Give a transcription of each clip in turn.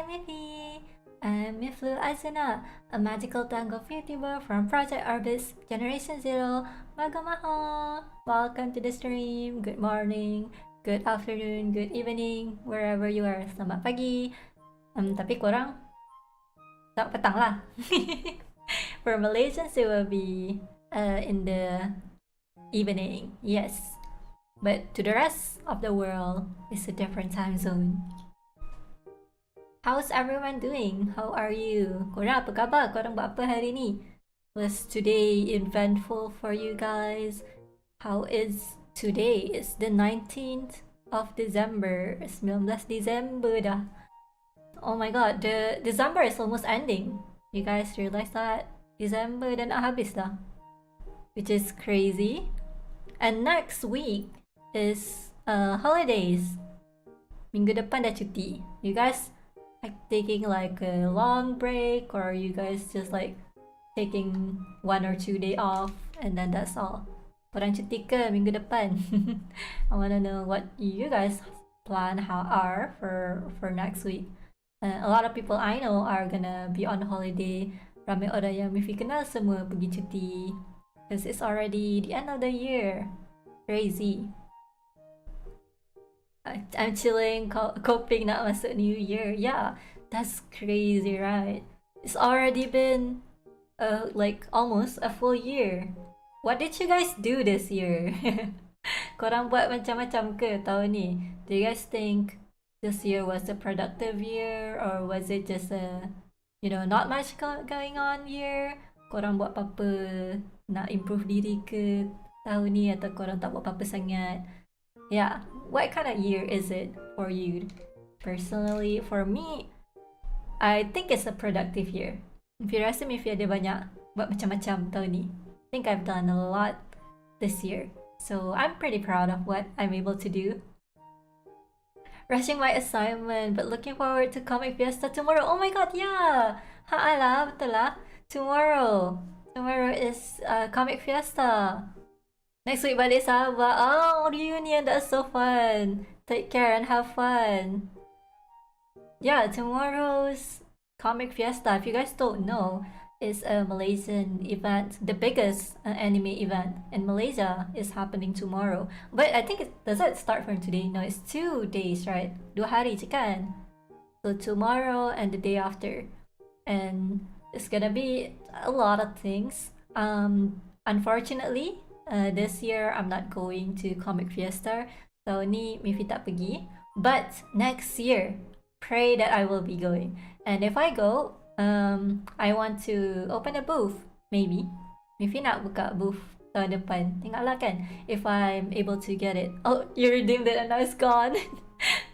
I'm Miffy. I'm Miflu Asuna, a magical tango YouTuber from Project Orbis Generation Zero. Magamaha! Welcome to the stream. Good morning, good afternoon, good evening, wherever you are. Selamat pagi. Tapi korang tak petang lah. For Malaysians, it will be in the evening. Yes. But to the rest of the world, it's a different time zone. How's everyone doing? How are you? Korang apa khabar? Korang buat apa hari ni? Was today eventful for you guys? How is today? It's the 19th of December. 19 December dah. Oh my god, the December is almost ending. You guys realize that? December dah nak habis dah. Which is crazy. And next week is holidays. Minggu depan dah cuti. You guys taking like a long break, or are you guys just like taking 1 or 2 days off and then that's all? Korang cuti ke minggu depan? I wanna know what you guys plan are for next week. A lot of people I know are gonna be on holiday. Ramai orang yang Miffy kenal semua pergi cuti because it's already the end of the year. Crazy. I'm chilling, coping nak masuk New Year. Yeah, that's crazy, right? It's already been like almost a full year. What did you guys do this year? Korang buat macam-macam ke tahun ni? Do you guys think this year was a productive year, or was it just a, you know, not much going on year? Korang buat apa-apa nak improve diri ke tahun ni, atau korang tak buat apa-apa sangat? Yeah, what kind of year is it for you? Personally, for me, I think it's a productive year. If you rasa Miffy ada banyak buat macam-macam tahun ni, I think I've done a lot this year. So I'm pretty proud of what I'm able to do. Rushing my assignment, but looking forward to Comic Fiesta tomorrow. Oh my god, yeah! Haalah, betul lah. Tomorrow is Comic Fiesta. Next week balik Sabah. Oh, reunion, that's so fun. Take care and have fun. Yeah, tomorrow's Comic Fiesta, if you guys don't know, is a Malaysian event. The biggest anime event in Malaysia is happening tomorrow. But I think does it start from today? No, it's 2 days, right? 2 hari je kan? So tomorrow and the day after. And it's gonna be a lot of things. Unfortunately, this year I'm not going to Comic Fiesta. Tahun ni Miffy tak pergi. But next year, pray that I will be going. And if I go, I want to open a booth, maybe. Miffy nak buka booth tahun depan. Tengoklah kan, if I'm able to get it. Oh, you redeemed it and now it's gone.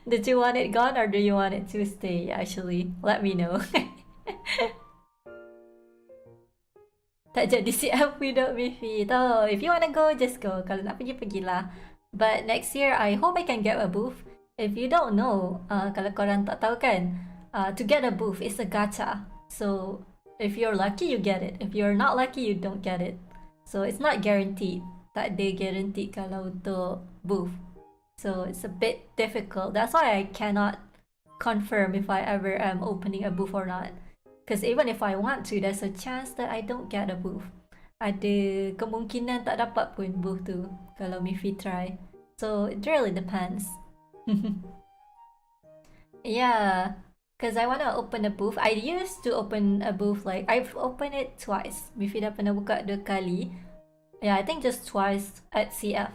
Did you want it gone, or do you want it to stay? Actually, let me know. Tak jadi CF without Miffy. Tahu, if you wanna go, just go. Kalau nak pergi, pergilah. But next year, I hope I can get a booth. If you don't know, kalau korang tak tahu kan, to get a booth is a gacha. So if you're lucky, you get it. If you're not lucky, you don't get it. So it's not guaranteed. Tak ada guaranteed kalau untuk booth. So it's a bit difficult. That's why I cannot confirm if I ever am opening a booth or not. Because even if I want to, there's a chance that I don't get a booth. Ada kemungkinan tak dapat pun booth tu kalau Miffy try. So it really depends. Yeah, because I want to open a booth. I used to open a booth, like I've opened it twice. Miffy dah pernah buka 2 kali. Yeah, I think just twice at CF,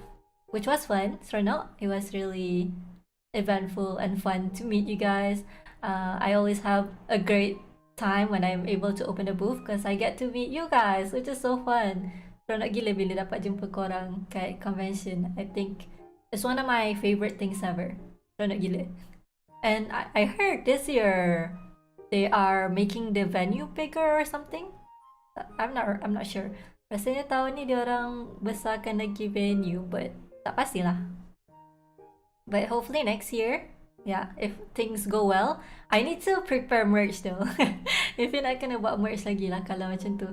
which was fun. So no, it was really eventful and fun to meet you guys. I always have a great time when I'm able to open a booth because I get to meet you guys, which is so fun. Seronok gila bila dapat jumpa korang kat convention. I think it's one of my favorite things ever. Seronok gila. And I heard this year they are making the venue bigger or something. I'm not sure. Rasanya tahun ni diorang besarkan lagi venue, but tak pastilah. But hopefully next year, yeah, if things go well, I need to prepare merch though. If you're not gonna buat merch lagi lah kalau macam tu.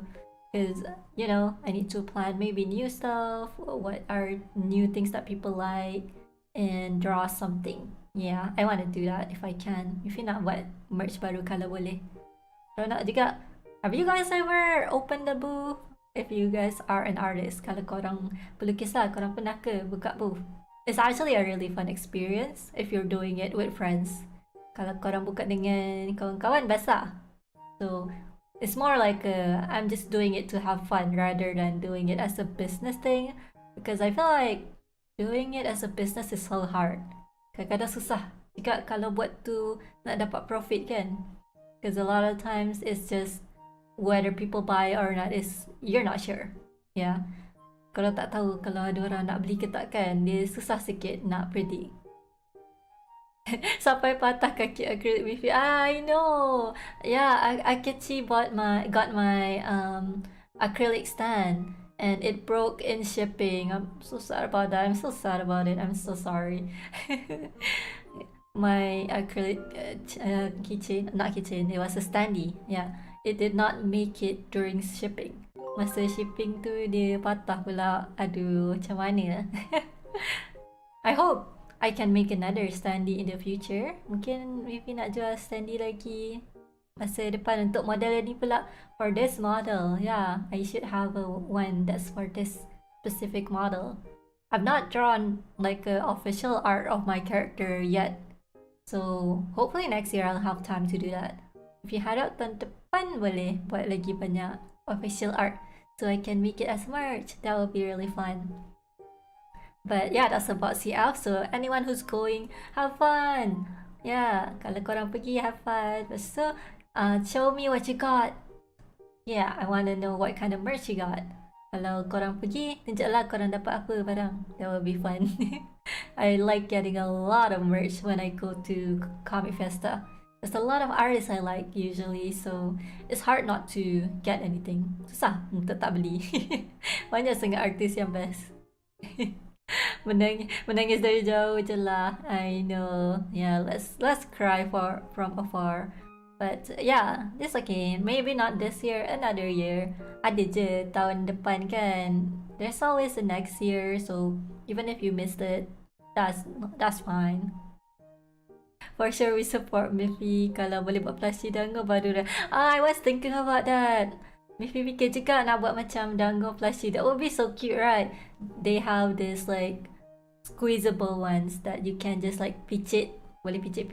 Because, you know, I need to plan maybe new stuff, what are new things that people like, and draw something. Yeah, I want to do that if I can. If you nak buat merch baru kalau boleh. Kalau nak juga, have you guys ever opened the booth? If you guys are an artist, kalau korang pelukis lah, korang pernah ke buka booth? It's actually a really fun experience if you're doing it with friends. Kalau korang buka dengan kawan-kawan, biasa. So, it's more like I'm just doing it to have fun rather than doing it as a business thing. Because I feel like doing it as a business is so hard. Kadang-kadang susah juga kalau buat tu nak dapat profit kan. Because a lot of times it's just whether people buy or not is you're not sure. Yeah. Kalau tak tahu kalau ada orang nak beli ke tak kan, dia susah sikit nak predict. Sampai patah kaki acrylic Miffy. I know. Yeah, Akechi got my acrylic stand and it broke in shipping. I'm so sad about that. I'm so sad about it. I'm so sorry. My acrylic keychain, not keychain, it was a standee. Yeah, it did not make it during shipping. Masa shipping tu dia patah pula. Aduh, macam mana? I hope I can make another standee in the future. Mungkin maybe nak jual standee lagi masa depan untuk model ni pula. For this model, yeah, I should have one that's for this specific model. I've not drawn like an official art of my character yet. So hopefully next year I'll have time to do that. If you harap tahun depan boleh buat lagi banyak official art so I can make it as merch. That would be really fun. But yeah, that's about CF. So anyone who's going, have fun. Yeah, kalau korang pergi, have fun. So show me what you got. Yeah, I want to know what kind of merch you got. Kalau korang pergi, tunjuklah korang dapat apa barang. That would be fun. I like getting a lot of merch when I go to Comic Festa. There's a lot of artists I like usually, so it's hard not to get anything. Susah untuk tak beli. Banyak sangat artis yang best. Menangis dari jauh je lah. I know. Yeah, let's cry from afar. But yeah, this again. Maybe not this year, another year. Ada je tahun depan kan. There's always the next year, so even if you missed it, that's fine. For sure we support Miffy. Kalau boleh buat plushie dango baru dah. I was thinking about that. Miffy fikir juga nak buat macam dango plushie. That would be so cute, right? They have this like squeezable ones that you can just like picit. Boleh picit.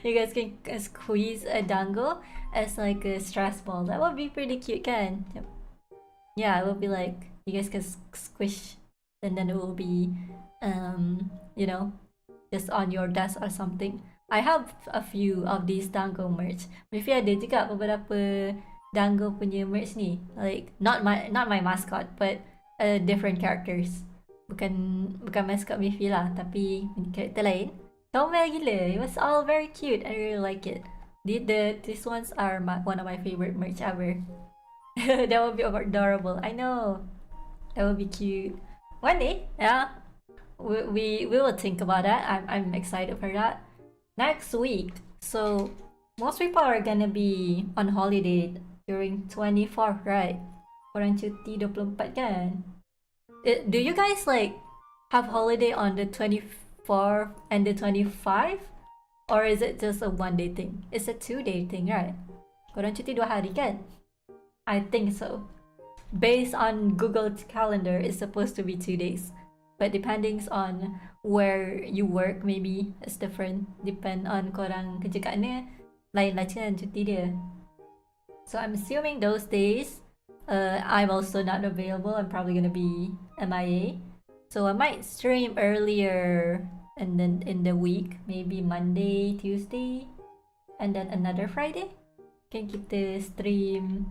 You guys can squeeze a dango as like a stress ball. That would be pretty cute kan? Yeah, it would be like you guys can squish and then it will be you know, just on your desk or something. I have a few of these dango merch. Maybe ada juga beberapa dango punya merch ni. Like not my mascot, but different characters. Bukan mascot Miffy lah, tapi karakter lain. Comel gila. It was all very cute. I really like it. These ones are one of my favorite merch ever. That would be adorable. I know. That would be cute. One day, yeah. We will think about that. I'm excited for that. Next week, so most people are gonna be on holiday during 24th, right? Orang cuti 24 kan? Do you guys like have holiday on the 24th and the 25th? Or is it just a one-day thing? It's a 2-day thing, right? Korang cuti 2 hari kan? I think so. Based on Google Calendar, it's supposed to be 2 days. But depending on where you work, maybe it's different. Depend on korang kerja kat mana, lain lah kan cuti dia. So I'm assuming those days, I'm also not available. I'm probably gonna be MIA. So I might stream earlier and then in the week, maybe Monday, Tuesday, and then another Friday. Kan kita stream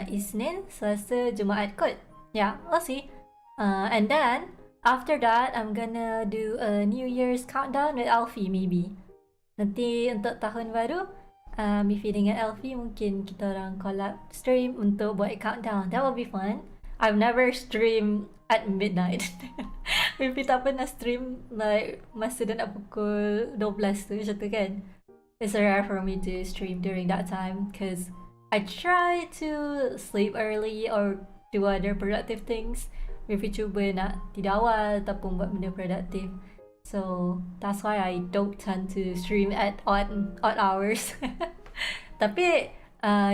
Isnin, Selasa, Jumaat kot. Yeah, we'll see. And then after that, I'm gonna do a New Year's countdown with Elfie maybe. Nanti untuk tahun baru, Miffy dengan Elfie mungkin kita orang collab stream untuk buat countdown. That will be fun. I've never streamed at midnight. Miffy tak pernah stream like masa dah nak pukul 12 tu macam tu kan. It's rare for me to stream during that time because I try to sleep early or do other productive things. Miffy cuba nak tidur awal ataupun buat benda produktif. So that's why I don't tend to stream at odd hours. Tapi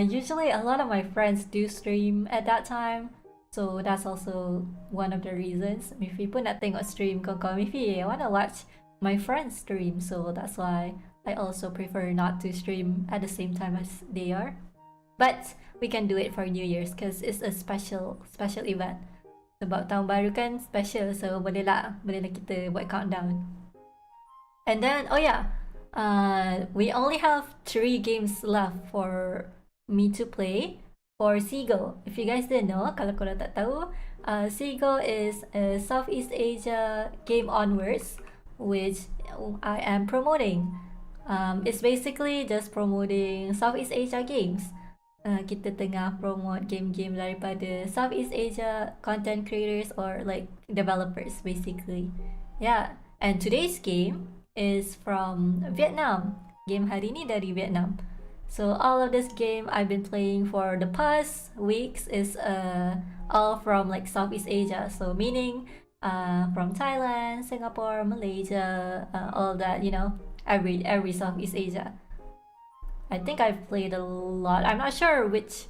usually a lot of my friends do stream at that time. So that's also one of the reasons. Mifi pun nak tengok stream kau Mifi. I wanna watch my friends stream. So that's why I also prefer not to stream at the same time as they are. But we can do it for New Year's because it's a special event. Sebab tahun baru kan special, so boleh lah kita buat countdown. And then, oh yeah, we only have 3 games left for me to play for Seagull. If you guys didn't know, kalau korang tak tahu, Seagull is a Southeast Asia game onwards, which I am promoting. It's basically just promoting Southeast Asia games. Kita tengah promote game-game daripada Southeast Asia content creators or like developers basically. Yeah, and today's game is from Vietnam. Game hari ni dari Vietnam. So all of this game I've been playing for the past weeks is all from like Southeast Asia. So meaning from Thailand, Singapore, Malaysia, all that, you know, every Southeast Asia. I think I've played a lot. I'm not sure which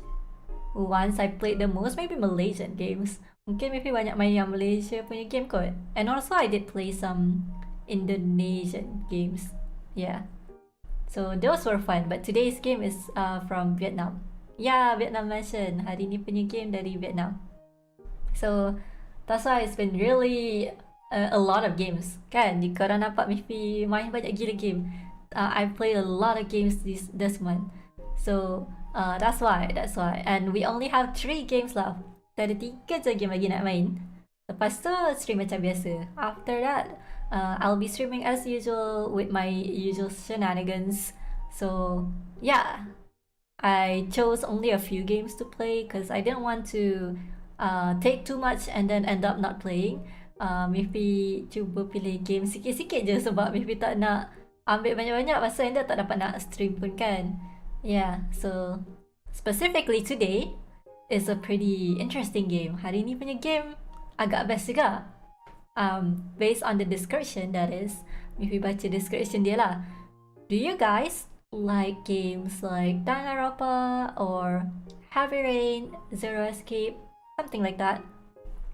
ones I played the most. Maybe Malaysian games. Mungkin maybe banyak main yang Malaysia punya game kot. And also I did play some Indonesian games. Yeah. So those were fun. But today's game is from Vietnam. Yeah, Vietnam mention. Hari ni punya game dari Vietnam. So that's why it's been really a lot of games. Kan? Korang nampak maybe main banyak gila game. I've played a lot of games this month. So that's why. And we only have 3 games left. Ada 3 je game lagi nak main. Lepas tu stream macam biasa. After that, I'll be streaming as usual with my usual shenanigans. So yeah, I chose only a few games to play because I didn't want to take too much and then end up not playing. Maybe cuba pilih game sikit-sikit je sebab maybe tak nak ambil banyak-banyak masa anda tak dapat nak stream pun kan. Yeah, so specifically today is a pretty interesting game. Hari ni punya game agak best juga. Based on the description, that is, maybe baca description dia lah. Do you guys like games like Danganronpa or Heavy Rain, Zero Escape, something like that?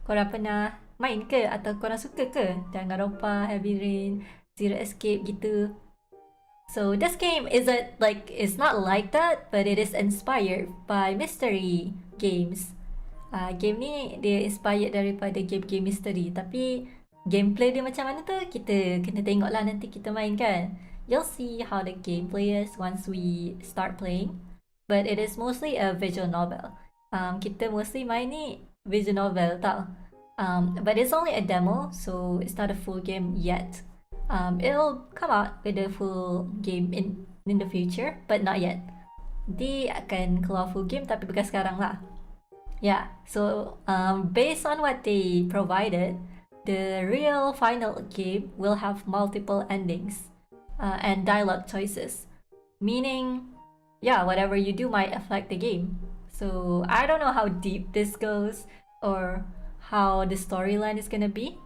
Korang pernah main ke atau korang suka ke Danganronpa, Heavy Rain, Zero Escape gitu? So this game it's not like that, but it is inspired by mystery games. Game ni dia inspired daripada game-game mystery, tapi gameplay dia macam mana tu kita kena tengok lah nanti kita main kan. You'll see how the gameplay is once we start playing. But it is mostly a visual novel. Kita mostly main ni visual novel tau. But it's only a demo, so it's not a full game yet. It'll come out with a full game in the future, but not yet. Dia akan keluar full game tapi bukan sekarang lah. Yeah, so based on what they provided, the real final game will have multiple endings and dialogue choices. Meaning, yeah, whatever you do might affect the game. So I don't know how deep this goes or how the storyline is gonna be.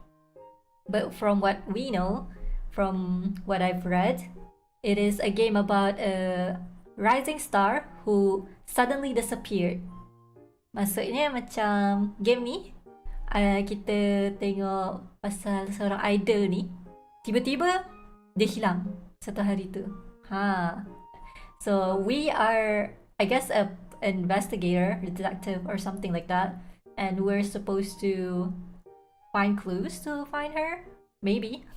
But from what we know, from what I've read, it is a game about a rising star who suddenly disappeared. Maksudnya macam game ni kita tengok pasal seorang idol ni, tiba-tiba dia hilang satu hari tu. So we are, I guess, a investigator, detective or something like that, and we're supposed to find clues to find her, maybe.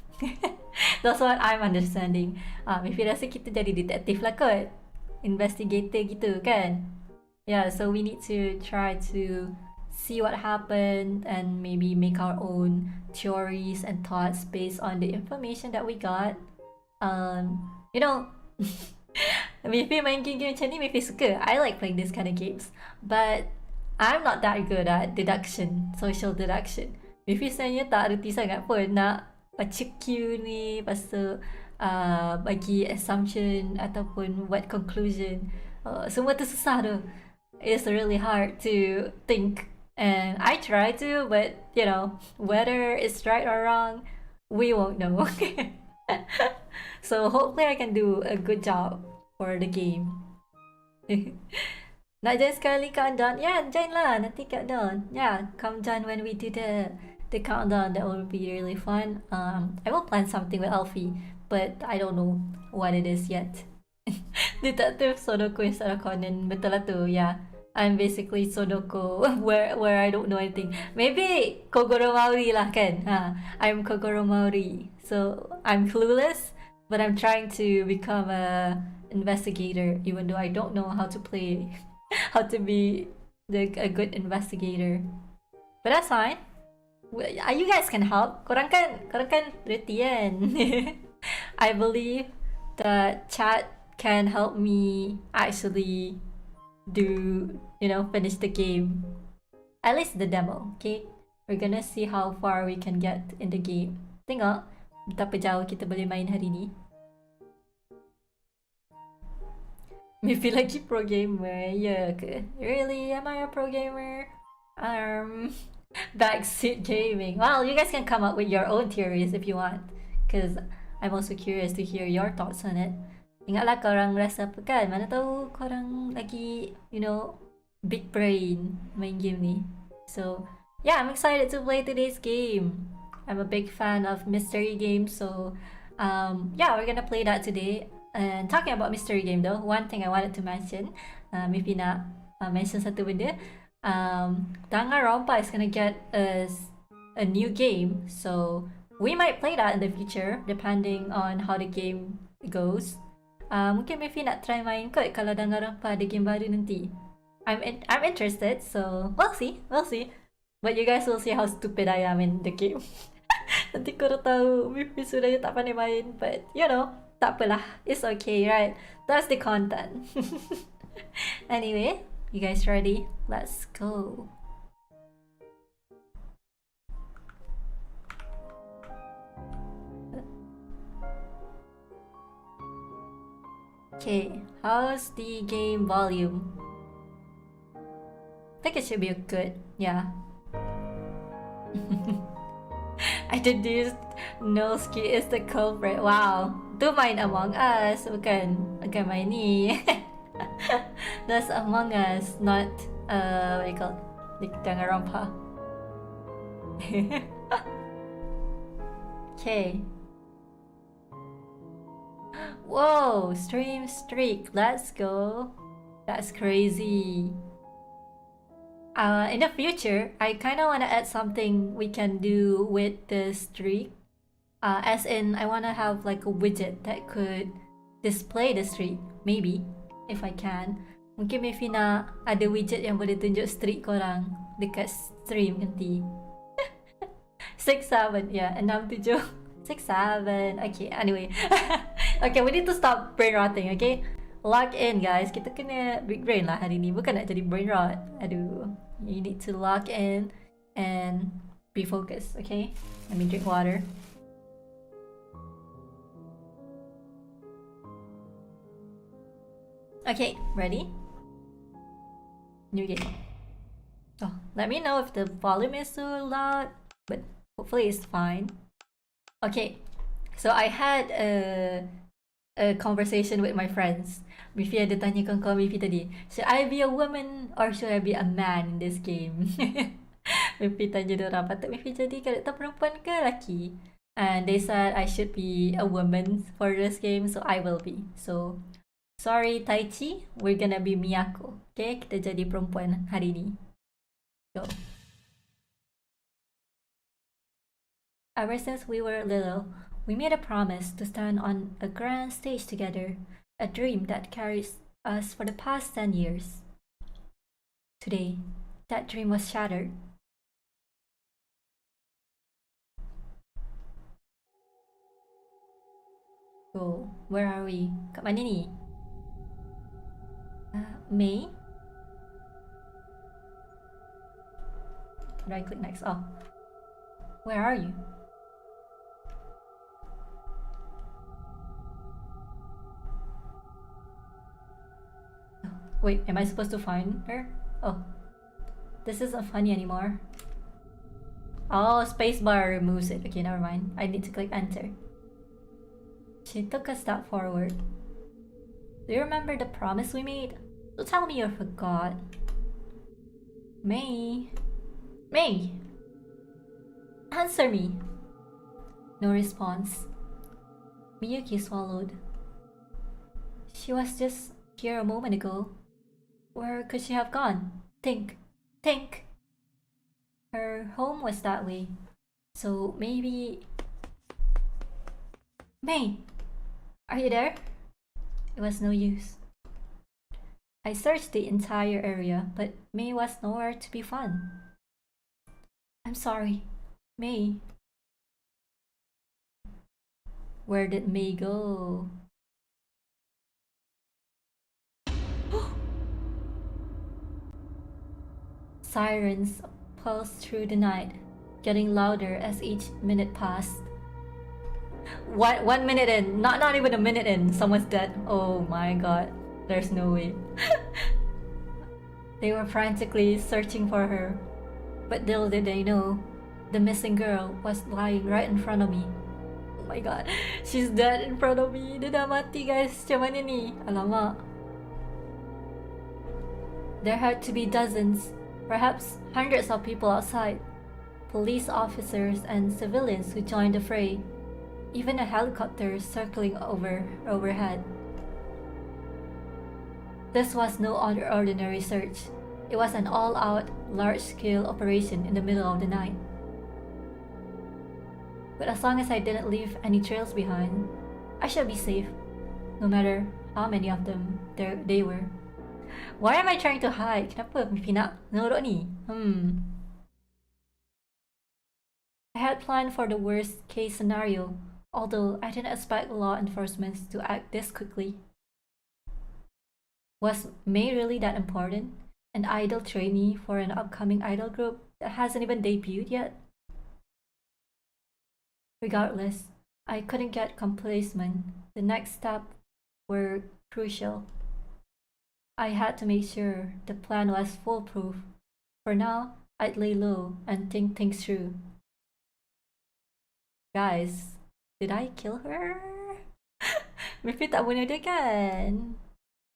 That's what I'm understanding. Maybe rasa kita jadi detektif lah kot, investigator gitu kan. Yeah, so we need to try to see what happened and maybe make our own theories and thoughts based on the information that we got. You know, maybe main game macam ni maybe suka. I like playing this kind of games, but I'm not that good at deduction, social deduction. Maybe sebenarnya tak reti sangat pun nak baca cue ni, lepas tu bagi assumption ataupun buat conclusion. Semua tu susah tu. It's really hard to think, and I try to, but you know, whether it's right or wrong, we won't know. So hopefully I can do a good job for the game. Nak join sekali countdown? Yeah, join lah. Nanti countdown. Yeah, come join when we do the countdown. That will be really fun. I will plan something with Elfie, but I don't know what it is yet. Detective Sudoku instead of Conan. Betul lah tu, yeah. I'm basically Sudoku where I don't know anything. Maybe Kogoro Maori lah kan. I'm Kogoro Maori. So I'm clueless, but I'm trying to become a investigator even though I don't know how to play how to be a good investigator. But that's fine. You guys can help. Korang kan reti kan. I believe the chat can help me actually do, finish the game. At least the demo, okay? We're gonna see how far we can get in the game. Tengok betapa jauh kita boleh main hari ni. Maybe lagi pro gamer, ya ke? Really? Am I a pro gamer? Backseat gaming. Well, you guys can come up with your own theories if you want. Because I'm also curious to hear your thoughts on it. Ingatlah korang rasa apa kan? Mana tahu korang lagi, big brain main game ni. So, yeah, I'm excited to play today's game. I'm a big fan of mystery games, so yeah, we're gonna play that today. And talking about mystery game though, one thing I wanted to mention, if you nak mention satu benda, Danganronpa is gonna get us a new game, so we might play that in the future depending on how the game goes. Mungkin Miffy nak try main kot kalau Danganronpa ada game baru nanti. I'm interested, so we'll see. But you guys will see how stupid I am in the game. Nanti korang tahu Miffy sudah tak pandai main, but tak apalah. It's okay, right? That's the content. Anyway, you guys ready? Let's go. Okay, how's the game volume? I think it should be good, yeah. I deduced Noski is the culprit. Wow, tu main Among Us, bukan main ni. That's Among Us, not what do you call it? Danganronpa. Okay. Whoa, stream streak. Let's go. That's crazy. In the future, I kind of want to add something we can do with the streak. As in, I want to have like a widget that could display the streak. Maybe, if I can. Mungkin Miffy nak ada widget yang boleh tunjuk streak korang dekat stream nanti. 6-7, yeah, 6-7. 6-7. Okay, anyway. Okay, we need to stop brain rotting, okay? Log in, guys. Kita kena big brain lah hari ni. Bukan nak jadi brain rot. Aduh. You need to log in and be focused, okay? Let me drink water. Okay, ready? New game. Oh, let me know if the volume is too loud, but hopefully it's fine. Okay, so I had a conversation with my friends. Miffy ada tanya kawan-kawan Miffy tadi, should I be a woman or should I be a man in this game? Miffy tanya diorang, patut Miffy jadi karakter perempuan ke lelaki? And they said I should be a woman for this game, so I will be. So, sorry Taichi, we're gonna be Miyako. Okay, kita jadi perempuan hari ni. Go. Ever since we were little, we made a promise to stand on a grand stage together, a dream that carries us for the past 10 years. Today, that dream was shattered. Oh, where are we? Kat mana ni? May? How do I click next? Oh. Where are you? Wait, am I supposed to find her? Oh. This isn't funny anymore. Oh, spacebar removes it. Okay, never mind. I need to click enter. She took a step forward. Do you remember the promise we made? Don't tell me you forgot. May. May! Answer me! No response. Miyuki swallowed. She was just here a moment ago. Where could she have gone? Think. Think! Her home was that way. So maybe... May! Are you there? It was no use. I searched the entire area, but May was nowhere to be found. I'm sorry. May. Where did May go? Sirens pulsed through the night, getting louder as each minute passed. What? 1 minute in, not even a minute in, someone's dead. Oh my god, there's no way. They were frantically searching for her, but little did they know, the missing girl was lying right in front of me. Oh my god, she's dead in front of me. Dia dah mati guys, macam mana ni? Alamak. There had to be dozens, perhaps hundreds of people outside. Police officers and civilians who joined the fray. Even a helicopter circling overhead. This was no ordinary search. It was an all-out, large-scale operation in the middle of the night. But as long as I didn't leave any trails behind, I should be safe, no matter how many of them they were. Why am I trying to hide? Kenapa Mifi nak ngelorok ni? I had planned for the worst case scenario, although I didn't expect law enforcement to act this quickly. Was May really that important? An idol trainee for an upcoming idol group that hasn't even debuted yet? Regardless, I couldn't get complacent. The next steps were crucial. I had to make sure the plan was foolproof. For now, I'd lay low and think things through. Guys, did I kill her? Maybe tak bunuh dia kan?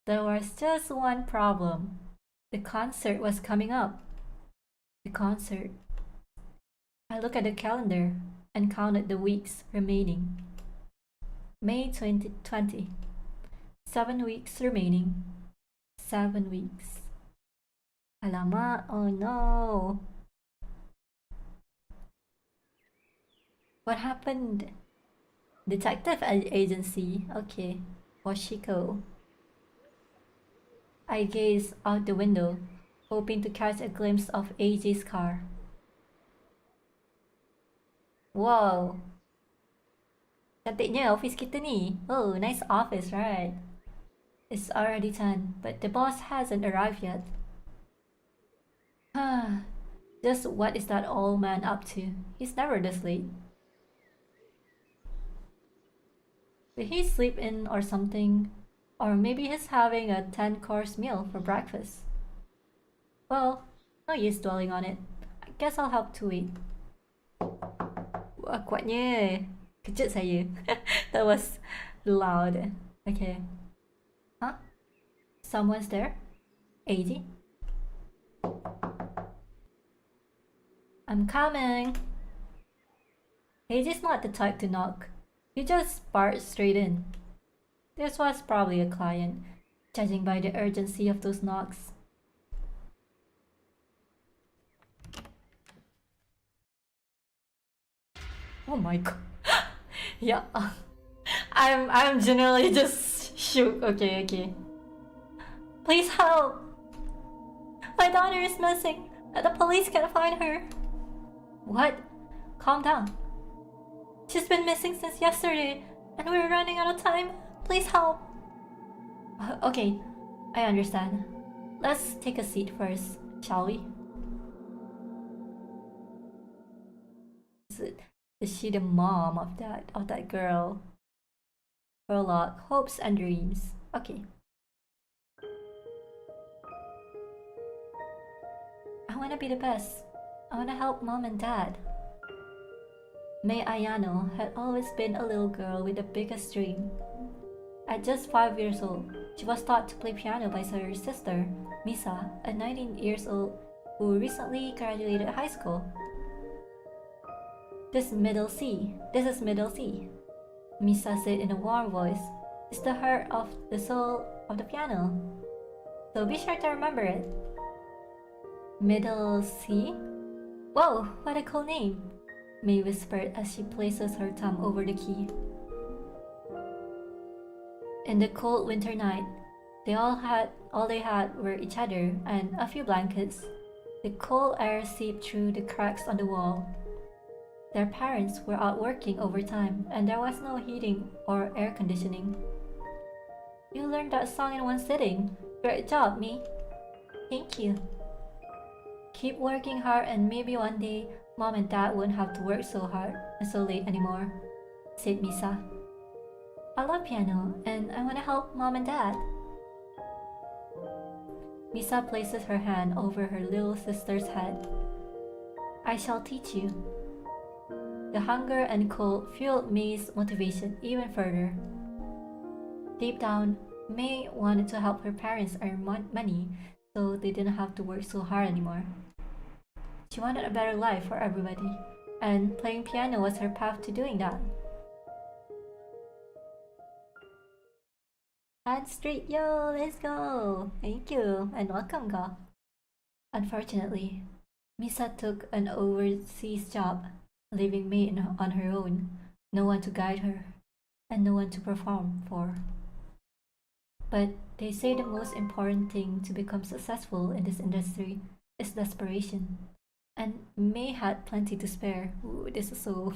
There was just one problem. The concert was coming up. The concert. I looked at the calendar and counted the weeks remaining. May 2020. 7 weeks remaining. 7 weeks. Alamak, oh no. What happened? Detective agency. Okay. Washiko. I gazed out the window, hoping to catch a glimpse of AJ's car. Wow. Cantiknya office kita ni. Oh, nice office, right? It's already 10, but the boss hasn't arrived yet. Just what is that old man up to? He's never this late. Did he sleep in or something? Or maybe he's having a 10-course meal for breakfast. Well, no use dwelling on it. I guess I'll help to wait. Wah, kuatnya. Kejut saya. That was loud. Okay. Huh? Someone's there? AJ? I'm coming. AJ's not the type to knock. He just barged straight in. This was probably a client, judging by the urgency of those knocks. Oh my god. Yeah. I'm generally just shook. Okay. Please help! My daughter is missing. The police can't find her. What? Calm down. She's been missing since yesterday, and we're running out of time. Please help. Okay, I understand. Let's take a seat first, shall we? Is she the mom of that girl? Prologue, hopes and dreams. Okay. I wanna be the best. I wanna help mom and dad. May Ayano had always been a little girl with the biggest dream. At just 5 years old, she was taught to play piano by her sister, Misa, a 19 years old who recently graduated high school. This is Middle C, Misa said in a warm voice. It's the heart of the soul of the piano. So be sure to remember it. Middle C? Whoa, what a cool name! May whispered as she places her thumb over the key. In the cold winter night, all they had were each other and a few blankets. The cold air seeped through the cracks on the wall. Their parents were out working overtime and there was no heating or air conditioning. You learned that song in one sitting. Great job, me. Thank you. Keep working hard and maybe one day Mom and Dad won't have to work so hard and so late anymore, said Misa. I love piano and I want to help Mom and Dad. Misa places her hand over her little sister's head. I shall teach you. The hunger and cold fueled May's motivation even further. Deep down, May wanted to help her parents earn money so they didn't have to work so hard anymore. She wanted a better life for everybody, and playing piano was her path to doing that. And straight, yo, let's go! Thank you, and welcome, Ga. Unfortunately, Misa took an overseas job, leaving May on her own, no one to guide her, and no one to perform for. But they say the most important thing to become successful in this industry is desperation. And May had plenty to spare. Ooh, this is so...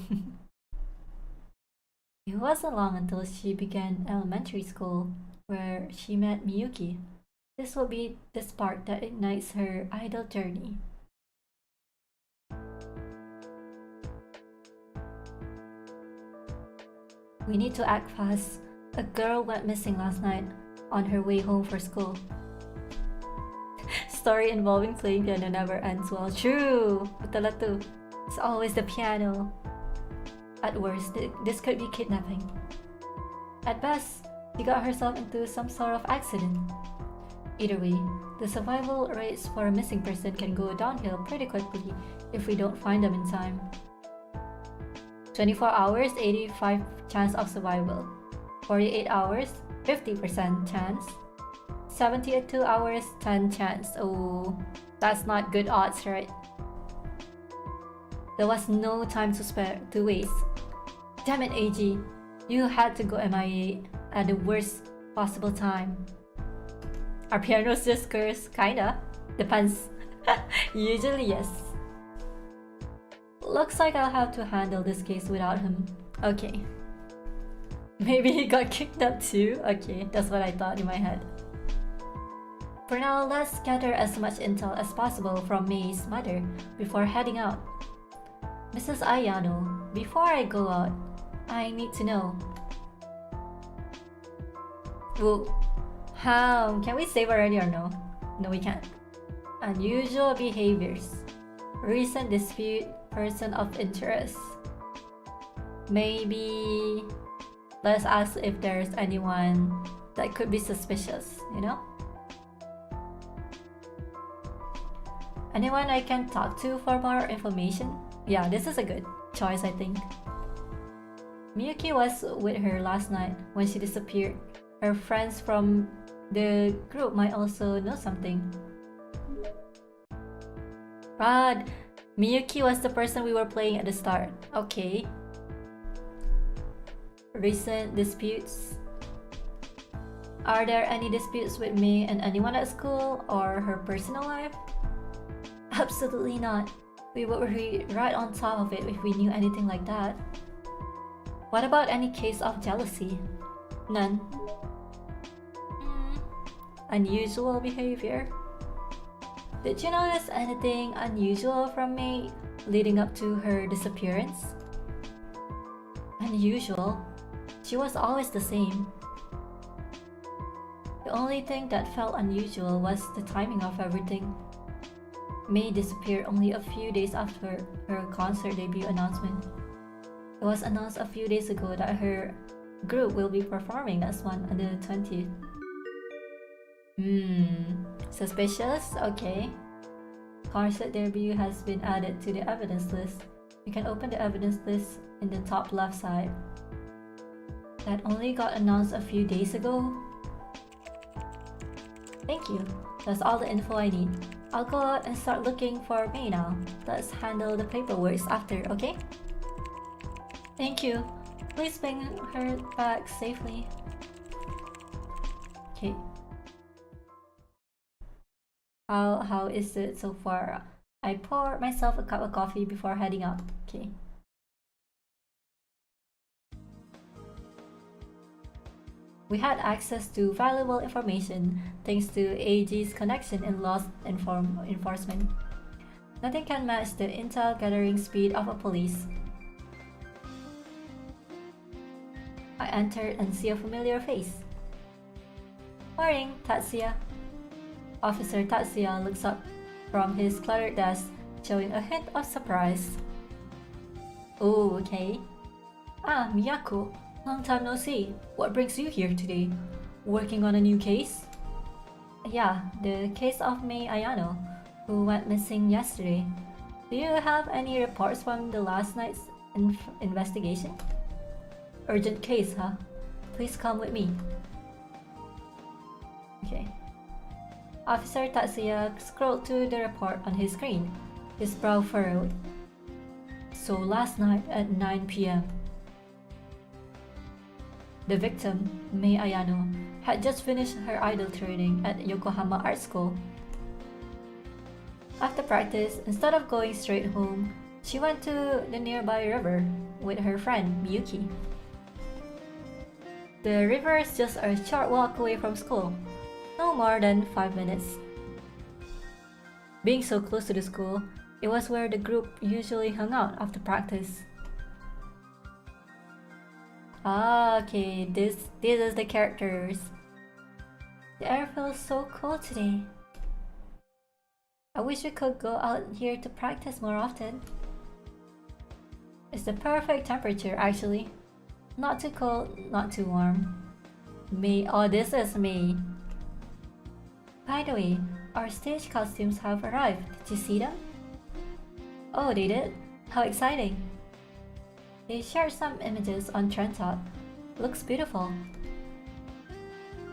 It wasn't long until she began elementary school, where she met Miyuki. This will be the spark that ignites her idol journey. We need to act fast. A girl went missing last night on her way home for school. Story involving playing piano never ends well. True! Betul. It's always the piano. At worst, this could be kidnapping. At best, she got herself into some sort of accident. Either way, the survival rates for a missing person can go downhill pretty quickly if we don't find them in time. 24 hours, 85 chance of survival. 48 hours, 50% chance. 72 hours, 10 chance. Oh, that's not good odds, right? There was no time to waste. Damn it, AG. You had to go MIA at the worst possible time. Are pianos just cursed? Kinda. Depends. Usually yes. Looks like I'll have to handle this case without him. Okay. Maybe he got kicked up too? Okay, that's what I thought in my head. For now, let's gather as much intel as possible from May's mother before heading out. Mrs. Ayano, before I go out, I need to know. Whoa. Can we save already or no? No, we can't. Unusual behaviors. Recent dispute, person of interest. Maybe let's ask if there's anyone that could be suspicious, you know? Anyone I can talk to for more information? Yeah, this is a good choice, I think. Miyuki was with her last night when she disappeared. Her friends from the group might also know something. Rod, Miyuki was the person we were playing at the start. Okay. Recent disputes. Are there any disputes with me and anyone at school or her personal life? Absolutely not. We would be right on top of it if we knew anything like that. What about any case of jealousy? None. Unusual behavior. Did you notice anything unusual from me leading up to her disappearance? Unusual? She was always the same. The only thing that felt unusual was the timing of everything. May disappeared only a few days after her concert debut announcement. It was announced a few days ago that her group will be performing next month on the 20th. Suspicious? Okay. Concert debut has been added to the evidence list. You can open the evidence list in the top left side. That only got announced a few days ago? Thank you. That's all the info I need. I'll go out and start looking for May now. Let's handle the paperwork after, okay? Thank you. Please bring her back safely. Okay. How is it so far? I poured myself a cup of coffee before heading out. Okay. We had access to valuable information thanks to AG's connection in law enforcement. Nothing can match the intel gathering speed of a police. I entered and see a familiar face. Morning, Tatsuya. Officer Tatsuya looks up from his cluttered desk, showing a hint of surprise. Oh, okay. Ah, Miyako. Long time no see. What brings you here today? Working on a new case? Yeah, the case of May Ayano, who went missing yesterday. Do you have any reports from the last night's investigation? Urgent case, huh? Please come with me. Okay. Officer Tatsuya scrolled through the report on his screen, his brow furrowed. So last night at 9 p.m. The victim, May Ayano, had just finished her idol training at Yokohama Art School. After practice, instead of going straight home, she went to the nearby river with her friend Miyuki. The river is just a short walk away from school, no more than 5 minutes. Being so close to the school, it was where the group usually hung out after practice. Ah, okay, this is the characters. The air feels so cold today. I wish we could go out here to practice more often. It's the perfect temperature actually. Not too cold, not too warm. May, oh this is May. By the way, our stage costumes have arrived. Did you see them? Oh, they did? How exciting. They shared some images on Trendtalk. Looks beautiful.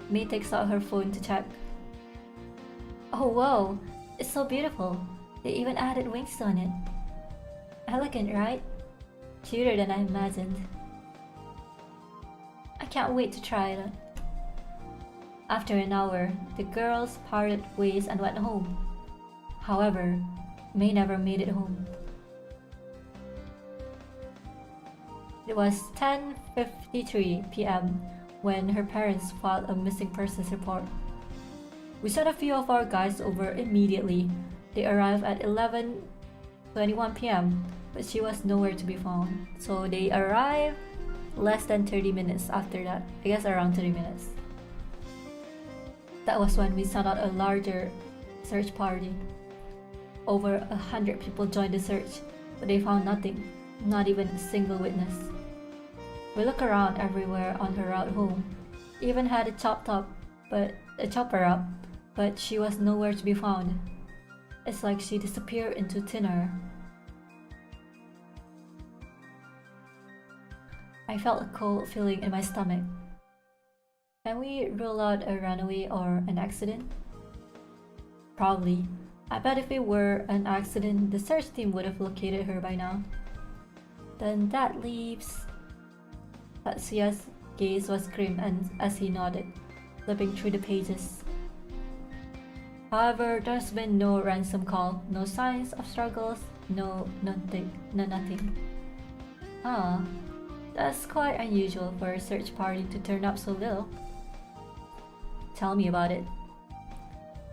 May takes out her phone to check. Oh wow, it's so beautiful. They even added wings on it. Elegant, right? Cuter than I imagined. I can't wait to try it. After an hour, the girls parted ways and went home. However, May never made it home. It was 10:53 p.m. when her parents filed a missing persons report. We sent a few of our guys over immediately. They arrived at 11:21 p.m., but she was nowhere to be found. So they arrived less than 30 minutes after that. I guess around 30 minutes. That was when we sent out a larger search party. Over 100 people joined the search, but they found nothing, not even a single witness. We looked around everywhere on her route home, even had a chopper up, but she was nowhere to be found. It's like she disappeared into thin air. I felt a cold feeling in my stomach. Can we rule out a runaway or an accident? Probably. I bet if it were an accident, the search team would have located her by now. Then that leaves... Tatsuya's gaze was grim and as he nodded, flipping through the pages. However, there's been no ransom call, no signs of struggles, no nothing. Ah, that's quite unusual for a search party to turn up so little. Tell me about it.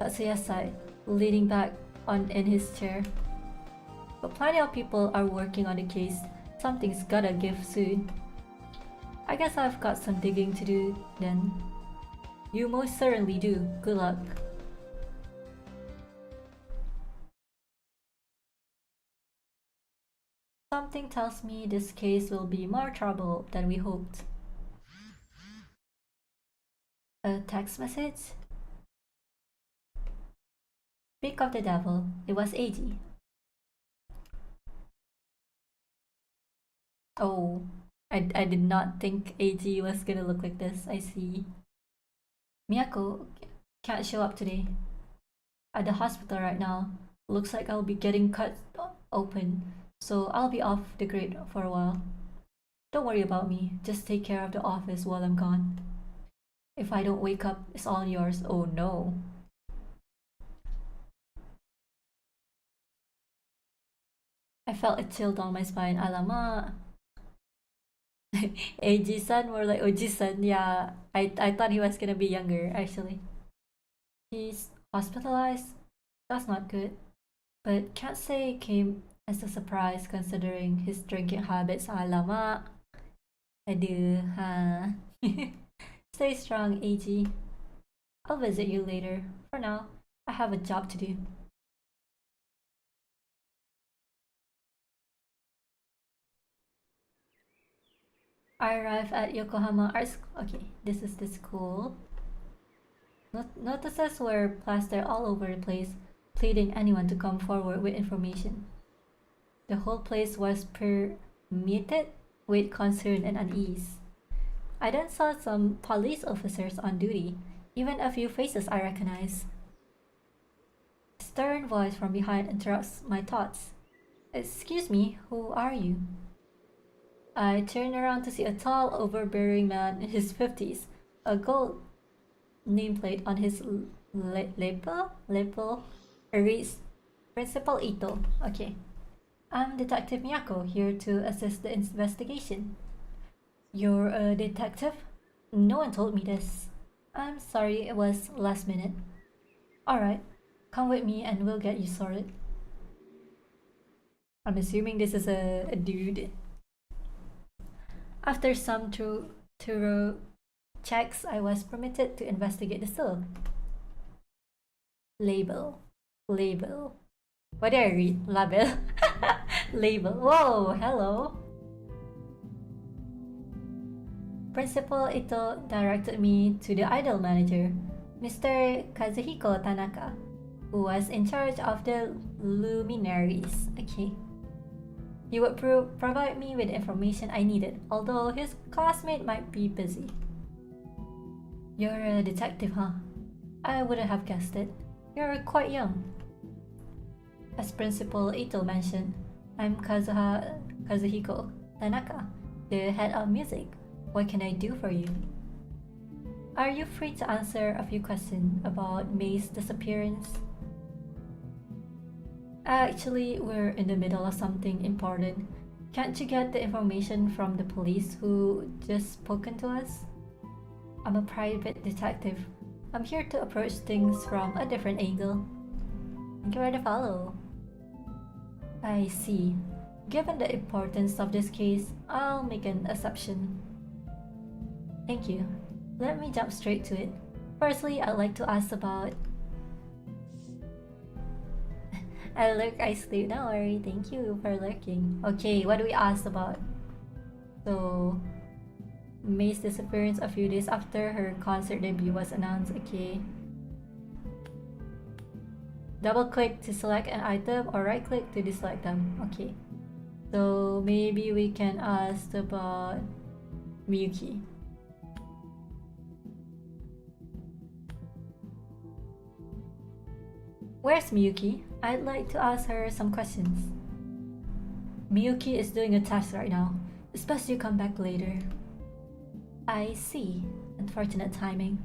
Tatsuya sighed, leaning back in his chair. But plenty of people are working on the case. Something's gotta give soon. I guess I've got some digging to do then. You most certainly do. Good luck. Something tells me this case will be more trouble than we hoped. A text message? Speak of the devil, it was AG. Oh, I did not think AG was gonna look like this. I see. Miyako can't show up today. At the hospital right now. Looks like I'll be getting cut open, so I'll be off the grid for a while. Don't worry about me, just take care of the office while I'm gone. If I don't wake up, it's all yours. Oh no. I felt a chill down my spine. Alamak. AG-san, more like OG-san. Yeah, I thought he was gonna be younger, actually. He's hospitalized? That's not good. But can't say it came as a surprise considering his drinking habits. Alamak. Aduh, huh? Stay strong, AG. I'll visit you later. For now, I have a job to do. I arrive at Yokohama Art School. Okay, this is the school. Notices were plastered all over the place, pleading anyone to come forward with information. The whole place was permeated with concern and unease. I then saw some police officers on duty, even a few faces I recognize. A stern voice from behind interrupts my thoughts. Excuse me, who are you? I turn around to see a tall, overbearing man in his 50s, a gold nameplate on his lapel reads Principal Ito. Okay. I'm Detective Miyako, here to assist the investigation. You're a detective? No one told me this. I'm sorry, it was last minute. Alright, come with me and we'll get you sorted. I'm assuming this is a dude. After some thorough checks, I was permitted to investigate the cell. Label. What did I read? Label? Label. Whoa, hello. Principal Ito directed me to the idol manager, Mr. Kazuhiko Tanaka, who was in charge of the Luminaries. Okay. He would provide me with information I needed, although his classmate might be busy. You're a detective, huh? I wouldn't have guessed it. You're quite young. As Principal Ito mentioned, I'm Kazuhiko Tanaka, the head of music. What can I do for you? Are you free to answer a few questions about May's disappearance? Actually, we're in the middle of something important. Can't you get the information from the police who just spoken to us? I'm a private detective. I'm here to approach things from a different angle. Thank you for the follow. I see. Given the importance of this case, I'll make an exception. Thank you. Let me jump straight to it. Firstly, I'd like to ask about... I lurk, I sleep. Don't worry. Thank you for lurking. Okay, what do we ask about? So... May's disappearance a few days after her concert debut was announced. Okay. Double click to select an item or right click to deselect them. Okay. So maybe we can ask about Miyuki. Where's Miyuki? I'd like to ask her some questions. Miyuki is doing a test right now. It's best you come back later. I see. Unfortunate timing.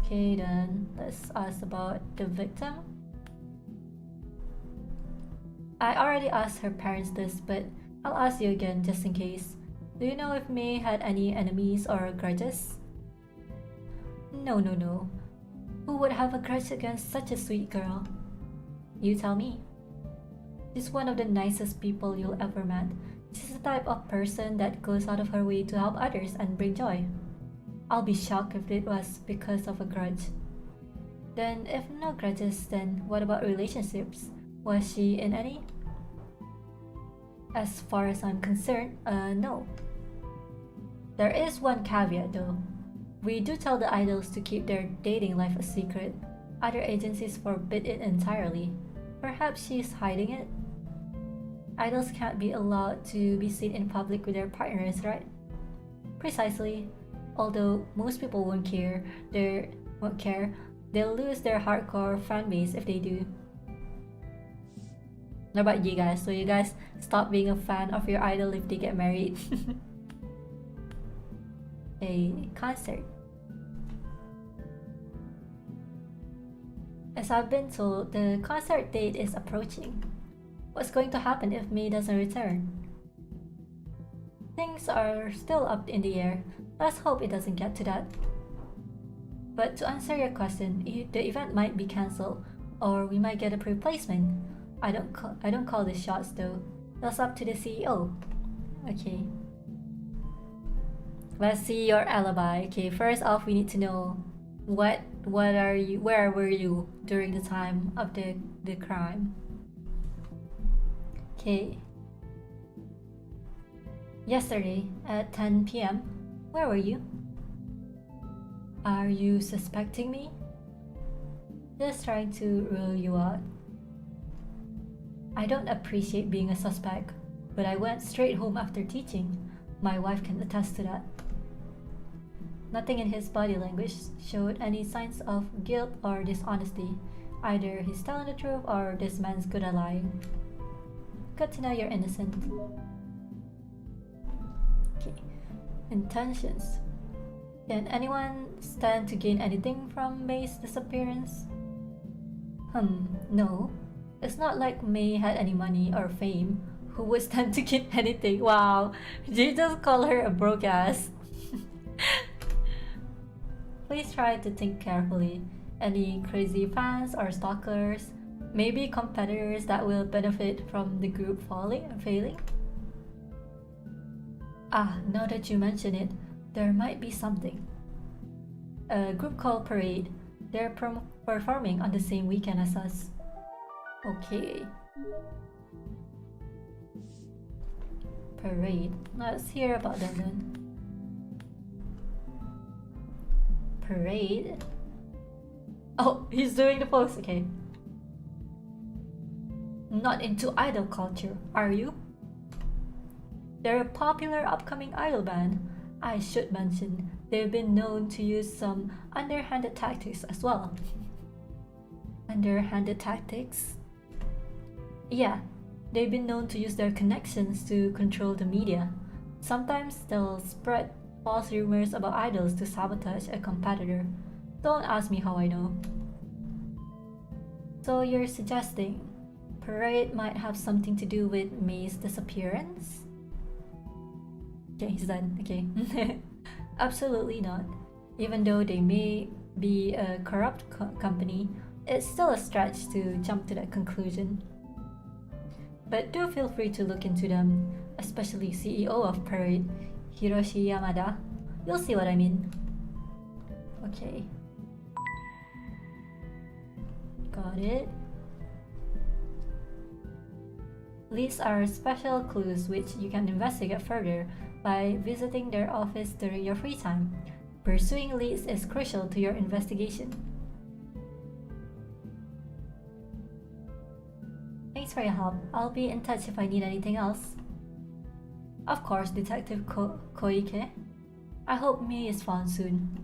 Okay then, let's ask about the victim. I already asked her parents this, but I'll ask you again just in case. Do you know if May had any enemies or grudges? No. Who would have a grudge against such a sweet girl? You tell me. She's one of the nicest people you'll ever met. She's the type of person that goes out of her way to help others and bring joy. I'll be shocked if it was because of a grudge. Then if no grudges, then what about relationships? Was she in any? As far as I'm concerned, no. There is one caveat though. We do tell the idols to keep their dating life a secret. Other agencies forbid it entirely. Perhaps she's hiding it? Idols can't be allowed to be seen in public with their partners, right? Precisely. Although most people won't care. They'll lose their hardcore fan base if they do. What about you guys? So you guys stop being a fan of your idol if they get married? A concert. As I've been told, the concert date is approaching. What's going to happen if May doesn't return? Things are still up in the air. Let's hope it doesn't get to that. But to answer your question, the event might be cancelled, or we might get a replacement. I don't call the shots though. That's up to the CEO. Okay. Let's see your alibi. Okay, first off, we need to know where were you during the time of the crime? Okay. Yesterday at 10 p.m. Where were you? Are you suspecting me? Just trying to rule you out. I don't appreciate being a suspect, but I went straight home after teaching. My wife can attest to that. Nothing in his body language showed any signs of guilt or dishonesty. Either he's telling the truth or this man's good at lying. Good to know you're innocent. Okay. Intentions. Can anyone stand to gain anything from May's disappearance? No. It's not like May had any money or fame. Who would stand to gain anything? Wow, did you just call her a broke ass? Please try to think carefully. Any crazy fans or stalkers? Maybe competitors that will benefit from the group failing? Ah, now that you mention it, there might be something. A group called Parade. They're performing on the same weekend as us. Okay. Parade. Let's hear about them then. Parade? Oh, he's doing the pose, okay. Not into idol culture, are you? They're a popular upcoming idol band. I should mention, they've been known to use some underhanded tactics as well. Underhanded tactics? Yeah, they've been known to use their connections to control the media. Sometimes they'll spread false rumors about idols to sabotage a competitor. Don't ask me how I know. So you're suggesting Parade might have something to do with May's disappearance? Okay, he's done. Okay. Absolutely not. Even though they may be a corrupt company, it's still a stretch to jump to that conclusion. But do feel free to look into them, especially CEO of Parade, Hiroshi Yamada. You'll see what I mean. Okay. Got it. These are special clues which you can investigate further by visiting their office during your free time. Pursuing leads is crucial to your investigation. Thanks for your help. I'll be in touch if I need anything else. Of course, Detective Koike. I hope May is found soon.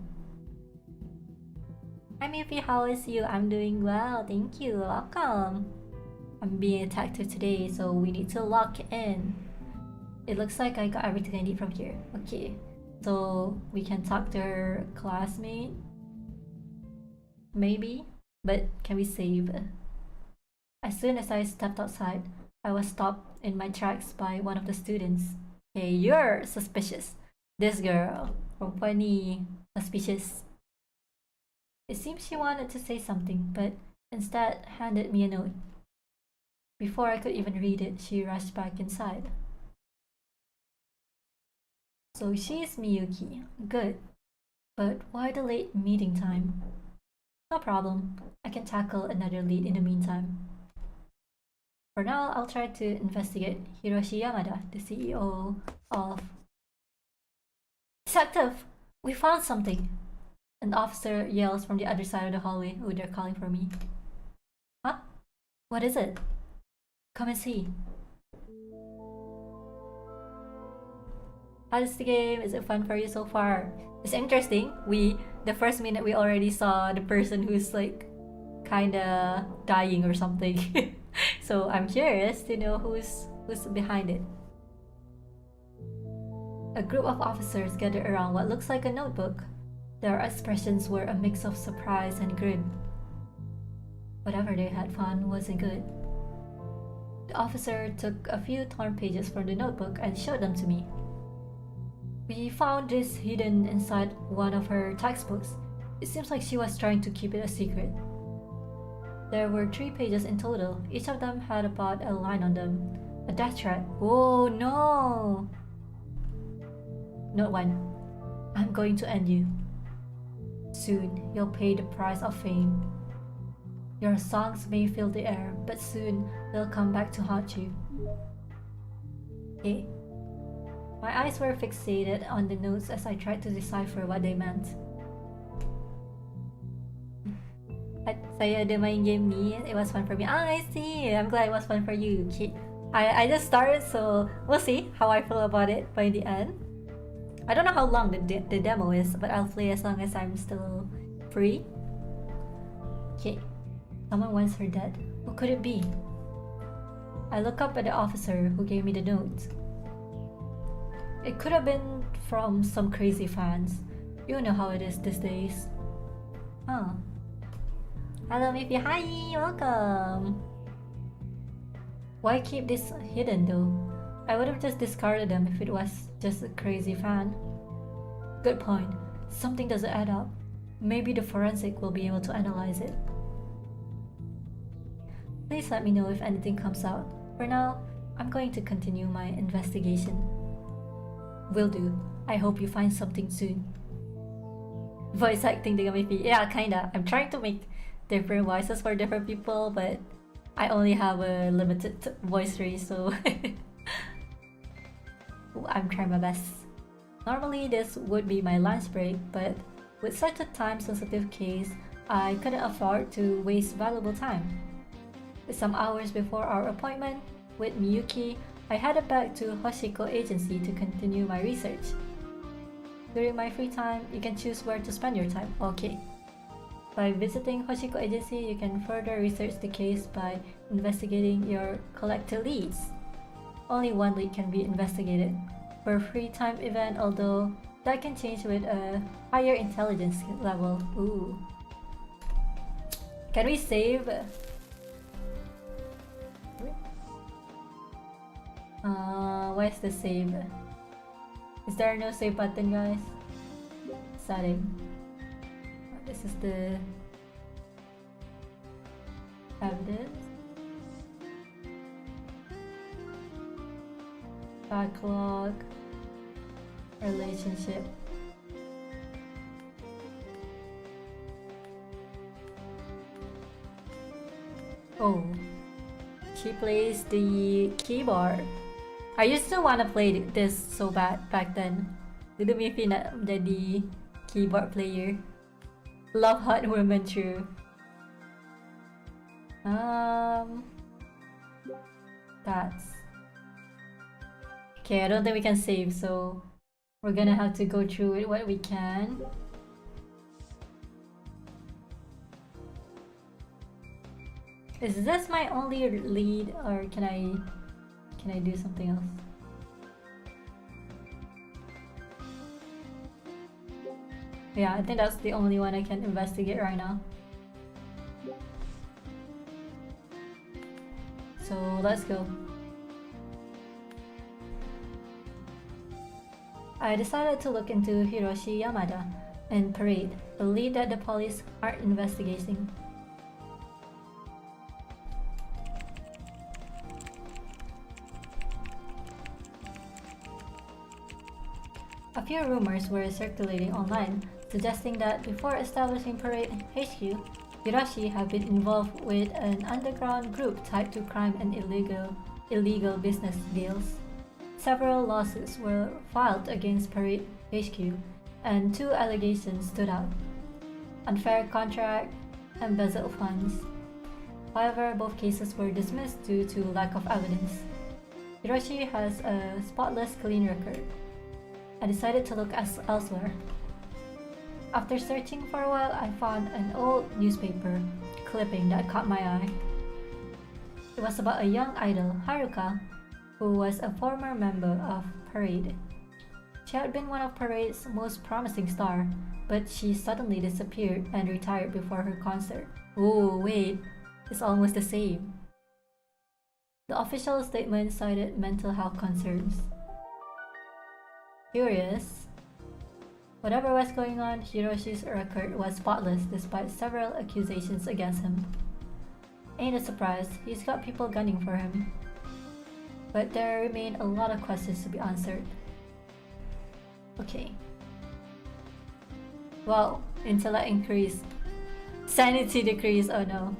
Hi Miffy, how is you? I'm doing well, thank you. Welcome. I'm being a detective today, so we need to lock in. It looks like I got everything I need from here. Okay, so we can talk to her classmate. Maybe, but can we save? As soon as I stepped outside, I was stopped in my tracks by one of the students. Hey, you're suspicious. This girl from Funny, suspicious. It seems she wanted to say something, but instead handed me a note. Before I could even read it, she rushed back inside. So she's Miyuki. Good. But why the late meeting time? No problem. I can tackle another lead in the meantime. For now, I'll try to investigate Hiroshi Yamada, the CEO of... Detective! We found something! An officer yells from the other side of the hallway. Oh, they're calling for me. Huh? What is it? Come and see. How's the game? Is it fun for you so far? It's interesting. The first minute we already saw the person who's like kinda dying or something. So I'm curious to know who's behind it. A group of officers gather around what looks like a notebook. Their expressions were a mix of surprise and grin. Whatever they had found wasn't good. The officer took a few torn pages from the notebook and showed them to me. We found this hidden inside one of her textbooks. It seems like she was trying to keep it a secret. There were 3 pages in total. Each of them had about a line on them. A death threat. Oh no! Note 1. I'm going to end you. Soon, you'll pay the price of fame. Your songs may fill the air, but soon they'll come back to haunt you. Okay. My eyes were fixated on the notes as I tried to decipher what they meant. At saya ada main game ni, it was fun for me. Ah, I see. I'm glad it was fun for you. I just started, so we'll see how I feel about it by the end. I don't know how long the demo is, but I'll play as long as I'm still free. Okay. Someone wants her dead. Who could it be? I look up at the officer who gave me the note. It could have been from some crazy fans. You know how it is these days. Huh. Hello Miffy, hi! Welcome! Why keep this hidden though? I would have just discarded them if it was just a crazy fan. Good point. Something doesn't add up. Maybe the forensic will be able to analyze it. Please let me know if anything comes out. For now, I'm going to continue my investigation. Will do. I hope you find something soon. Voice acting dengan Miffy. Yeah, kinda. I'm trying to make different voices for different people, but I only have a limited voice range, so I'm trying my best. Normally this would be my lunch break, but with such a time-sensitive case, I couldn't afford to waste valuable time. With some hours before our appointment with Miyuki, I headed back to Hoshiko Agency to continue my research. During my free time, you can choose where to spend your time. Okay. By visiting Hoshiko Agency, you can further research the case by investigating your collected leads. Only one lead can be investigated per free time event, although that can change with a higher intelligence level. Ooh. Can we save? Where's the save? Is there no save button, guys? Setting. This is the evidence. Backlog. Relationship. Oh. She plays the keyboard. I used to want to play this so bad back then. Dulu Miffy nak jadi keyboard player. Love hot women, true. That's okay. I don't think we can save, so we're gonna have to go through it what we can. Is this my only lead, or can I do something else? Yeah, I think that's the only one I can investigate right now. So let's go. I decided to look into Hiroshi Yamada and Parade, the lead that the police aren't investigating. A few rumors were circulating online, suggesting that before establishing Parade HQ, Hiroshi had been involved with an underground group tied to crime and illegal business deals. Several lawsuits were filed against Parade HQ, and two allegations stood out: unfair contract, embezzled funds. However, both cases were dismissed due to lack of evidence. Hiroshi has a spotless clean record. I decided to look elsewhere. After searching for a while, I found an old newspaper clipping that caught my eye. It was about a young idol, Haruka, who was a former member of Parade. She had been one of Parade's most promising stars, but she suddenly disappeared and retired before her concert. Oh, wait, it's almost the same. The official statement cited mental health concerns. Curious. Whatever was going on, Hiroshi's record was spotless despite several accusations against him. Ain't a surprise, he's got people gunning for him. But there remain a lot of questions to be answered. Okay. Wow, intellect increased. Sanity decreased, oh no.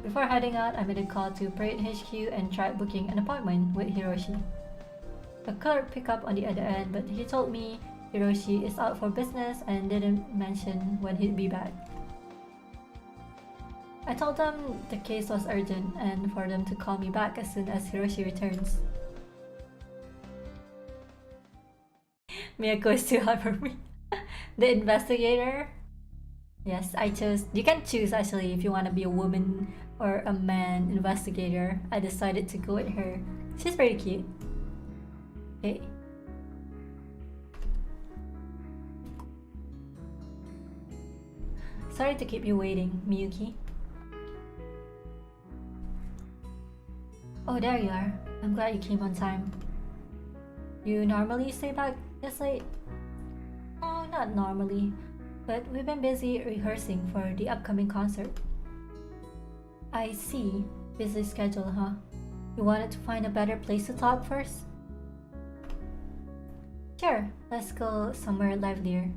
Before heading out, I made a call to Parade HQ and tried booking an appointment with Hiroshi. A clerk picked up on the other end, but he told me Hiroshi is out for business and didn't mention when he'd be back. I told them the case was urgent and for them to call me back as soon as Hiroshi returns. Miyako is too hard for me. The investigator? Yes, I chose. You can choose actually if you want to be a woman or a man investigator. I decided to go with her. She's pretty cute. Okay. Sorry to keep you waiting, Miyuki. Oh, there you are. I'm glad you came on time. You normally stay back this late? Oh, not normally, but we've been busy rehearsing for the upcoming concert. I see. Busy schedule, huh? You wanted to find a better place to talk first? Sure, let's go somewhere livelier.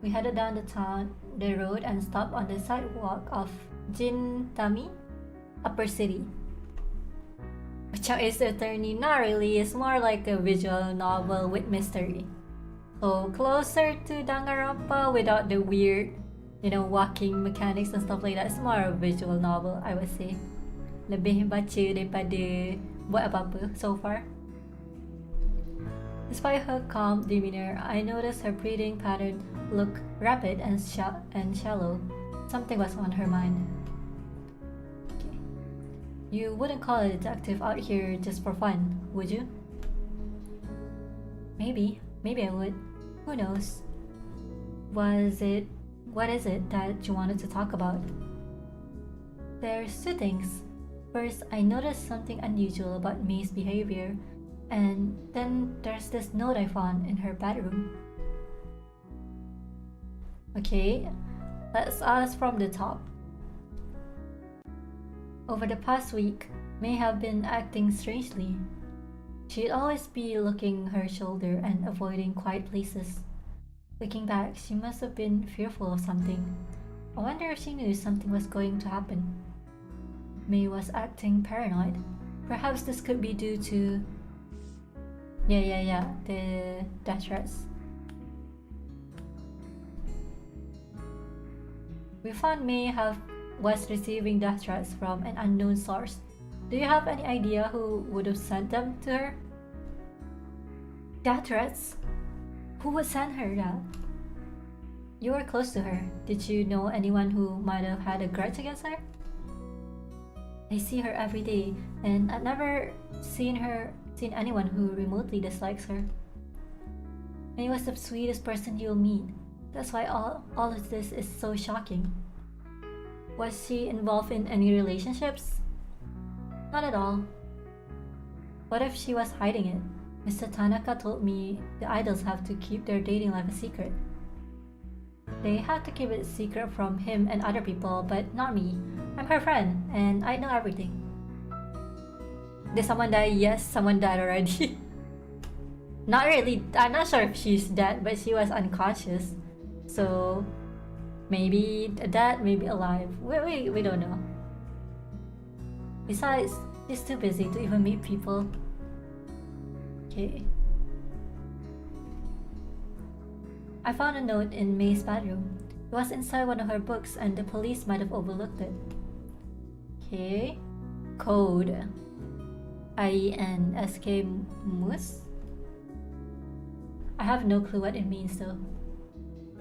We headed down the road and stopped on the sidewalk of Gintami, Upper City. Macam Ace Attorney, not really, it's more like a visual novel with mystery. So closer to Danganronpa without the weird, walking mechanics and stuff like that. It's more a visual novel, I would say. Lebih baca daripada buat apa-apa so far. Despite her calm demeanor, I noticed her breathing pattern looked rapid and shallow. Something was on her mind. Okay. You wouldn't call a detective out here just for fun, would you? Maybe I would. Who knows? What is it that you wanted to talk about? There's two things. First, I noticed something unusual about May's behavior, and then there's this note I found in her bedroom. Okay, let's ask from the top. Over the past week, May have been acting strangely. She'd always be looking her shoulder and avoiding quiet places. Looking back, she must have been fearful of something. I wonder if she knew something was going to happen. May was acting paranoid. Perhaps this could be due to... the death threats. We found May was receiving death threats from an unknown source. Do you have any idea who would have sent them to her? Death threats? Who would send her that? You were close to her. Did you know anyone who might have had a grudge against her? I see her every day, and I've never seen anyone who remotely dislikes her. May was the sweetest person you'll meet. That's why all of this is so shocking. Was she involved in any relationships? Not at all. What if she was hiding it? Mr. Tanaka told me the idols have to keep their dating life a secret. They have to keep it secret from him and other people, but not me. I'm her friend, and I know everything. Did someone die? Yes, someone died already. Not really. I'm not sure if she's dead, but she was unconscious. So maybe dead, maybe alive. We don't know. Besides, she's too busy to even meet people. Okay. I found a note in May's bedroom. It was inside one of her books and the police might have overlooked it. Okay. Code. INSK Moose? I have no clue what it means though.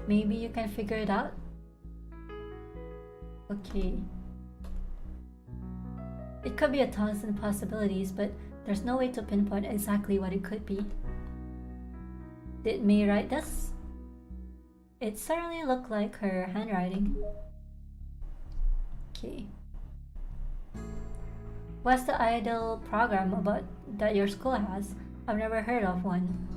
Maybe you can figure it out? Okay. It could be a thousand possibilities, but there's no way to pinpoint exactly what it could be. Did May write this? It certainly looked like her handwriting. Okay. What's the idol program about that your school has? I've never heard of one.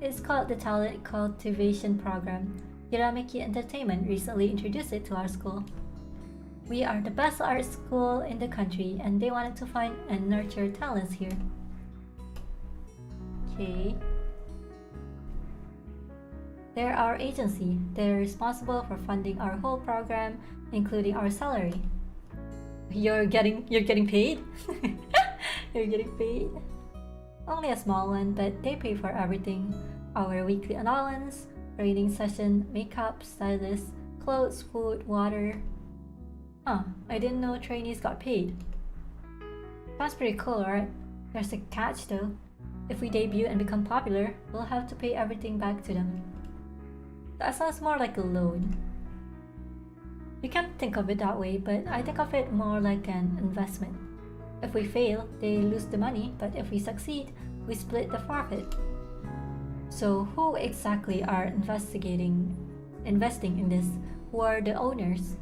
It's called the Talent Cultivation Program. Hiramiki Entertainment recently introduced it to our school. We are the best art school in the country and they wanted to find and nurture talents here. Okay. They're our agency. They're responsible for funding our whole program, including our salary. You're getting paid? You're getting paid? Only a small one, but they pay for everything. Our weekly allowance, training session, makeup, stylist, clothes, food, water. Huh, I didn't know trainees got paid. That's pretty cool, right? There's a catch though. If we debut and become popular, we'll have to pay everything back to them. That sounds more like a loan. You can't think of it that way, but I think of it more like an investment. If we fail, they lose the money, but if we succeed, we split the profit. So who exactly are investing in this? Who are the owners?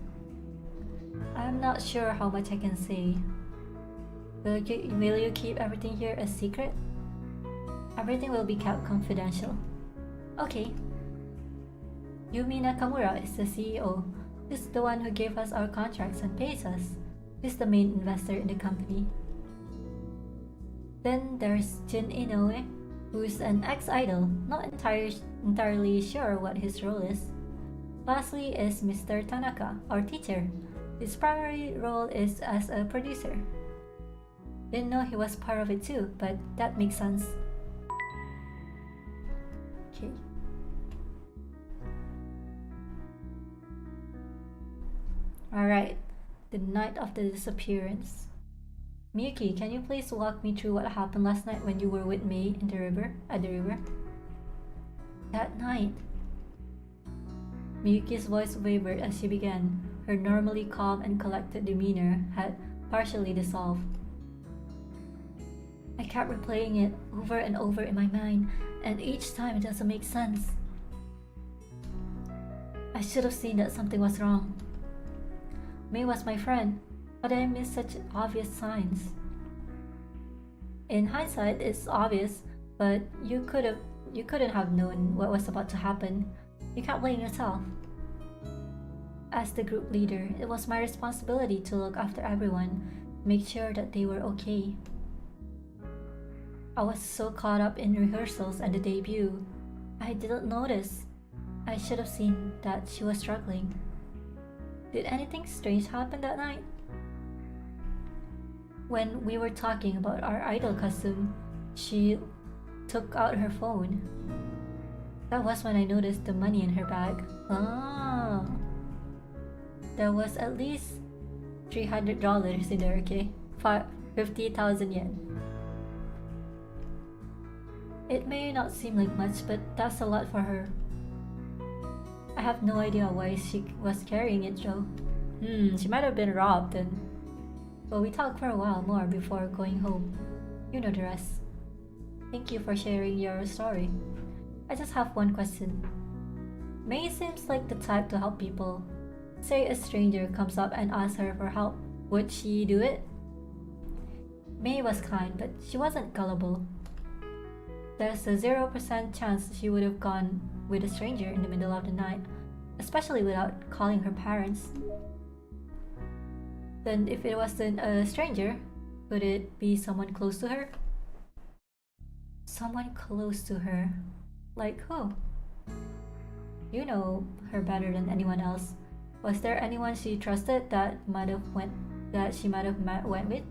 I'm not sure how much I can say. Will you keep everything here a secret? Everything will be kept confidential. Okay. Yumi Nakamura is the CEO. He's the one who gave us our contracts and pays us. He's the main investor in the company. Then there's Jin Inoue, who's an ex-idol, not entirely sure what his role is. Lastly is Mr. Tanaka, our teacher. His primary role is as a producer. Didn't know he was part of it too, but that makes sense. Okay. Alright, the night of the disappearance. Miyuki, can you please walk me through what happened last night when you were with May in the river? At the river? That night. Miyuki's voice wavered as she began. Her normally calm and collected demeanor had partially dissolved. I kept replaying it over and over in my mind, and each time it doesn't make sense. I should have seen that something was wrong. May was my friend, but I missed such obvious signs. In hindsight, it's obvious, but you couldn't have known what was about to happen. You can't blame yourself. As the group leader, it was my responsibility to look after everyone, make sure that they were okay. I was so caught up in rehearsals and the debut, I didn't notice. I should have seen that she was struggling. Did anything strange happen that night? When we were talking about our idol costume, she took out her phone. That was when I noticed the money in her bag. Ah, there was at least $300 in there, okay? 50,000 yen. It may not seem like much, but that's a lot for her. I have no idea why she was carrying it though. She might have been robbed then. But we talked for a while more before going home. You know the rest. Thank you for sharing your story. I just have one question. May seems like the type to help people. Say a stranger comes up and asks her for help. Would she do it? May was kind, but she wasn't gullible. There's a 0% chance she would have gone with a stranger in the middle of the night, especially without calling her parents. Then if it wasn't a stranger, could it be someone close to her? Someone close to her. Like who? You know her better than anyone else. Was there anyone she trusted that she might have went with?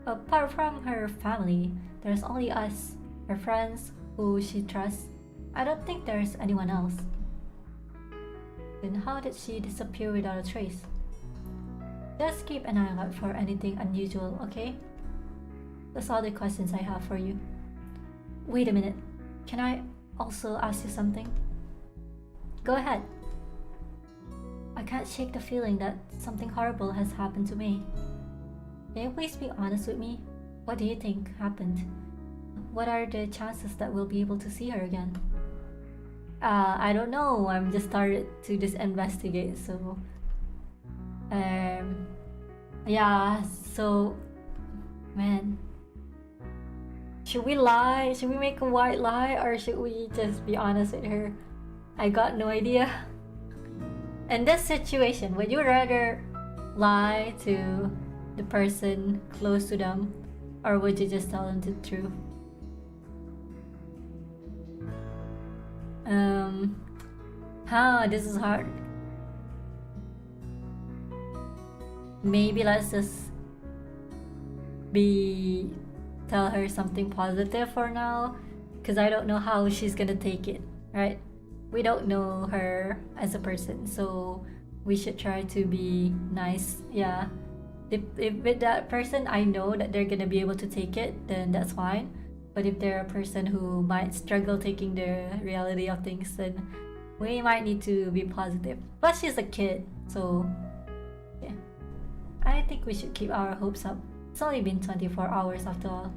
Apart from her family, there's only us, her friends, who she trusts. I don't think there's anyone else. Then how did she disappear without a trace? Just keep an eye out for anything unusual, okay? That's all the questions I have for you. Wait a minute. Can I also ask you something? Go ahead. I can't shake the feeling that something horrible has happened to me. Can you please be honest with me? What do you think happened? What are the chances that we'll be able to see her again? I don't know. I'm just started to just investigate, so yeah, so man. Should we lie? Should we make a white lie, or should we just be honest with her? I got no idea. In this situation, would you rather lie to the person close to them, or would you just tell them the truth? This is hard. Maybe let's just tell her something positive for now, because I don't know how she's gonna take it, right? We don't know her as a person, so we should try to be nice. Yeah, if with that person I know that they're gonna be able to take it, then that's fine. But if they're a person who might struggle taking the reality of things, then we might need to be positive. Plus she's a kid, so yeah, I think we should keep our hopes up. It's only been 24 hours after all.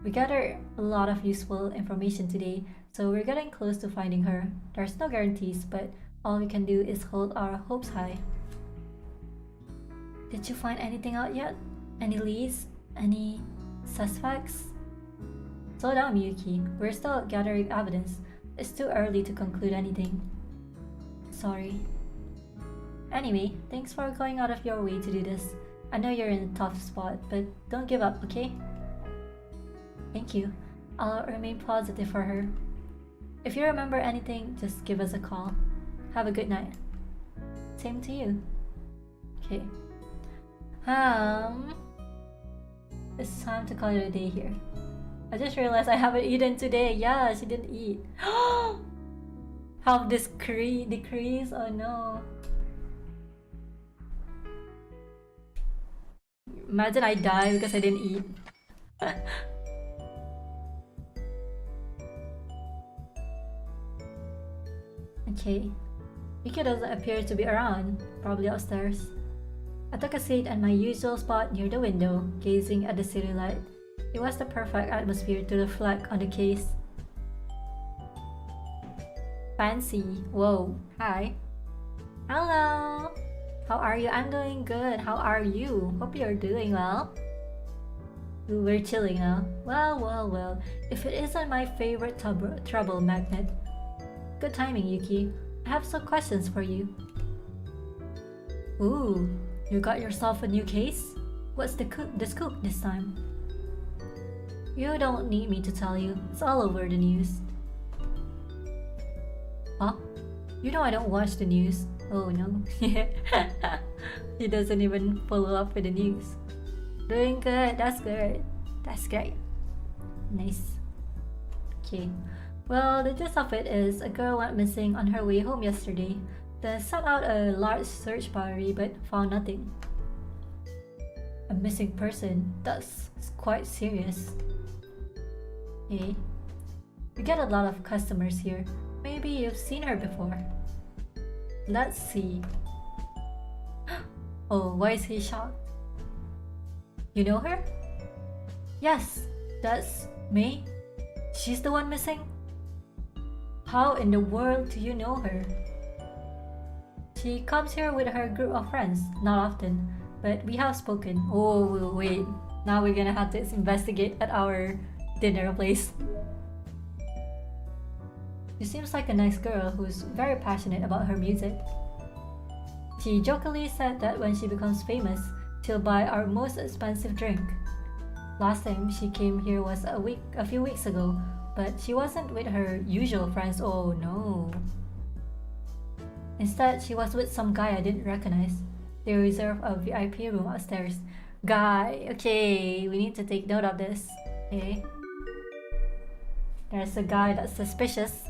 We gathered a lot of useful information today, so we're getting close to finding her. There's no guarantees, but all we can do is hold our hopes high. Did you find anything out yet? Any leads? Any suspects? Slow down, Miyuki. We're still gathering evidence. It's too early to conclude anything. Sorry. Anyway, thanks for going out of your way to do this. I know you're in a tough spot, but don't give up, okay? Thank you. I'll remain positive for her. If you remember anything, just give us a call. Have a good night. Same to you. Okay. It's time to call it a day here. I just realized I haven't eaten today. Yeah, she didn't eat. Health decrease? Oh no. Imagine I die because I didn't eat. Okay. Yuki doesn't appear to be around. Probably upstairs. I took a seat at my usual spot near the window, gazing at the city light. It was the perfect atmosphere to reflect on the case. Fancy. Whoa. Hi. Hello. How are you? I'm doing good. How are you? Hope you're doing well. Ooh, we're chilling now. Well. If it isn't my favorite trouble magnet. Good timing, Yuki. I have some questions for you. Ooh, you got yourself a new case? What's the scoop this time? You don't need me to tell you. It's all over the news. Huh? You know I don't watch the news. Oh no. He doesn't even follow up with the news. Doing good. That's good. That's great. Nice. Okay. Well, the gist of it is a girl went missing on her way home yesterday. Then sent out a large search party but found nothing. A missing person? That's quite serious. Hey, we get a lot of customers here. Maybe you've seen her before. Let's see. Oh, why is he shocked? You know her? Yes, that's me. She's the one missing? How in the world do you know her? She comes here with her group of friends, not often, but we have spoken. Oh, wait. Now we're gonna have to investigate at our dinner place. She seems like a nice girl who's very passionate about her music. She jokingly said that when she becomes famous, she'll buy our most expensive drink. Last time she came here was a few weeks ago, but she wasn't with her usual friends. Oh no. Instead, she was with some guy I didn't recognize. They reserved a VIP room upstairs. Guy, okay, we need to take note of this. Okay. There's a guy that's suspicious.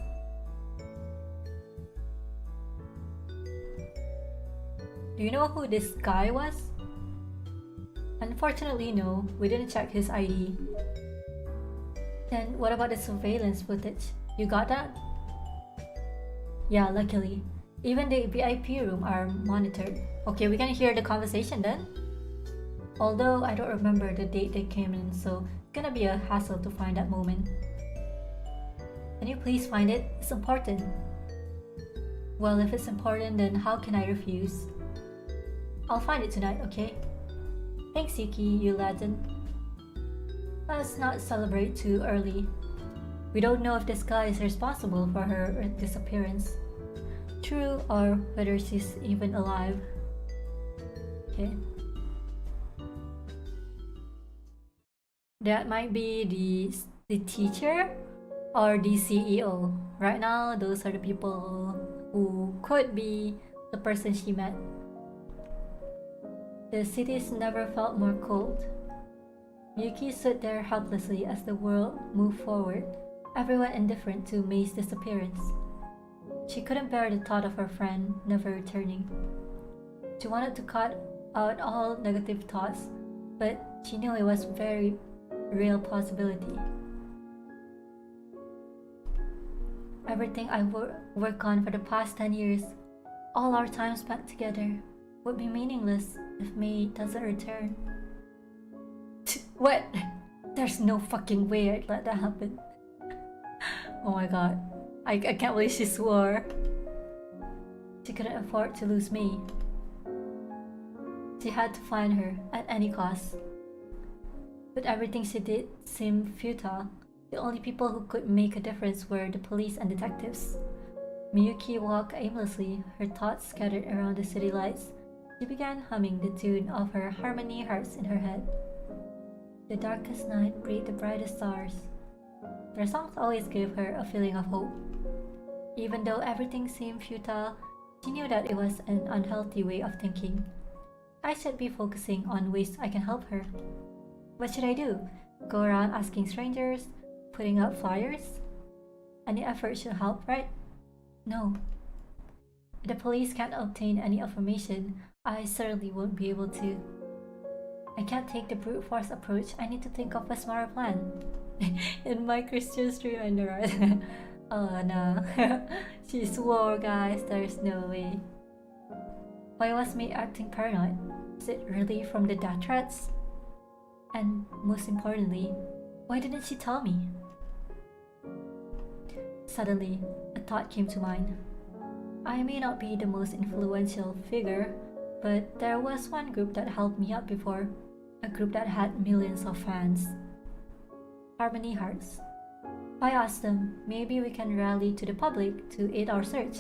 Do you know who this guy was? Unfortunately, no, we didn't check his ID. Then what about the surveillance footage? You got that? Yeah, luckily. Even the VIP room are monitored. Okay, we can hear the conversation then. Although I don't remember the date they came in, so it's gonna be a hassle to find that moment. Can you please find it? It's important. Well, if it's important, then how can I refuse? I'll find it tonight, okay? Thanks, Yuki, you legend. Let's not celebrate too early. We don't know if this guy is responsible for her disappearance. True, or whether she's even alive. Okay. That might be the teacher or the CEO. Right now, those are the people who could be the person she met. The cities never felt more cold. Yuki stood there helplessly as the world moved forward, everyone indifferent to Mei's disappearance. She couldn't bear the thought of her friend never returning. She wanted to cut out all negative thoughts, but she knew it was a very real possibility. Everything I worked on for the past 10 years, all our time spent together, would be meaningless if Mei doesn't return. What? There's no fucking way I'd let that happen. Oh my god. I can't believe she swore. She couldn't afford to lose me. She had to find her at any cost. But everything she did seemed futile. The only people who could make a difference were the police and detectives. Miyuki walked aimlessly, her thoughts scattered around the city lights. She began humming the tune of her harmony hearts in her head. The darkest night breathed the brightest stars. Their songs always gave her a feeling of hope. Even though everything seemed futile, she knew that it was an unhealthy way of thinking. I should be focusing on ways I can help her. What should I do? Go around asking strangers? Putting up flyers? Any effort should help, right? No. If the police can't obtain any information, I certainly won't be able to. I can't take the brute force approach. I need to think of a smarter plan. In my Christian stream, I know, right? Oh no. She swore, guys. There's no way. Why was me acting paranoid? Is it really from the death threats? And most importantly, why didn't she tell me? Suddenly, a thought came to mind. I may not be the most influential figure, but there was one group that helped me out before. A group that had millions of fans. Harmony Hearts. I asked them, maybe we can rally to the public to aid our search,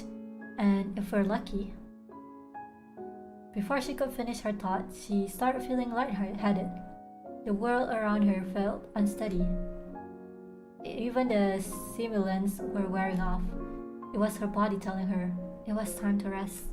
and if we're lucky. Before she could finish her thought, she started feeling lightheaded. The world around her felt unsteady. Even the stimulants were wearing off. It was her body telling her it was time to rest.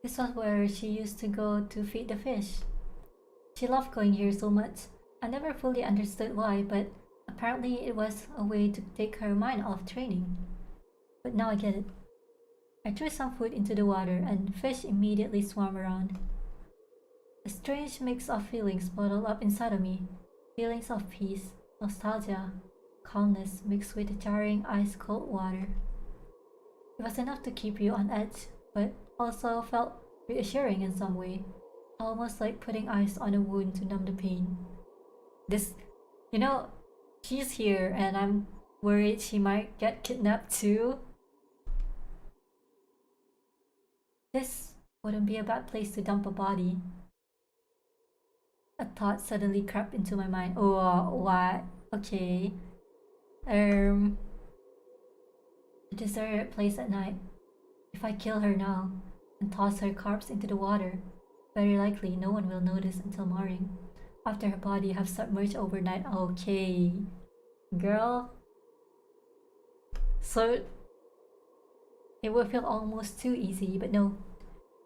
This was where she used to go to feed the fish. She loved going here so much. I never fully understood why, but apparently it was a way to take her mind off training. But now I get it. I threw some food into the water and fish immediately swam around. A strange mix of feelings bottled up inside of me. Feelings of peace, nostalgia, calmness mixed with the jarring ice-cold water. It was enough to keep you on edge, but also felt reassuring in some way, almost like putting ice on a wound to numb the pain. This, you know, she's here and I'm Worried she might get kidnapped too? This wouldn't be a bad place to dump a body. A thought suddenly crept into my mind. Oh, what? Okay. A deserted place at night. If I kill her now and toss her corpse into the water, very likely no one will notice until morning, after her body have submerged overnight. Okay, girl. So it would feel almost too easy, but no.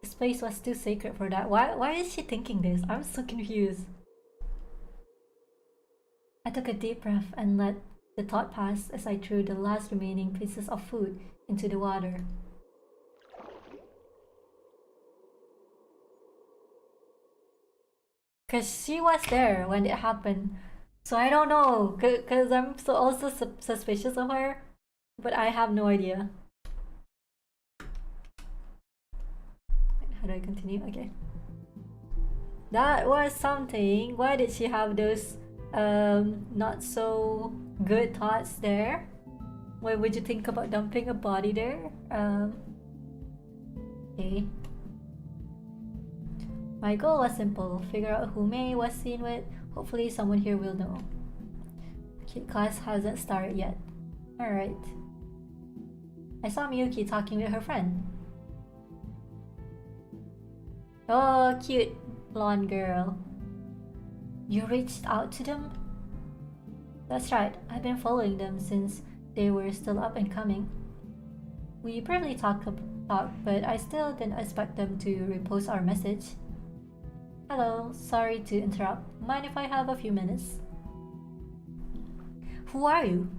This place was too sacred for that. Why is she thinking this? I'm so confused. I took a deep breath and let the thought pass as I threw the last remaining pieces of food into the water. Cause she was there when it happened. So I don't know, cause I'm so also suspicious of her, but I have no idea. How do I continue? Okay. That was something. Why did she have those not so good thoughts there? Why would you think about dumping a body there? Okay. My goal was simple, figure out who May was seen with. Hopefully someone here will know. Okay, class hasn't started yet. Alright. I saw Miyuki talking with her friend. Oh, cute blonde girl. You reached out to them? That's right, I've been following them since they were still up and coming. We briefly talked, but I still didn't expect them to repost our message. Hello, sorry to interrupt. Mind if I have a few minutes? Who are you?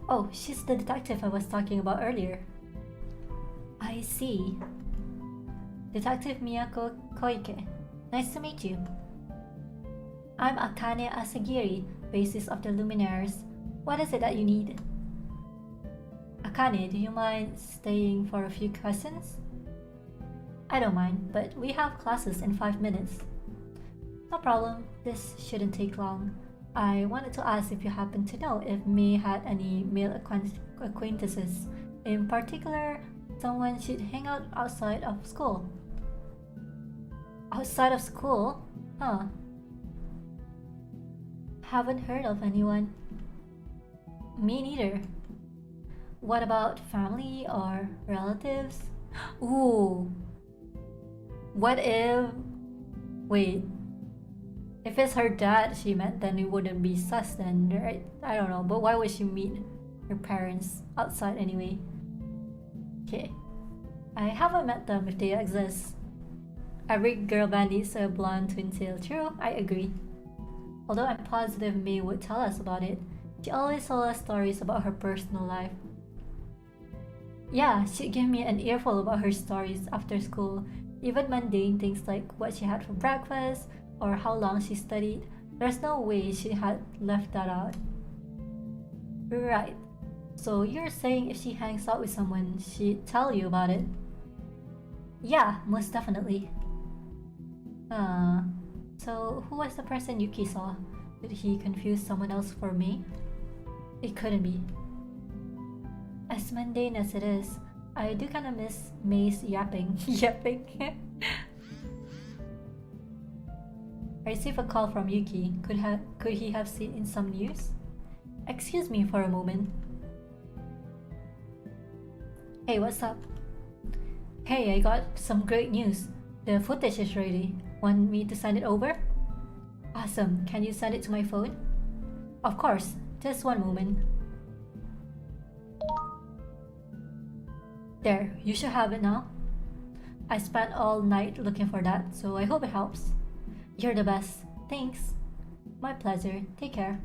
Oh, she's the detective I was talking about earlier. I see. Detective Miyako Koike. Nice to meet you. I'm Akane Asagiri, basis of the Luminaries. What is it that you need? Akane, do you mind staying for a few questions? I don't mind, but we have classes in 5 minutes. No problem, this shouldn't take long. I wanted to ask if you happen to know if May had any male acquaintances, in particular, someone she'd hang out outside of school. Outside of school? Huh. Haven't heard of anyone. Me neither. What about family or relatives? Ooh. What if... Wait. If it's her dad she met, then it wouldn't be sus then, right? I don't know, but why would she meet her parents outside anyway? Okay. I haven't met them if they exist. Every girl band needs a blonde twin tail. True, I agree. Although I'm positive May would tell us about it. She always told us stories about her personal life. Yeah, she'd give me an earful about her stories after school. Even mundane things like what she had for breakfast or how long she studied. There's no way she had left that out. Right. So you're saying if she hangs out with someone, she'd tell you about it? Yeah, most definitely. So who was the person Yuki saw? Did he confuse someone else for me? It couldn't be. As mundane as it is, I do kinda miss May's yapping. Yapping? I received a call from Yuki. Could he have seen in some news? Excuse me for a moment. Hey, what's up? Hey, I got some great news. The footage is ready. Want me to send it over? Awesome. Can you send it to my phone? Of course. Just one moment. There, you should have it now. I spent all night looking for that, so I hope it helps. You're the best. Thanks. My pleasure. Take care.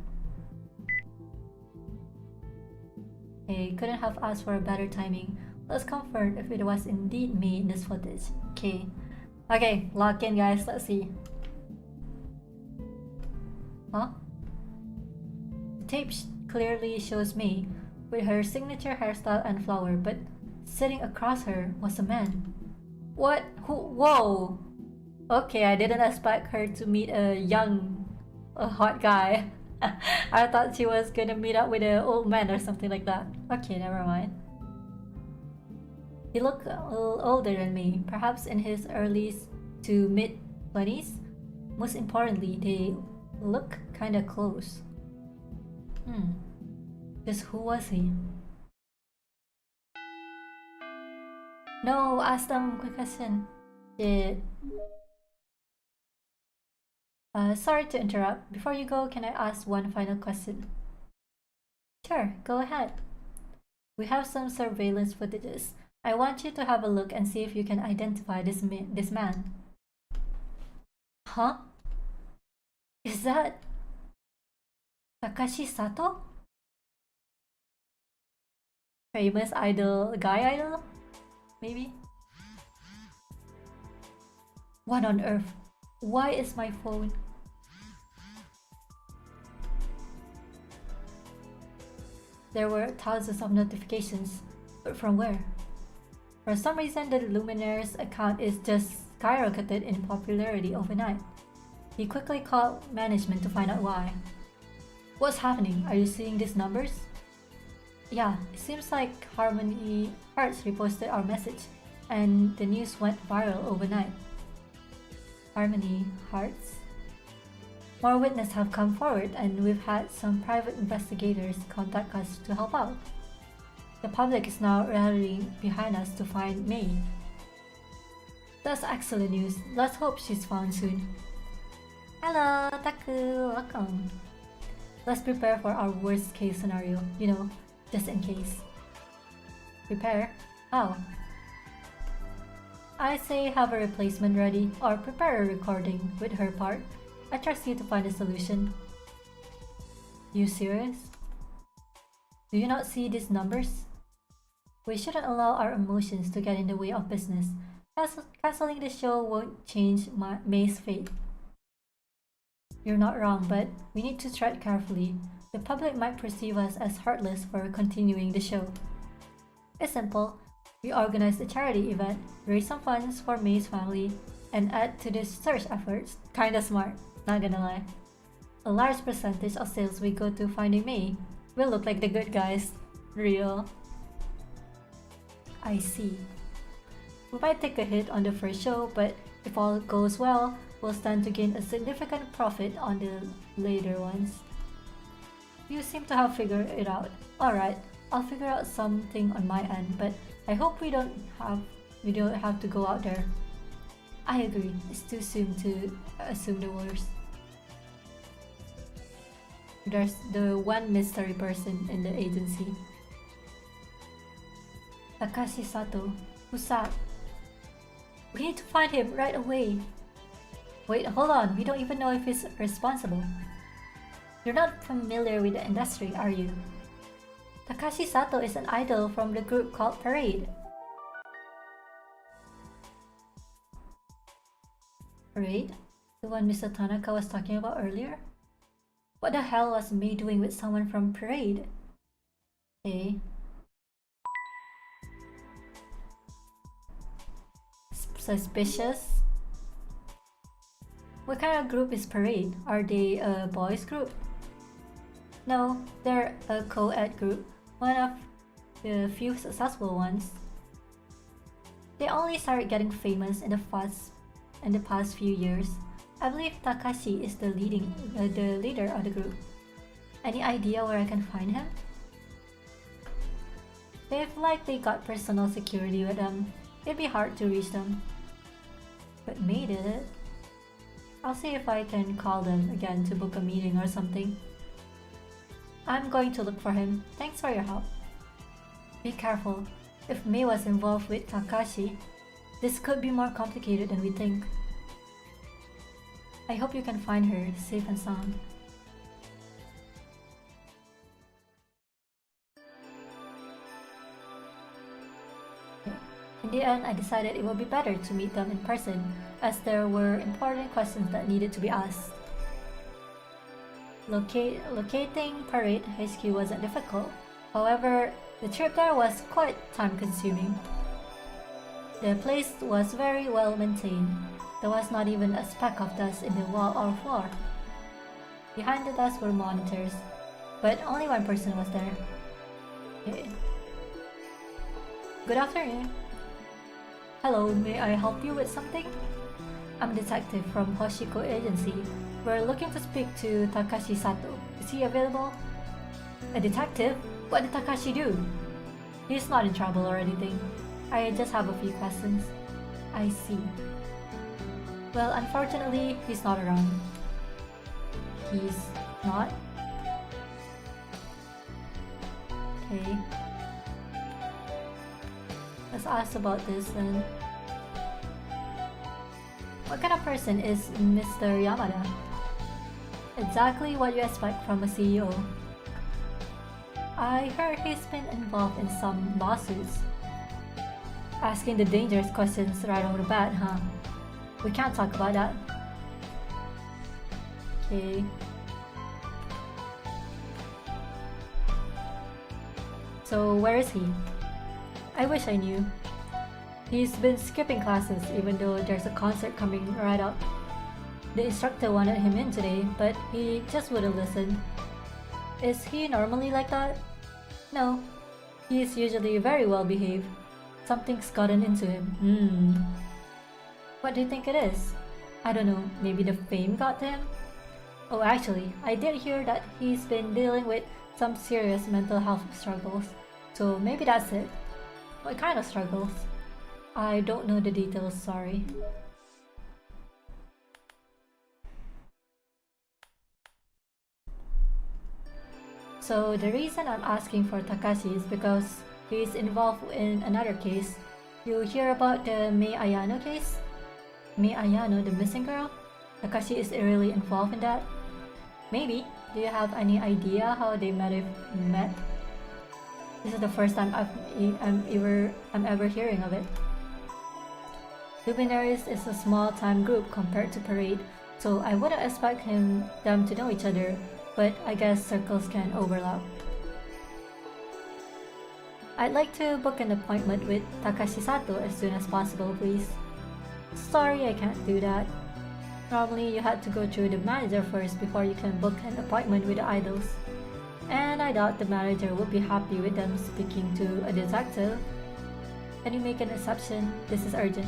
Hey, couldn't have asked for a better timing. Let's confirm if it was indeed me in this footage. Okay. Okay, lock in guys, let's see. Huh? The tape clearly shows me with her signature hairstyle and flower, but sitting across her was a man. What? Who? Whoa! Okay, I didn't expect her to meet a hot guy. I thought she was gonna meet up with an old man or something like that. Okay, never mind. He looked a little older than me, perhaps in his early to mid 20s. Most importantly, they look kinda close. Just who was he? No, ask them quick question. Shit. Sorry to interrupt. Before you go, can I ask one final question? Sure, go ahead. We have some surveillance footages. I want you to have a look and see if you can identify this man. Huh? Is that Takashi Sato? Famous guy idol? Maybe? What on earth? Why is my phone? There were thousands of notifications, but from where? For some reason, the Luminaries account is just skyrocketed in popularity overnight. He quickly called management to find out why. What's happening? Are you seeing these numbers? Yeah, it seems like Harmony Hearts reposted our message, and the news went viral overnight. Harmony Hearts? More witnesses have come forward, and we've had some private investigators contact us to help out. The public is now rallying behind us to find May. That's excellent news. Let's hope she's found soon. Hello, Taku, welcome. Let's prepare for our worst case scenario, just in case. Prepare? How? I say have a replacement ready or prepare a recording with her part. I trust you to find a solution. You serious? Do you not see these numbers? We shouldn't allow our emotions to get in the way of business. Canceling the show won't change May's fate. You're not wrong, but we need to tread carefully. The public might perceive us as heartless for continuing the show. It's simple. We organize a charity event, raise some funds for May's family, and add to the search efforts. Kinda smart, not gonna lie. A large percentage of sales we go to finding May. We'll look like the good guys. Real. I see. We might take a hit on the first show, but if all goes well, we'll stand to gain a significant profit on the later ones. You seem to have figured it out. Alright, I'll figure out something on my end, but I hope we don't have to go out there. I agree, it's too soon to assume the worst. There's the one mystery person in the agency. Takashi Sato. Who's that? We need to find him right away. Wait, hold on. We don't even know if he's responsible. You're not familiar with the industry, are you? Takashi Sato is an idol from the group called Parade. Parade? The one Mr. Tanaka was talking about earlier? What the hell was May doing with someone from Parade? Eh? Suspicious? What kind of group is Parade? Are they a boys group? No, they're a co-ed group, one of the few successful ones. They only started getting famous in the past few years. I believe Takashi is the leader of the group. Any idea where I can find him? They've likely got personal security with them. It'd be hard to reach them. But May did it. I'll see if I can call them again to book a meeting or something. I'm going to look for him. Thanks for your help. Be careful. If May was involved with Takashi, this could be more complicated than we think. I hope you can find her safe and sound. In the end, I decided it would be better to meet them in person, as there were important questions that needed to be asked. Locating Parade HQ wasn't difficult. However, the trip there was quite time-consuming. The place was very well maintained. There was not even a speck of dust in the wall or floor. Behind the desk were monitors, but only one person was there. Okay. Good afternoon. Hello, may I help you with something? I'm a detective from Hoshiko Agency. We're looking to speak to Takashi Sato. Is he available? A detective? What did Takashi do? He's not in trouble or anything. I just have a few questions. I see. Well, unfortunately, he's not around. He's not? Okay. Let's ask about this then. What kind of person is Mr. Yamada? Exactly what you expect from a CEO. I heard he's been involved in some lawsuits. Asking the dangerous questions right off the bat, huh? We can't talk about that. Okay. So where is he? I wish I knew. He's been skipping classes even though there's a concert coming right up. The instructor wanted him in today, but he just wouldn't listen. Is he normally like that? No. He's usually very well behaved. Something's gotten into him. What do you think it is? I don't know, maybe the fame got to him? Oh, actually, I did hear that he's been dealing with some serious mental health struggles. So maybe that's it. What kind of struggles? I don't know the details, sorry. So the reason I'm asking for Takashi is because he's involved in another case. You hear about the Mei Ayano case? Mei Ayano, the missing girl? Takashi is really involved in that? Maybe. Do you have any idea how they might have met? This is the first time I'm ever hearing of it. Luminaries is a small-time group compared to Parade, so I wouldn't expect them to know each other, but I guess circles can overlap. I'd like to book an appointment with Takashi Sato as soon as possible, please. Sorry, I can't do that. Normally, you had to go through the manager first before you can book an appointment with the idols. And I doubt the manager would be happy with them speaking to a detective. Can you make an exception? This is urgent.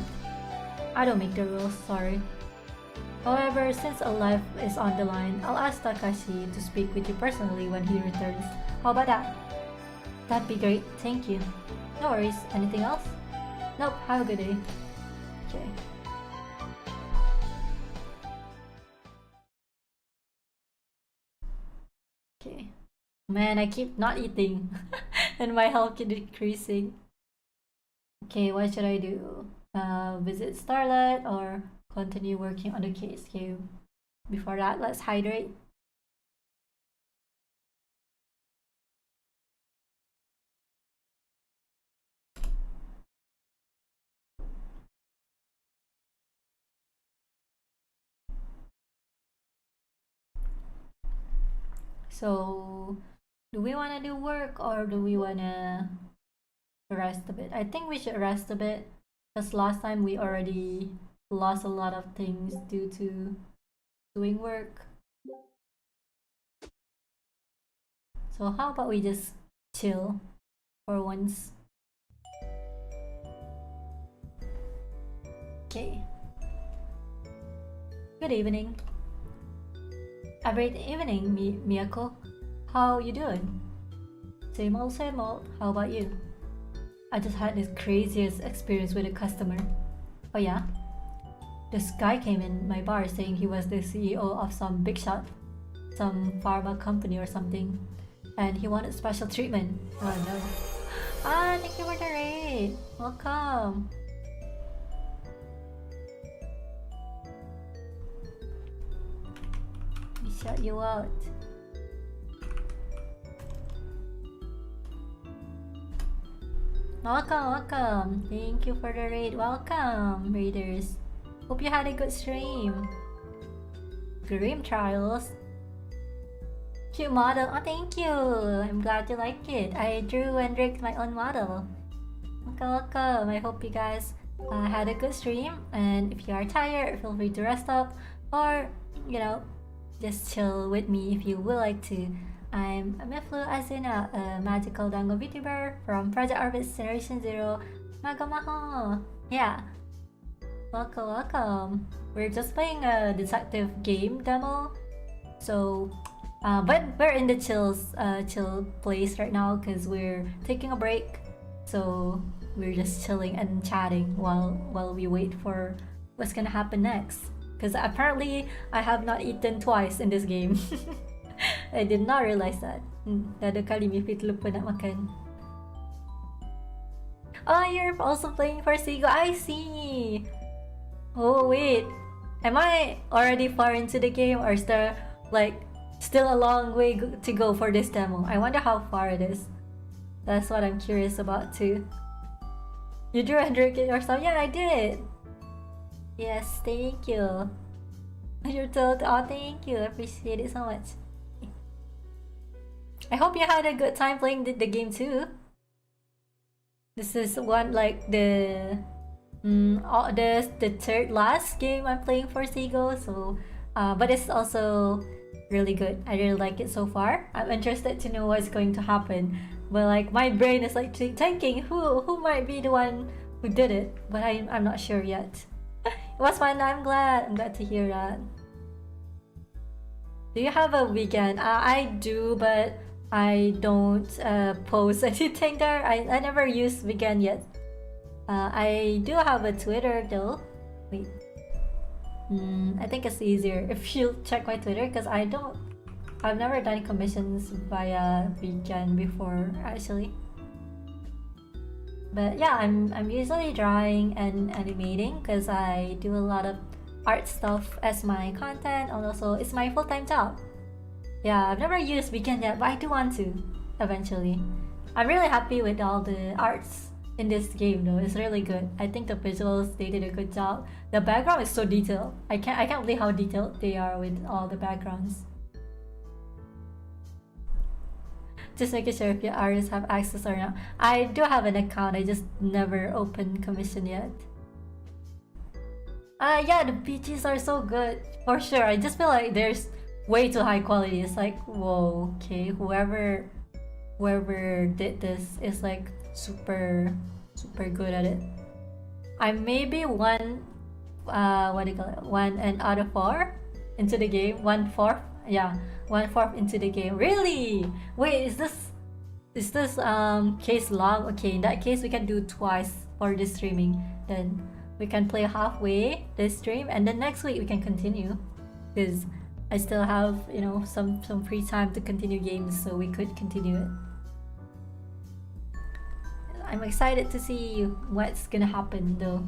I don't make the rules, sorry. However, since a life is on the line, I'll ask Takashi to speak with you personally when he returns. How about that? That'd be great, thank you. No worries, anything else? Nope, have a good day. Okay. Okay. Man, I keep not eating and my health keep decreasing. Okay, what should I do? Visit Starlight or continue working on the case? Okay, before that, let's hydrate. So, do we want to do work or do we want to rest a bit? I think we should rest a bit because last time we already lost a lot of things due to doing work. So how about we just chill for once? Okay. Good evening. Great evening, Miyako. How you doing? Same old, same old. How about you? I just had this craziest experience with a customer. Oh yeah? This guy came in my bar saying he was the CEO of some big shot, some pharma company or something, and he wanted special treatment. Oh no. Ah, thank you for the raid. Welcome. We shut you out. Welcome. Thank you for the raid. Welcome, raiders. Hope you had a good stream. Dream trials. Cute model. Oh, thank you. I'm glad you like it. I drew and rigged my own model. Welcome. I hope you guys had a good stream. And if you are tired, feel free to rest up or, just chill with me if you would like to. I'm Miflu Azuna, a magical dango VTuber from Project Orbit Generation Zero. Magamaho! Yeah, welcome. We're just playing a detective game demo, so but we're in the chill place right now because we're taking a break. So we're just chilling and chatting while we wait for what's gonna happen next. Because apparently I have not eaten twice in this game. I did not realize that. Dado kali Mifit lupa nak makan. Oh, you're also playing for Sigo. I see. Oh wait, am I already far into the game, or is there like still a long way to go for this demo? I wonder how far it is. That's what I'm curious about too. You drew 100k or something? Yeah, I did. Yes, thank you. You're told. Oh, thank you. I appreciate it so much. I hope you had a good time playing the game too. This is one like the third last game I'm playing for Seagull, so but it's also really good. I really like it so far. I'm interested to know what's going to happen, but like my brain is like thinking who might be the one who did it, but I'm not sure yet. It was fun. I'm glad to hear that. Do you have a weekend? I do, but I don't post anything there. I never use weekend yet. I do have a Twitter though. Wait. I think it's easier if you check my Twitter because I've never done commissions via weekend before actually. But yeah, I'm usually drawing and animating because I do a lot of art stuff as my content, and also it's my full-time job. Yeah, I've never used weekend yet, but I do want to eventually. I'm really happy with all the arts in this game though. It's really good. I think the visuals, they did a good job. The background is so detailed. I can't believe how detailed they are with all the backgrounds. Just making sure if your artists have access or not. I do have an account, I just never opened commission yet. Yeah, the PGs are so good for sure. I just feel like there's way too high quality. It's like, whoa, okay, whoever did this is like super good at it. I maybe one what do you call it? 1 and out of 4 into the game. 1/4, yeah, 1/4 into the game. Really? Wait, is this case long? Okay, in that case we can do twice for the streaming. Then we can play halfway this stream, and then next week we can continue because I still have, you know, some free time to continue games, so we could continue it. I'm excited to see what's gonna happen though.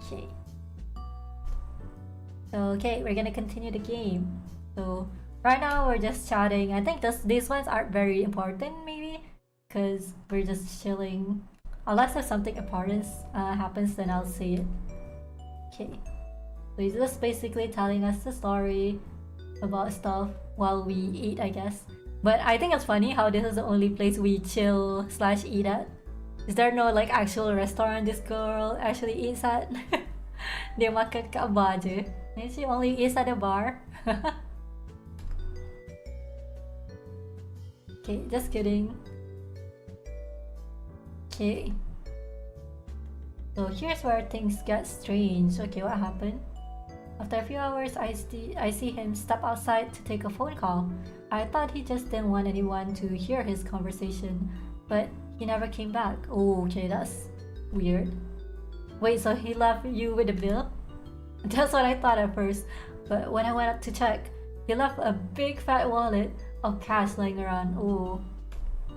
Okay. Okay, we're gonna continue the game. So right now we're just chatting. I think these ones aren't very important maybe, because we're just chilling. Unless if something important happens, then I'll say it. Okay. So he's just basically telling us the story about stuff while we eat, I guess. But I think it's funny how this is the only place we chill/eat at. Is there no like actual restaurant this girl actually eats at? Dia makan kat bar je. And she only eats at a bar. Okay, just kidding. Okay. So here's where things get strange. Okay, what happened? After a few hours, I see him step outside to take a phone call. I thought he just didn't want anyone to hear his conversation, but he never came back. Oh, okay, that's weird. Wait, so he left you with the bill? That's what I thought at first, but when I went up to check, he left a big fat wallet of cash lying around. Oh,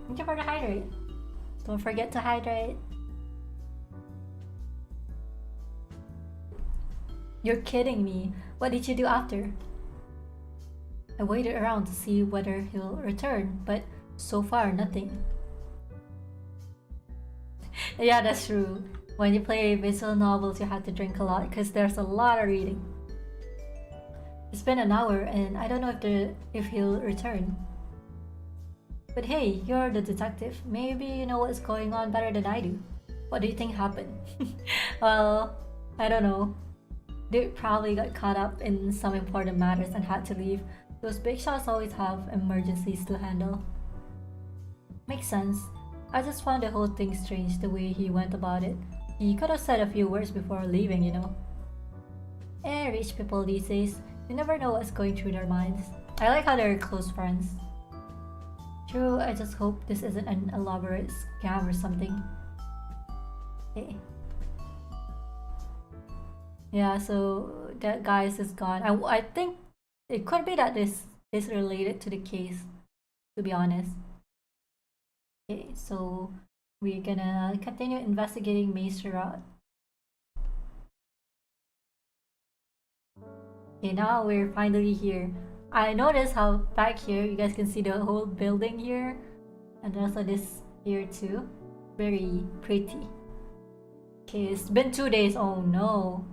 thank you for the hydrate. Don't forget to hydrate. You're kidding me. What did you do after? I waited around to see whether he'll return, but so far nothing. Yeah, that's true. When you play visual novels, you have to drink a lot because there's a lot of reading. It's been an hour and I don't know if he'll return. But hey, you're the detective. Maybe you know what's going on better than I do. What do you think happened? Well, I don't know. They probably got caught up in some important matters and had to leave. Those big shots always have emergencies to handle. Makes sense. I just found the whole thing strange the way he went about it. He could have said a few words before leaving, you know. Rich people these days, you never know what's going through their minds. I like how they're close friends. True, I just hope this isn't an elaborate scam or something. Okay. Yeah, so that guy's is gone. I think it could be that this is related to the case, to be honest. Okay, so we're gonna continue investigating Maze route. Okay, now we're finally here. I noticed how back here you guys can see the whole building here, and also this here too. Very pretty. Okay, it's been 2 days. Oh no.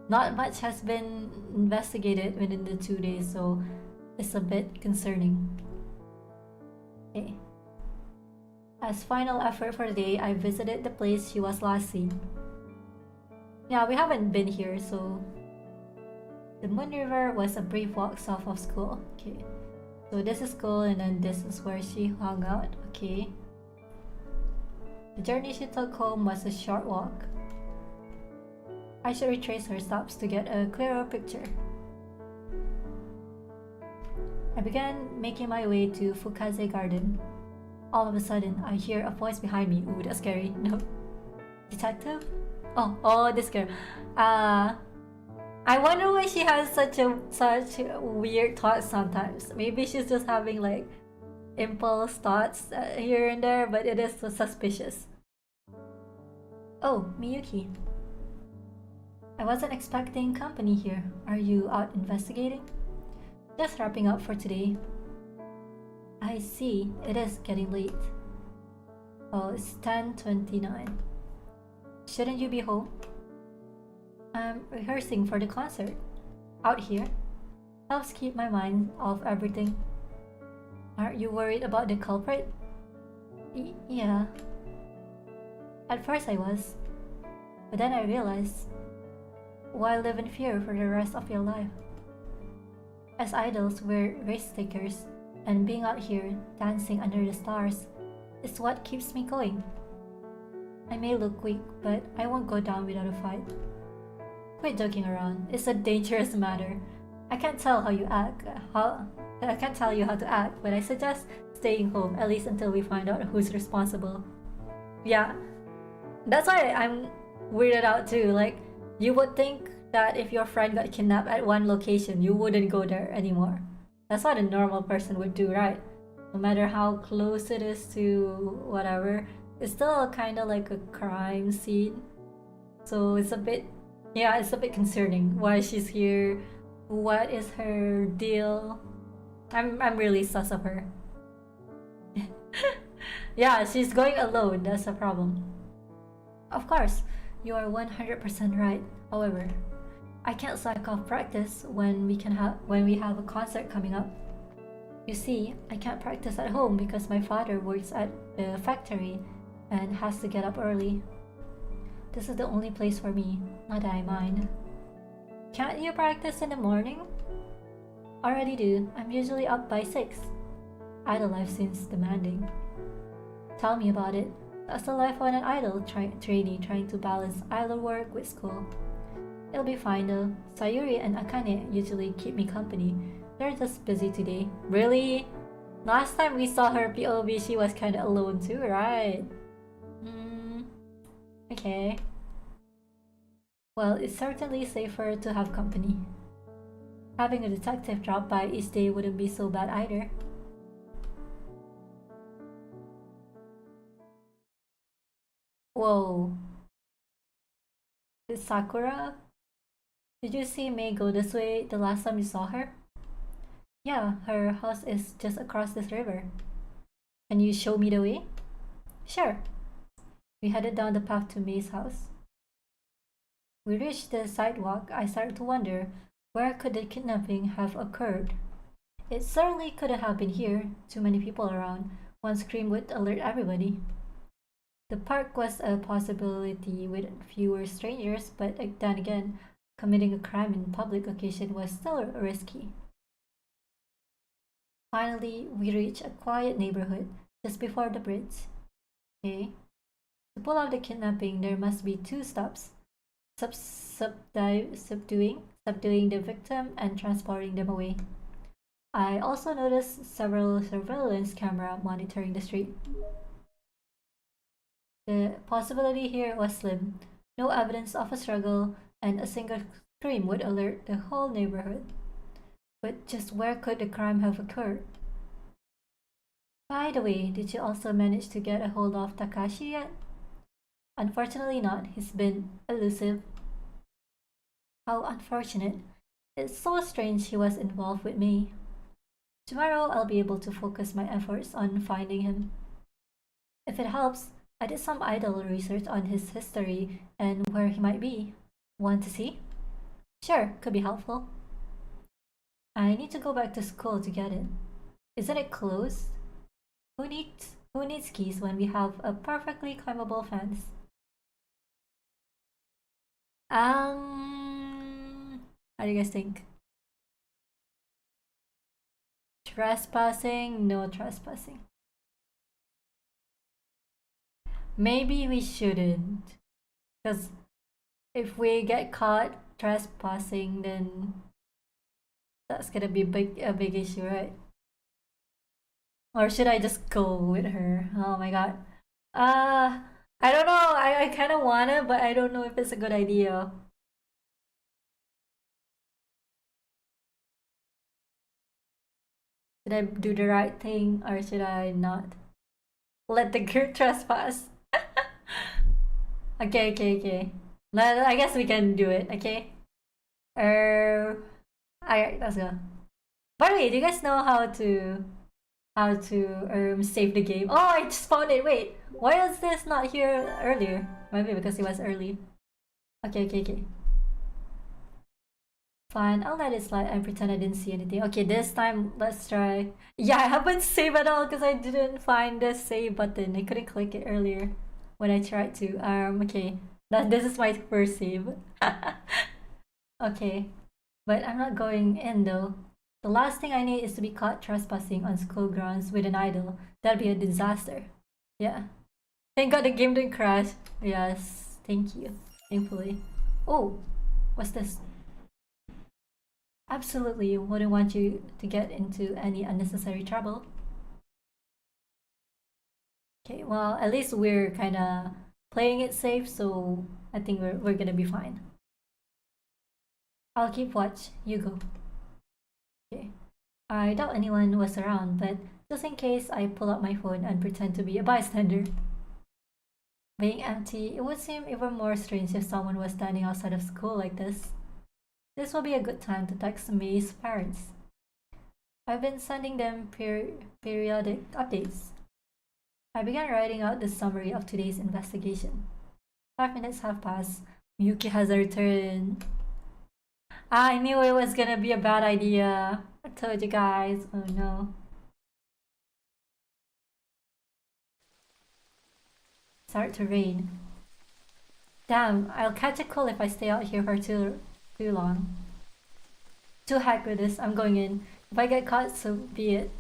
Not much has been investigated within the 2 days, so it's a bit concerning. Okay. As final effort for the day, I visited the place she was last seen. Yeah, we haven't been here, so... The Moon River was a brief walk south of school. Okay. So this is school and then this is where she hung out. Okay. The journey she took home was a short walk. I should retrace her stops to get a clearer picture. I began making my way to Fukaze Garden. All of a sudden, I hear a voice behind me. Ooh, that's scary. No. Detective? Oh, this girl. I wonder why she has such weird thoughts sometimes. Maybe she's just having like impulse thoughts here and there, but it is so suspicious. Oh, Miyuki. I wasn't expecting company here. Are you out investigating? Just wrapping up for today. I see. It is getting late. Oh, it's 10:29. Shouldn't you be home? I'm rehearsing for the concert. Out here. Helps keep my mind off everything. Aren't you worried about the culprit? Yeah. At first I was. But then I realized, why live in fear for the rest of your life? As idols, we're risk takers, and being out here, dancing under the stars, is what keeps me going. I may look weak, but I won't go down without a fight. Quit joking around. It's a dangerous matter. I can't tell how you act. I can't tell you how to act, but I suggest staying home at least until we find out who's responsible. Yeah, that's why I'm weirded out too. Like, you would think that if your friend got kidnapped at one location, you wouldn't go there anymore. That's what a normal person would do, right? No matter how close it is to whatever, it's still kind of like a crime scene. So it's a bit, yeah, it's a bit concerning why she's here. What is her deal? I'm really sus of her. Yeah, she's going alone. That's a problem. Of course, you are 100% right. However, I can't slack off practice when we have a concert coming up. You see, I can't practice at home because my father works at the factory and has to get up early. This is the only place for me, not that I mind. Can't you practice in the morning? Already do. I'm usually up by 6. Idol life seems demanding. Tell me about it. That's the life of an idol trainee trying to balance idol work with school. It'll be fine though. Sayuri and Akane usually keep me company. They're just busy today. Really? Last time we saw her POV, she was kinda alone too, right? Okay. Well, it's certainly safer to have company. Having a detective drop by each day wouldn't be so bad either. Whoa. Is Sakura? Did you see Mei go this way the last time you saw her? Yeah, her house is just across this river. Can you show me the way? Sure. We headed down the path to Mei's house. We reached the sidewalk. I started to wonder, where could the kidnapping have occurred? It certainly couldn't have been here. Too many people around. One scream would alert everybody. The park was a possibility with fewer strangers, but then again, committing a crime in public occasion was still risky. Finally, we reached a quiet neighborhood just before the bridge. Okay. To pull off the kidnapping, there must be two stops: subduing the victim and transporting them away. I also noticed several surveillance camera monitoring the street. The possibility here was slim. No evidence of a struggle, and a single scream would alert the whole neighborhood. But just where could the crime have occurred? By the way, did you also manage to get a hold of Takashi yet? Unfortunately not. He's been elusive. How unfortunate. It's so strange he was involved with me. Tomorrow I'll be able to focus my efforts on finding him. If it helps, I did some idle research on his history and where he might be. Want to see? Sure, could be helpful. I need to go back to school to get it. Isn't it closed? Who needs keys when we have a perfectly climbable fence? How do you guys think? Trespassing? No trespassing. Maybe we shouldn't. Because if we get caught trespassing, then that's gonna be a big issue, right? Or should I just go with her? Oh my god. I don't know. I kind of wanna, but I don't know if it's a good idea. Should I do the right thing or should I not? Let the girl trespass. Okay. I guess we can do it, okay? Alright, let's go. By the way, do you guys know how to save the game? Oh, I just found it. Wait, why was this not here earlier? Maybe because it was early. Okay. Fine, I'll let it slide and pretend I didn't see anything. Okay, this time let's try. Yeah, I haven't saved at all because I didn't find the save button. I couldn't click it earlier when I tried to. Okay, this is my first save. Okay, but I'm not going in though. The last thing I need is to be caught trespassing on school grounds with an idol. That'd be a disaster. Yeah. Thank God the game didn't crash. Yes, thank you. Thankfully. Oh, what's this? Absolutely wouldn't want you to get into any unnecessary trouble. Okay, well, at least we're kind of playing it safe, so I think we're gonna be fine. I'll keep watch. You go. Okay. I doubt anyone was around, but just in case, I pull out my phone and pretend to be a bystander. Being empty, it would seem even more strange if someone was standing outside of school like this. This will be a good time to text May's parents. I've been sending them periodic updates. I began writing out the summary of today's investigation. 5 minutes have passed. Miyuki has returned. I knew it was gonna be a bad idea. I told you guys. Oh no. Start to rain. Damn, I'll catch a cold if I stay out here for too long. To heck with this, I'm going in. If I get caught, so be it.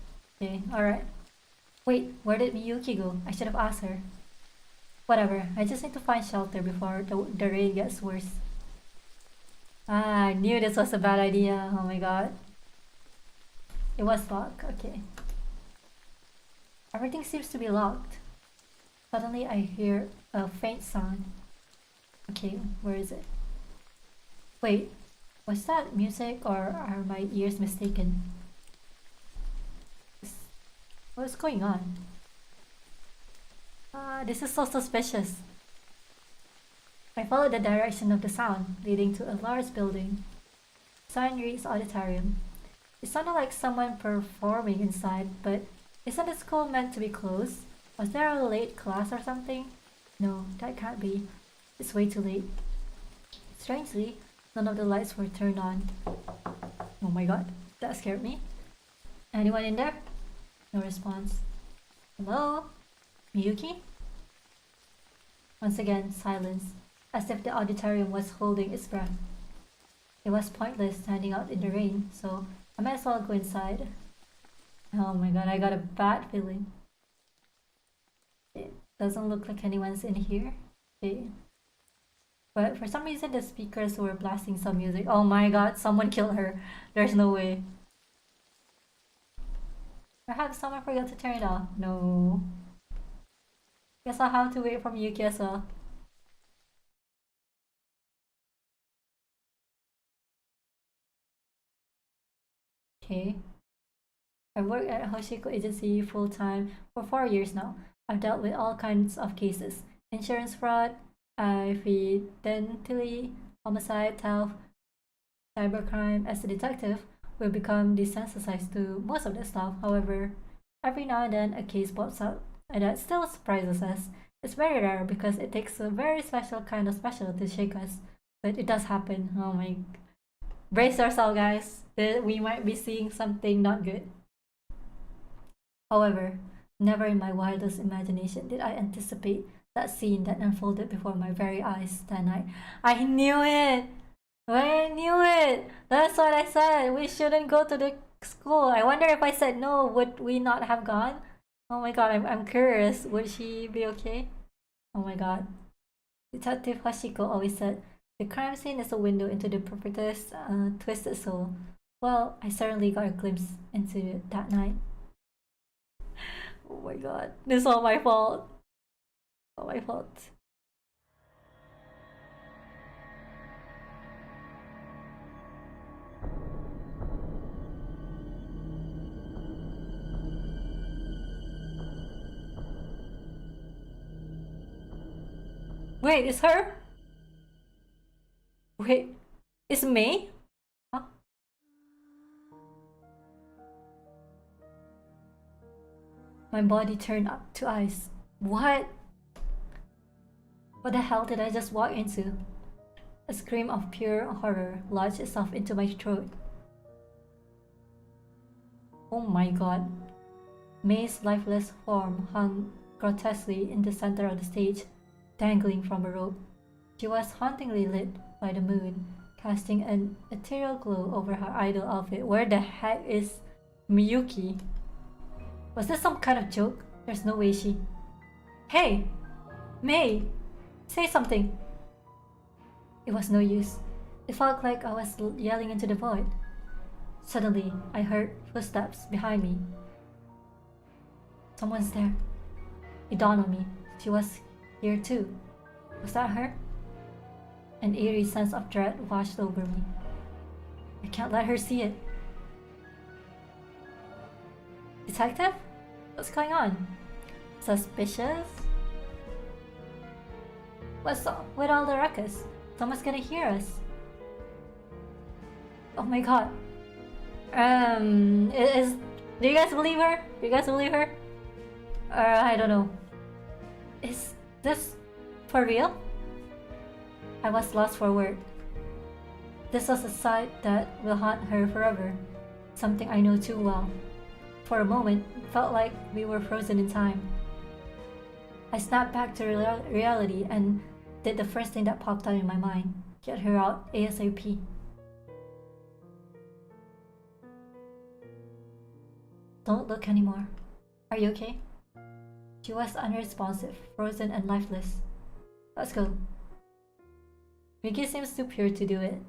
Okay, alright. Wait, where did Miyuki go? I should have asked her. Whatever, I just need to find shelter before the rain gets worse. I knew this was a bad idea. Oh my god. It was locked. Okay. Everything seems to be locked. Suddenly I hear a faint sound. Okay, where is it? Wait, was that music or are my ears mistaken? What's going on? This is so suspicious. I followed the direction of the sound, leading to a large building. Sign reads auditorium. It sounded like someone performing inside, but isn't the school meant to be closed? Was there a late class or something? No, that can't be. It's way too late. Strangely, none of the lights were turned on. Oh my god, that scared me. Anyone in there? No response. Hello? Miyuki? Once again, silence, as if the auditorium was holding its breath. It was pointless standing out in the rain, so I might as well go inside. Oh my god, I got a bad feeling. It doesn't look like anyone's in here. Okay. But for some reason, the speakers were blasting some music. Oh my god, someone killed her. There's no way. Perhaps someone forgot to turn it off. No. Guess I'll have to wait from Yuki as well. Okay. I've worked at Hoshiko Agency full time for 4 years now. I've dealt with all kinds of cases: insurance fraud, accidentally, homicide, theft, cybercrime. As a detective, we've become desensitized to most of that stuff. However, every now and then a case pops up, and that still surprises us. It's very rare because it takes a very special kind of special to shake us, but it does happen. Oh my! Brace yourself, guys. We might be seeing something not good. However, never in my wildest imagination did I anticipate that scene that unfolded before my very eyes that night. I knew it! I knew it! That's what I said! We shouldn't go to the school. I wonder if I said no, would we not have gone? Oh my god, I'm curious. Would she be okay? Oh my god. Detective Hashiko always said, the crime scene is a window into the perpetrator's twisted soul. Well, I certainly got a glimpse into it that night. Oh my god. This is all my fault. All my fault. Wait, it's her? Wait, it's May? Huh? My body turned up to ice. What? What the hell did I just walk into? A scream of pure horror lodged itself into my throat. Oh my god. May's lifeless form hung grotesquely in the center of the stage, dangling from a rope. She was hauntingly lit by the moon, casting an ethereal glow over her idol outfit. Where the heck is Miyuki? Was this some kind of joke? There's no way she... Hey! May! Say something! It was no use. It felt like I was yelling into the void. Suddenly, I heard footsteps behind me. Someone's there. It dawned on me. She was here too. Was that her? An eerie sense of dread washed over me. I can't let her see it. Detective? What's going on? Suspicious? What's up with all the ruckus? Someone's gonna hear us. Oh my god. Do you guys believe her? Do you guys believe her? I don't know. Is this for real? I was lost for word. This was a sight that will haunt her forever. Something I know too well. For a moment, it felt like we were frozen in time. I snapped back to reality and did the first thing that popped out in my mind. Get her out ASAP. Don't look anymore. Are you okay? She was unresponsive, frozen and lifeless. Let's go. Miki seems too pure to do it.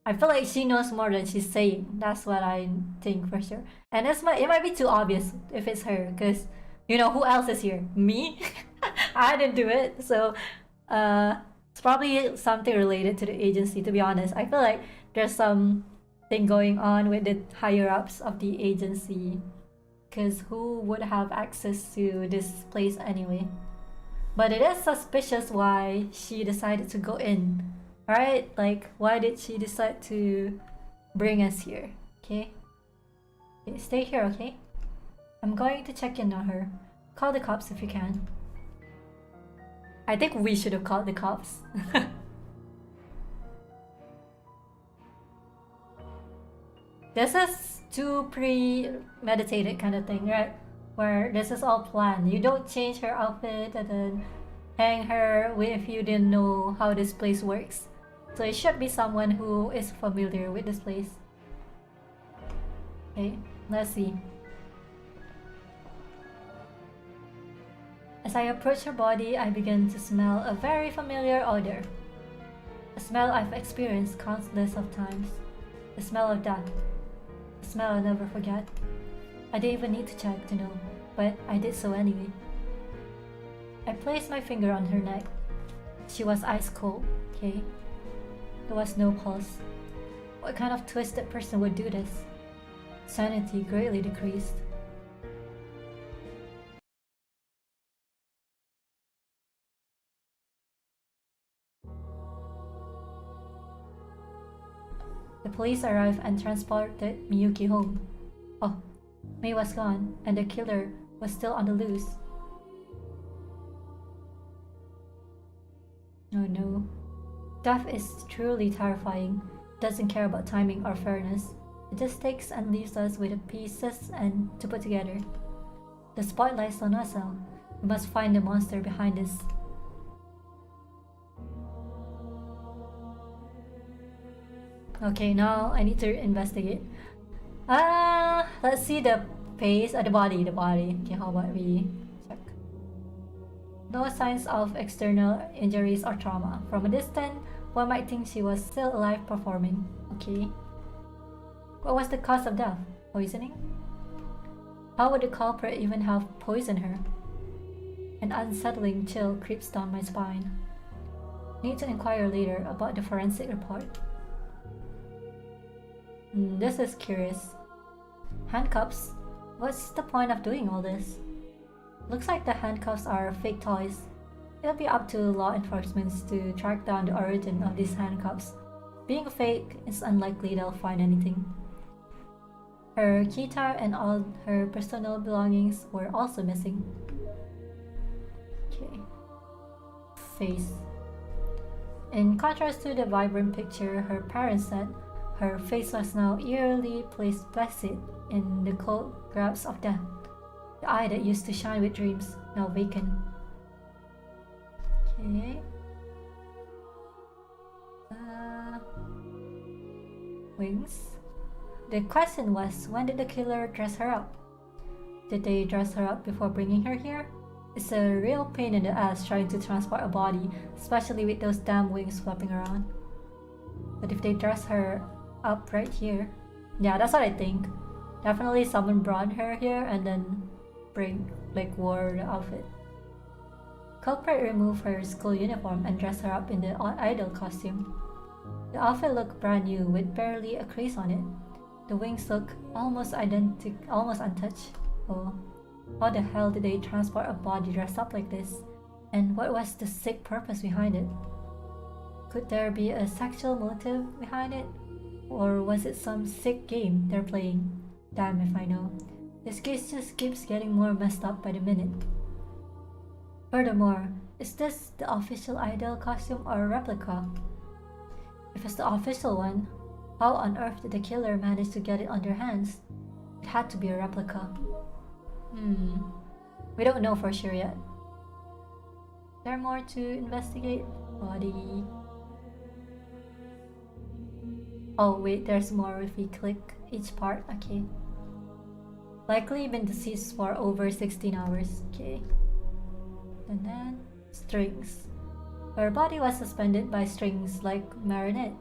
I feel like she knows more than she's saying. That's what I think for sure. And it might be too obvious if it's her, because you know who else is here? Me? I didn't do it, so it's probably something related to the agency. To be honest, I feel like there's something going on with the higher ups of the agency, because who would have access to this place anyway? But it is suspicious why she decided to go in. Alright? Like, why did she decide to bring us here? Okay? Stay here, okay? I'm going to check in on her. Call the cops if you can. I think we should have called the cops. This is too premeditated kind of thing, right? Where this is all planned. You don't change her outfit and then hang her if you didn't know how this place works. So it should be someone who is familiar with this place. Okay, let's see. As I approach her body, I begin to smell a very familiar odor. A smell I've experienced countless of times. The smell of death. A smell I'll never forget. I didn't even need to check to know, but I did so anyway. I placed my finger on her neck. She was ice cold, okay? There was no pulse. What kind of twisted person would do this? Sanity greatly decreased. The police arrived and transported Miyuki home. Oh, May was gone, and the killer was still on the loose. Oh no. Death is truly terrifying. It doesn't care about timing or fairness. It just takes and leaves us with the pieces and to put together. The spotlight's on us now. We must find the monster behind this. Okay, now I need to investigate. Let's see the face, the body. Okay, how about we check? No signs of external injuries or trauma. From a distance, one might think she was still alive performing. Okay. What was the cause of death? Poisoning? How would the culprit even have poisoned her? An unsettling chill creeps down my spine. Need to inquire later about the forensic report. This is curious. Handcuffs? What's the point of doing all this? Looks like the handcuffs are fake toys. It'll be up to law enforcement to track down the origin of these handcuffs. Being fake, it's unlikely they'll find anything. Her guitar and all her personal belongings were also missing. Okay. Face. In contrast to the vibrant picture her parents said, her face was now eerily placid in the cold grasp of death. The eye that used to shine with dreams, now vacant. Okay. Wings. The question was, when did the killer dress her up? Did they dress her up before bringing her here? It's a real pain in the ass trying to transport a body, especially with those damn wings flapping around. But if they dress her up right here, yeah, that's what I think. Definitely someone brought her here and then wore the outfit. Culprit removed her school uniform and dressed her up in the idol costume. The outfit looked brand new with barely a crease on it. The wings look almost untouched. Oh, how the hell did they transport a body dressed up like this? And what was the sick purpose behind it? Could there be a sexual motive behind it? Or was it some sick game they're playing? Damn if I know. This case just keeps getting more messed up by the minute. Furthermore, is this the official idol costume or a replica? If it's the official one, how on earth did the killer manage to get it on their hands? It had to be a replica. We don't know for sure yet. Is there more to investigate? Body. Oh wait, there's more if we click each part. Okay. Likely been deceased for over 16 hours. Okay. And then strings. Her body was suspended by strings like marionette,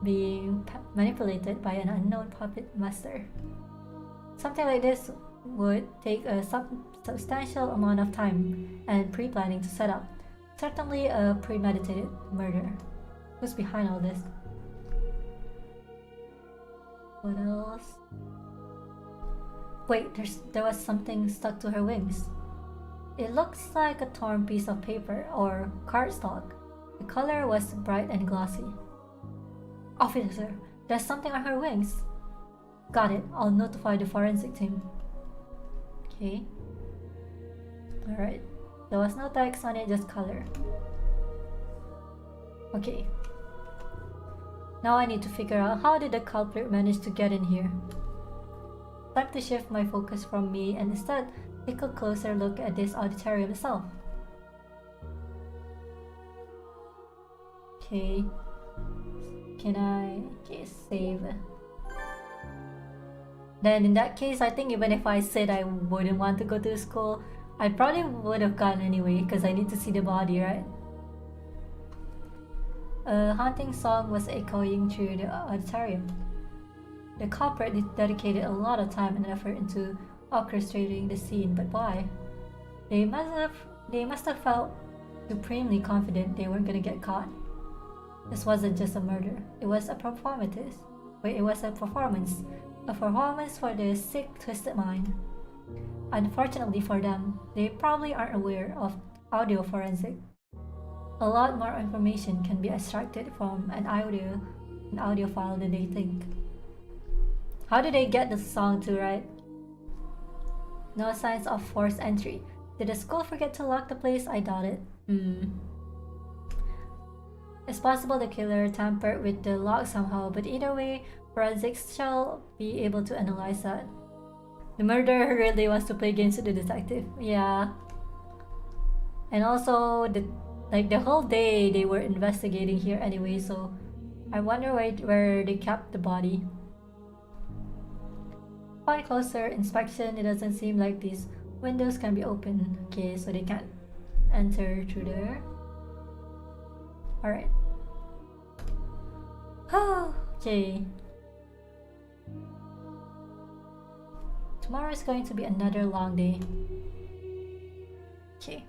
being manipulated by an unknown puppet master. Something like this would take a substantial amount of time and pre-planning to set up. Certainly a premeditated murder. Who's behind all this? What else? Wait, there was something stuck to her wings. It looks like a torn piece of paper or cardstock. The color was bright and glossy. Officer, there's something on her wings. Got it, I'll notify the forensic team. Okay. Alright. There was no text on it, just color. Okay. Now I need to figure out how did the culprit manage to get in here. Time to shift my focus from me and instead take a closer look at this auditorium itself. Okay. Can I... Okay, save. Then in that case, I think even if I said I wouldn't want to go to school, I probably would have gone anyway because I need to see the body, right? A haunting song was echoing through the auditorium. The culprit dedicated a lot of time and effort into orchestrating the scene, but why? They must have felt supremely confident they weren't gonna get caught. This wasn't just a murder, it was a performance. It was a performance. A performance for the sick, twisted mind. Unfortunately for them, they probably aren't aware of audio forensic. A lot more information can be extracted from an audio file than they think. How did they get the song to write? No signs of forced entry. Did the school forget to lock the place? I doubt it. It's possible the killer tampered with the lock somehow, but either way, forensics shall be able to analyze that. The murderer really wants to play games with the detective. Yeah. And also, the whole day they were investigating here anyway, so I wonder where they kept the body. Upon closer inspection, it doesn't seem like these windows can be opened. Okay, so they can't enter through there. Alright. Okay. Tomorrow is going to be another long day. Okay.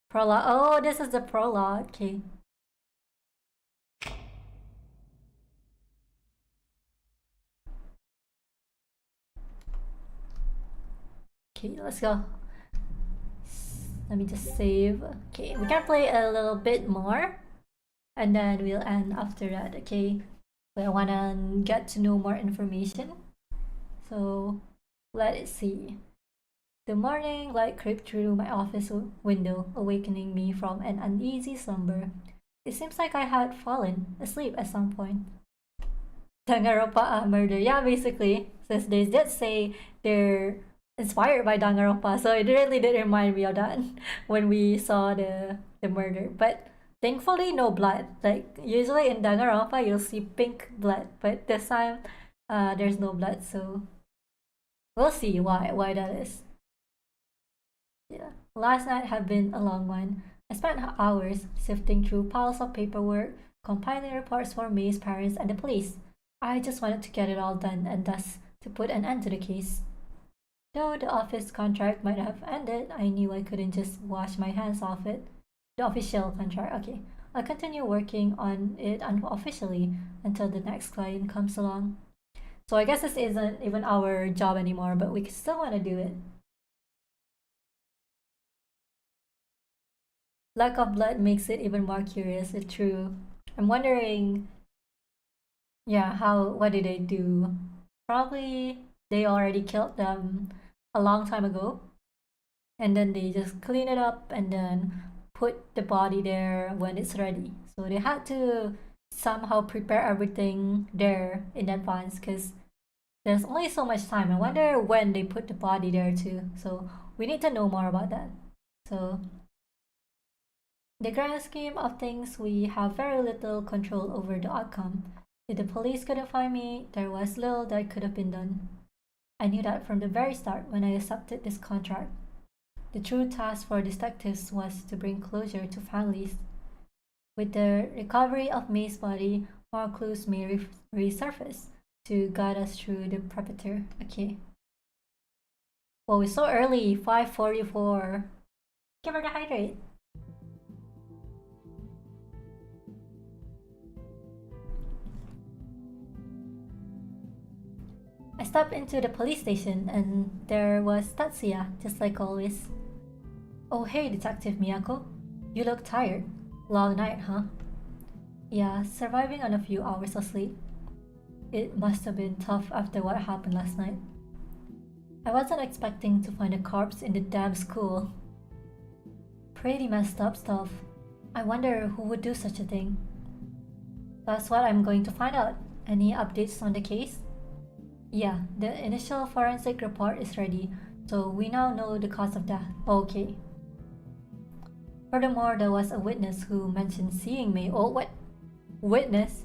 Prologue. Oh, this is the prologue. Okay. Okay, let's go. Let me just save. Okay, we can play a little bit more. And then we'll end after that, okay? But I wanna get to know more information. So, let it see. The morning light crept through my office window, awakening me from an uneasy slumber. It seems like I had fallen asleep at some point. Danganronpa murder. Yeah, basically. Since they did say they're inspired by Danganronpa, so it really did remind me of that when we saw the murder. But thankfully, no blood. Like, usually in Danganronpa, you'll see pink blood. But this time, there's no blood, so... we'll see why that is. Yeah. Last night had been a long one. I spent hours sifting through piles of paperwork, compiling reports for May's parents and the police. I just wanted to get it all done and thus to put an end to the case. Though the office contract might have ended, I knew I couldn't just wash my hands off it. The official contract, okay. I'll continue working on it unofficially until the next client comes along. So I guess this isn't even our job anymore, but we still want to do it. Lack of blood makes it even more curious, if true. I'm wondering, yeah, what did they do? Probably they already killed them a long time ago. And then they just clean it up and then put the body there when it's ready. So they had to somehow prepare everything there in advance because there's only so much time. I wonder when they put the body there too. So we need to know more about that. So the grand scheme of things, we have very little control over the outcome. If the police couldn't find me, there was little that could have been done. I knew that from the very start when I accepted this contract. The true task for detectives was to bring closure to families. With the recovery of May's body, more clues may resurface to guide us through the perimeter. Okay. Whoa, it's so early. 5:44. Give her the hydrate. I stepped into the police station and there was Tatsuya, just like always. Oh hey, Detective Miyako. You look tired. Long night, huh? Yeah, surviving on a few hours of sleep. It must have been tough after what happened last night. I wasn't expecting to find a corpse in the damn school. Pretty messed up stuff. I wonder who would do such a thing. That's what I'm going to find out. Any updates on the case? Yeah, the initial forensic report is ready, so we now know the cause of death. Okay. Furthermore, there was a witness who mentioned seeing May. Oh, what? Witness?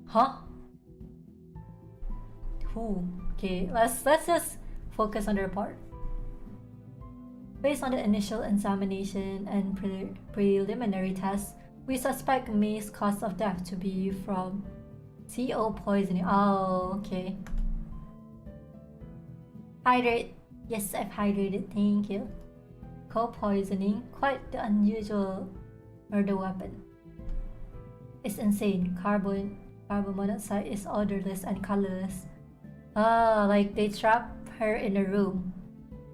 Huh? Who? Okay, let's just focus on the report. Based on the initial examination and preliminary tests, we suspect May's cause of death to be from CO poisoning. Oh, okay. Hydrate. Yes, I've hydrated. Thank you. Co-poisoning. Quite the unusual murder weapon. It's insane. Carbon monoxide is odorless and colorless. Ah, like they trapped her in a room,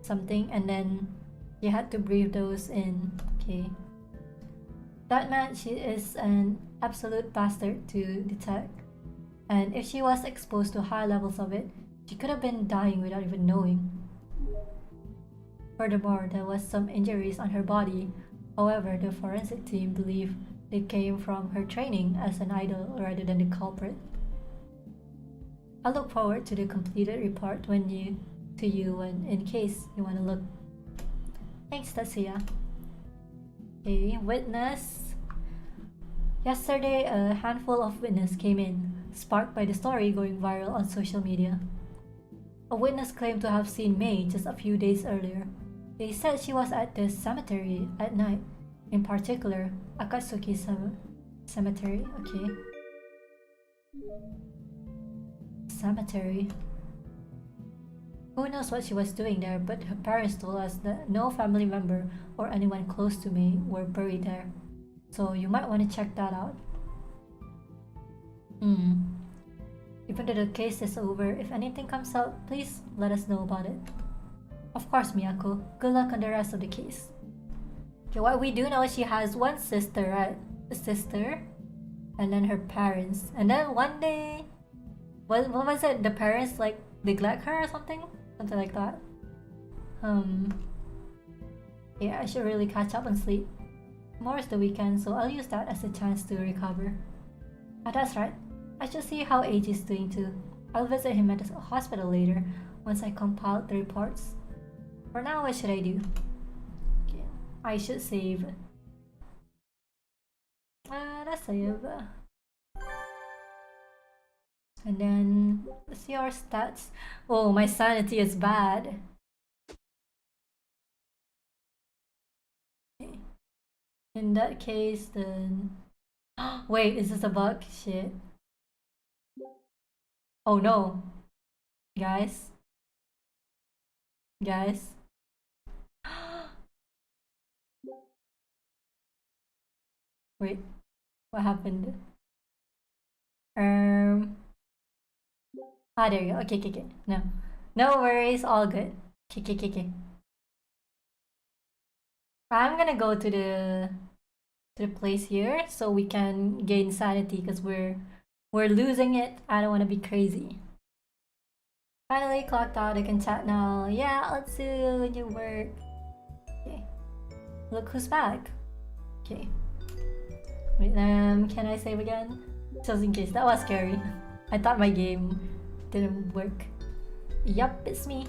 something, and then you had to breathe those in. Okay. That meant she is an absolute bastard to detect. And if she was exposed to high levels of it, she could have been dying without even knowing. Furthermore, there was some injuries on her body. However, the forensic team believe they came from her training as an idol rather than the culprit. I look forward to the completed report in case you want to look. Thanks, Tasia. Okay, witness. Yesterday, a handful of witnesses came in, sparked by the story going viral on social media. A witness claimed to have seen May just a few days earlier. They said she was at the cemetery at night, in particular, Akatsuki Cemetery. Okay. Cemetery. Who knows what she was doing there, but her parents told us that no family member or anyone close to May were buried there. So you might want to check that out. Even though the case is over, if anything comes out, please let us know about it. Of course, Miyako. Good luck on the rest of the case. Okay, what we do know is she has one sister, right? A sister, and then her parents. And then one day, what was it? The parents like neglect her or something? Something like that. Yeah, I should really catch up on sleep. Tomorrow's the weekend, so I'll use that as a chance to recover. Ah, that's right. I should see how AJ is doing too. I'll visit him at the hospital later once I compile the reports. For now, what should I do? Okay, I should save. Let's save. And then, let's see our stats. Oh, my sanity is bad. Okay. In that case, then... Wait, is this a bug? Shit. Oh no. Guys. Guys. Wait, what happened? Ah, there you go. Okay. No worries, all good. Okay. I'm gonna go to the place here so we can gain sanity because we're losing it. I don't want to be crazy. Finally clocked out. I can chat now. Yeah, let's do new work. Okay. Look who's back. Okay. Wait, can I save again? Just in case. That was scary. I thought my game didn't work. Yup, it's me.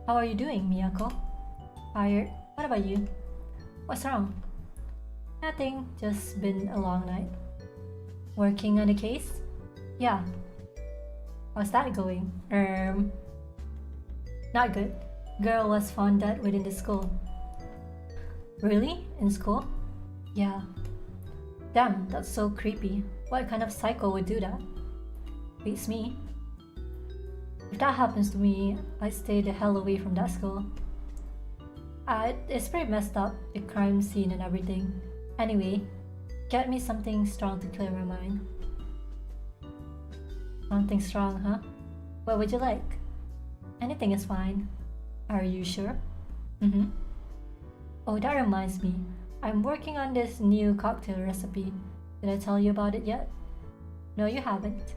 How are you doing, Miyako? Tired. What about you? What's wrong? Nothing. Just been a long night. Working on the case? Yeah. How's that going? Not good. Girl was found dead within the school. Really? In school? Yeah. Damn, that's so creepy. What kind of psycho would do that? Beats me. If that happens to me, I'd stay the hell away from that school. It's pretty messed up, the crime scene and everything. Anyway, get me something strong to clear my mind. Something strong, huh? What would you like? Anything is fine. Are you sure? Oh, that reminds me. I'm working on this new cocktail recipe. Did I tell you about it yet? No, you haven't.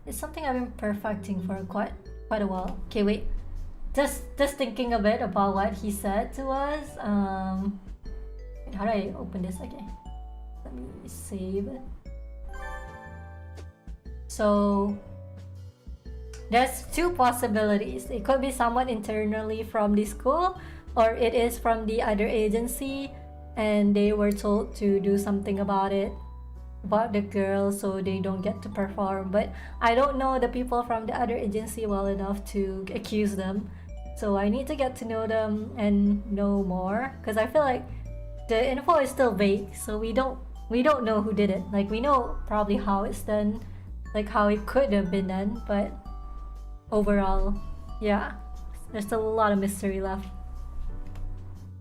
It's something I've been perfecting for quite a while. Okay, wait. Just thinking a bit about what he said to us. How do I open this again? Let me save it. So there's two possibilities. It could be someone internally from the school, or it is from the other agency. and they were told to do something about it, about the girl, so they don't get to perform. But I don't know the people from the other agency well enough to accuse them, so I need to get to know them and know more, because I feel like the info is still vague, so we don't know who did it. Like, we know probably how it's done, like how it could have been done, but overall, yeah, there's still a lot of mystery left.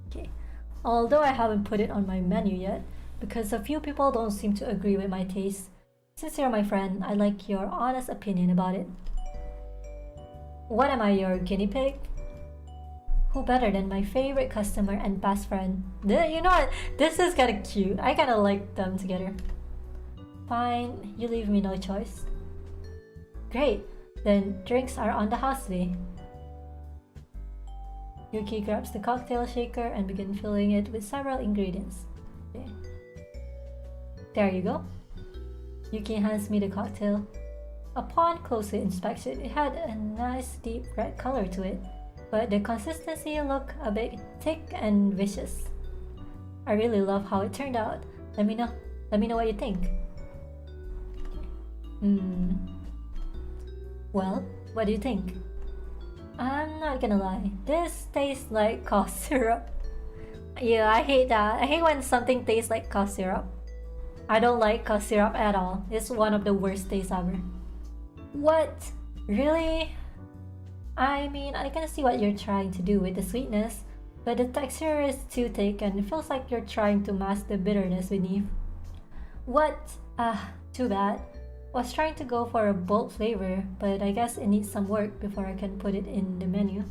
Okay, although I haven't put it on my menu yet, because a few people don't seem to agree with my taste. Since you're my friend, I'd like your honest opinion about it. What, am I, your guinea pig? Who better than my favorite customer and best friend? You know what? This is kinda cute. I kinda like them together. Fine, you leave me no choice. Great, then drinks are on the house today. Yuki grabs the cocktail shaker and begins filling it with several ingredients. Okay. There you go. Yuki hands me the cocktail. Upon closer inspection, it had a nice deep red color to it, but the consistency looked a bit thick and vicious. I really love how it turned out. Let me know what you think. Well, what do you think? I'm not gonna lie, this tastes like cough syrup. Yeah, I hate that. I hate when something tastes like cough syrup. I don't like cough syrup at all. It's one of the worst tastes ever. What? Really? I mean, I can see what you're trying to do with the sweetness, but the texture is too thick and it feels like you're trying to mask the bitterness beneath. What? Too bad. Was trying to go for a bold flavor, but I guess it needs some work before I can put it in the menu.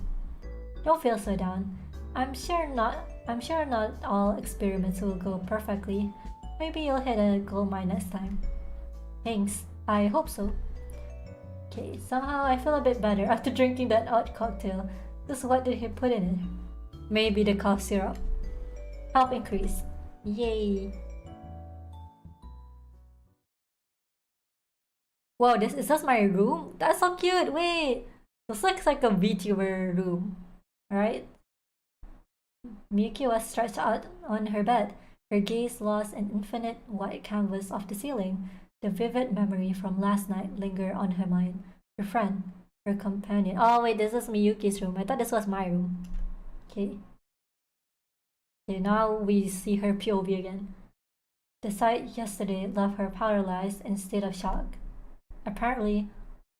Don't feel so down. I'm sure not all experiments will go perfectly. Maybe you'll hit a gold mine next time. Thanks. I hope so. Okay, somehow I feel a bit better after drinking that odd cocktail. Just what did he put in it? Maybe the cough syrup. Health increase. Yay. Wow, is this my room? That's so cute. Wait, this looks like a VTuber room, right? Miyuki was stretched out on her bed, her gaze lost in infinite white canvas of the ceiling. The vivid memory from last night lingered on her mind. Her friend, her companion. Oh wait, this is Miyuki's room. I thought this was my room. Okay. Okay, now we see her POV again. The sight yesterday left her paralyzed in state of shock. Apparently,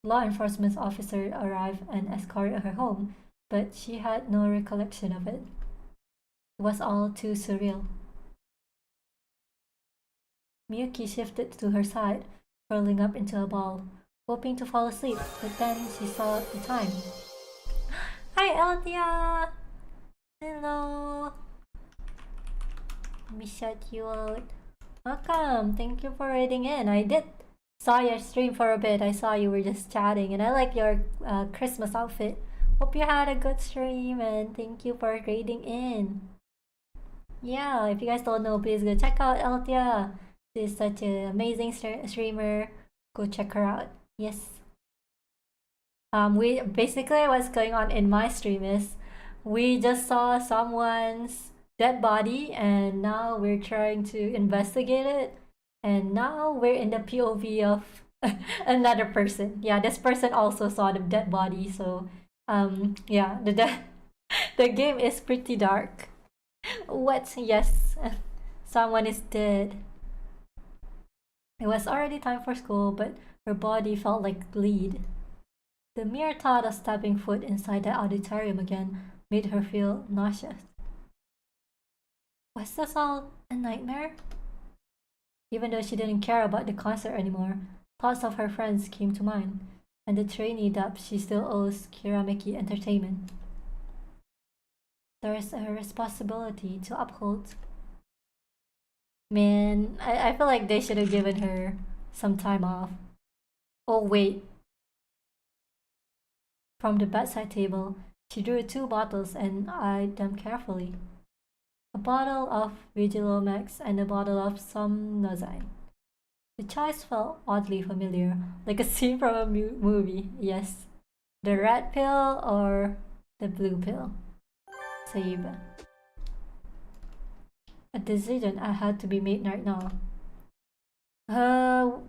law enforcement officers arrived and escorted her home, but she had no recollection of it. It was all too surreal. Miyuki shifted to her side, curling up into a ball, hoping to fall asleep, but then she saw the time. Hi, Althea! Hello! Let me shut you out. Welcome! Thank you for raiding in. I did saw your stream for a bit. I saw you were just chatting, and I like your Christmas outfit. Hope you had a good stream, and thank you for raiding in. Yeah, if you guys don't know, please go check out Althea. She's such an amazing streamer. Go check her out. Yes. We basically, what's going on in my stream is we just saw someone's dead body, and now we're trying to investigate it. And now we're in the POV of another person. Yeah, this person also saw the dead body. So, yeah, the game is pretty dark. What? Yes, someone is dead. It was already time for school, but her body felt like bleed. The mere thought of stepping foot inside the auditorium again made her feel nauseous. Was this all a nightmare? Even though she didn't care about the concert anymore, thoughts of her friends came to mind, and the trainee debt she still owes Kirameki Entertainment. There is a responsibility to uphold. Man, I feel like they should have given her some time off. Oh wait. From the bedside table, she drew 2 bottles and eyed them carefully. A bottle of Vigilomex and a bottle of Somnozine. The choice felt oddly familiar, like a scene from a movie. Yes, the red pill or the blue pill. Save. A decision I had to be made right now. Uh,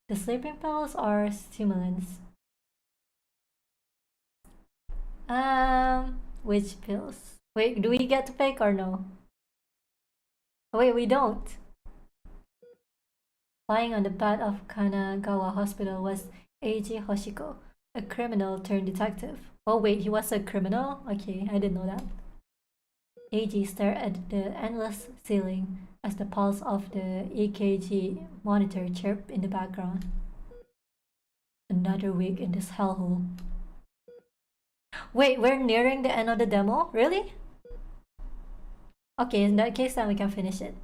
the sleeping pills or stimulants? Which pills? Wait, do we get to pick or no? Oh, wait, we don't. Lying on the bed of Kanagawa Hospital was Eiji Hoshiko, a criminal turned detective. Oh wait, he was a criminal? Okay, I didn't know that. Eiji stared at the endless ceiling as the pulse of the EKG monitor chirped in the background. Another week in this hellhole. Wait, we're nearing the end of the demo? Really? Okay, in that case then we can finish it.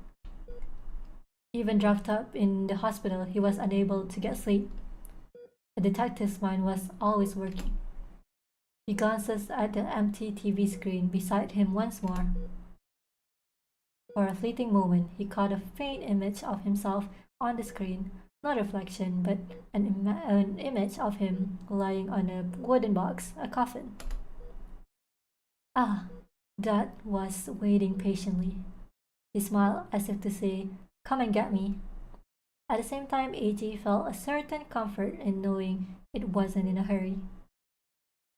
Even dropped up in the hospital, he was unable to get sleep. The detective's mind was always working. He glances at the empty TV screen beside him once more. For a fleeting moment, he caught a faint image of himself on the screen. Not a reflection, but an image of him lying on a wooden box, a coffin. Ah, that was waiting patiently. He smiled as if to say, "Come and get me." At the same time, AJ felt a certain comfort in knowing it wasn't in a hurry.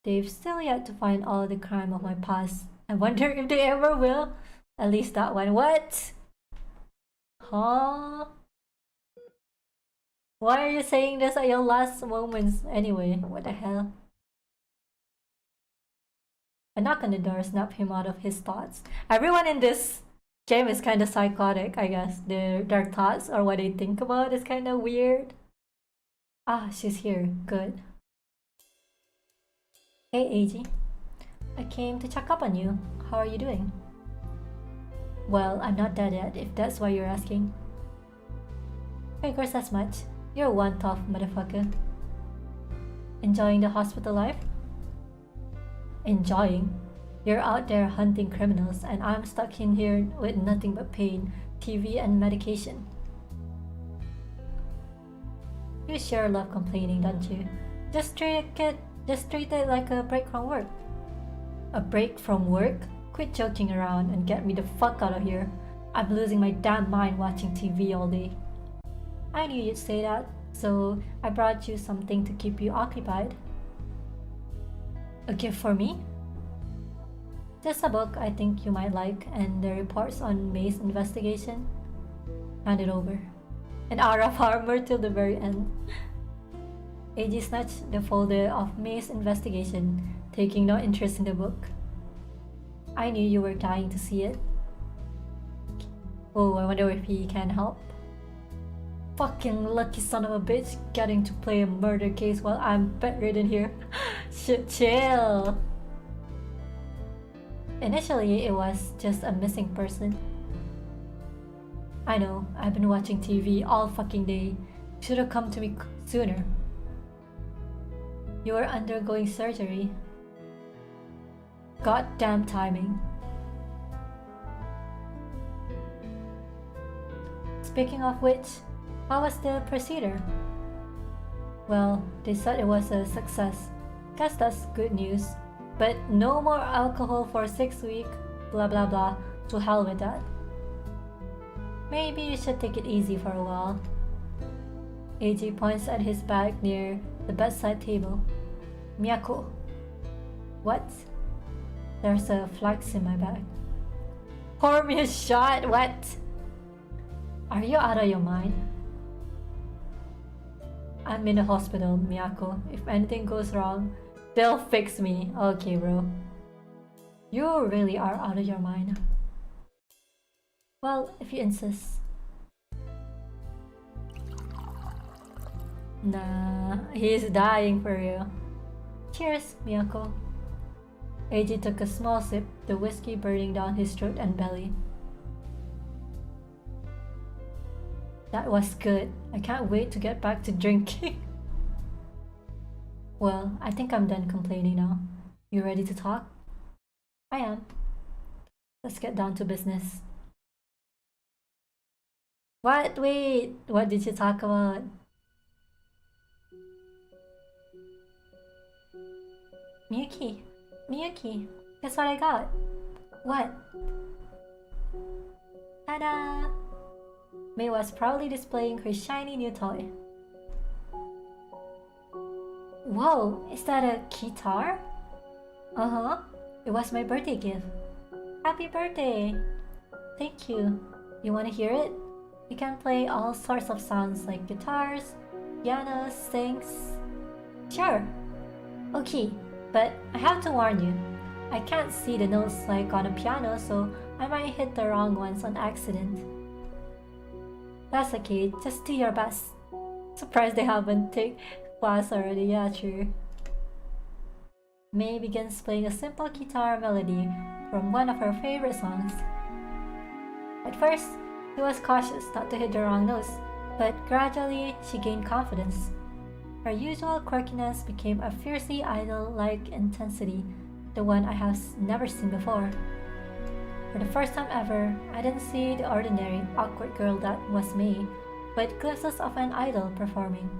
They've still yet to find all the crime of my past. I wonder if they ever will. At least that one. What? Huh? Why are you saying this at your last moments anyway? What the hell? A knock on the door snapped him out of his thoughts. Everyone in this game is kind of psychotic, I guess. Their thoughts or what they think about is kind of weird. Ah, she's here. Good. Hey, AG. I came to check up on you. How are you doing? Well, I'm not dead yet, if that's why you're asking. Figures as much. You're one tough motherfucker. Enjoying the hospital life? Enjoying? You're out there hunting criminals, and I'm stuck in here with nothing but pain, TV, and medication. You sure love complaining, don't you? Just treat it like a break from work. A break from work? Quit joking around and get me the fuck out of here. I'm losing my damn mind watching TV all day. I knew you'd say that, so I brought you something to keep you occupied. A gift for me? Just a book I think you might like, and the reports on May's investigation. Hand it over. An hour of armor till the very end. AG snatched the folder of May's investigation, taking no interest in the book. I knew you were dying to see it. Oh, I wonder if he can help. Fucking lucky son of a bitch, getting to play a murder case while I'm bedridden here. Shit, chill. Initially, it was just a missing person. I know, I've been watching TV all fucking day. Should have come to me sooner. You are undergoing surgery. Goddamn timing. Speaking of which, how was the procedure? Well, they said it was a success. Guess that's good news. But no more alcohol for 6 weeks, blah blah blah. To hell with that. Maybe you should take it easy for a while. AJ points at his bag near the bedside table. Miyako. What? There's a flax in my bag. Pour me a shot, what? Are you out of your mind? I'm in a hospital, Miyako. If anything goes wrong, they'll fix me. Okay, bro. You really are out of your mind. Well, if you insist. Nah, he's dying for you. Cheers, Miyako. Eiji took a small sip, the whiskey burning down his throat and belly. That was good. I can't wait to get back to drinking. Well, I think I'm done complaining now. You ready to talk? I am. Let's get down to business. What? Wait, what did you talk about? Miyuki, guess what I got? What? Ta-da! May was proudly displaying her shiny new toy. Whoa, is that a guitar? Uh-huh, it was my birthday gift. Happy birthday! Thank you. You wanna hear it? You can play all sorts of sounds like guitars, pianos, sings. Sure. Okay, but I have to warn you. I can't see the notes like on a piano, so I might hit the wrong ones on accident. That's okay, just do your best. Surprised they haven't taken class already, yeah, true. May begins playing a simple guitar melody from one of her favorite songs. At first, she was cautious not to hit the wrong notes, but gradually she gained confidence. Her usual quirkiness became a fiercely idol-like intensity, the one I have never seen before. For the first time ever, I didn't see the ordinary, awkward girl that was May, but glimpses of an idol performing.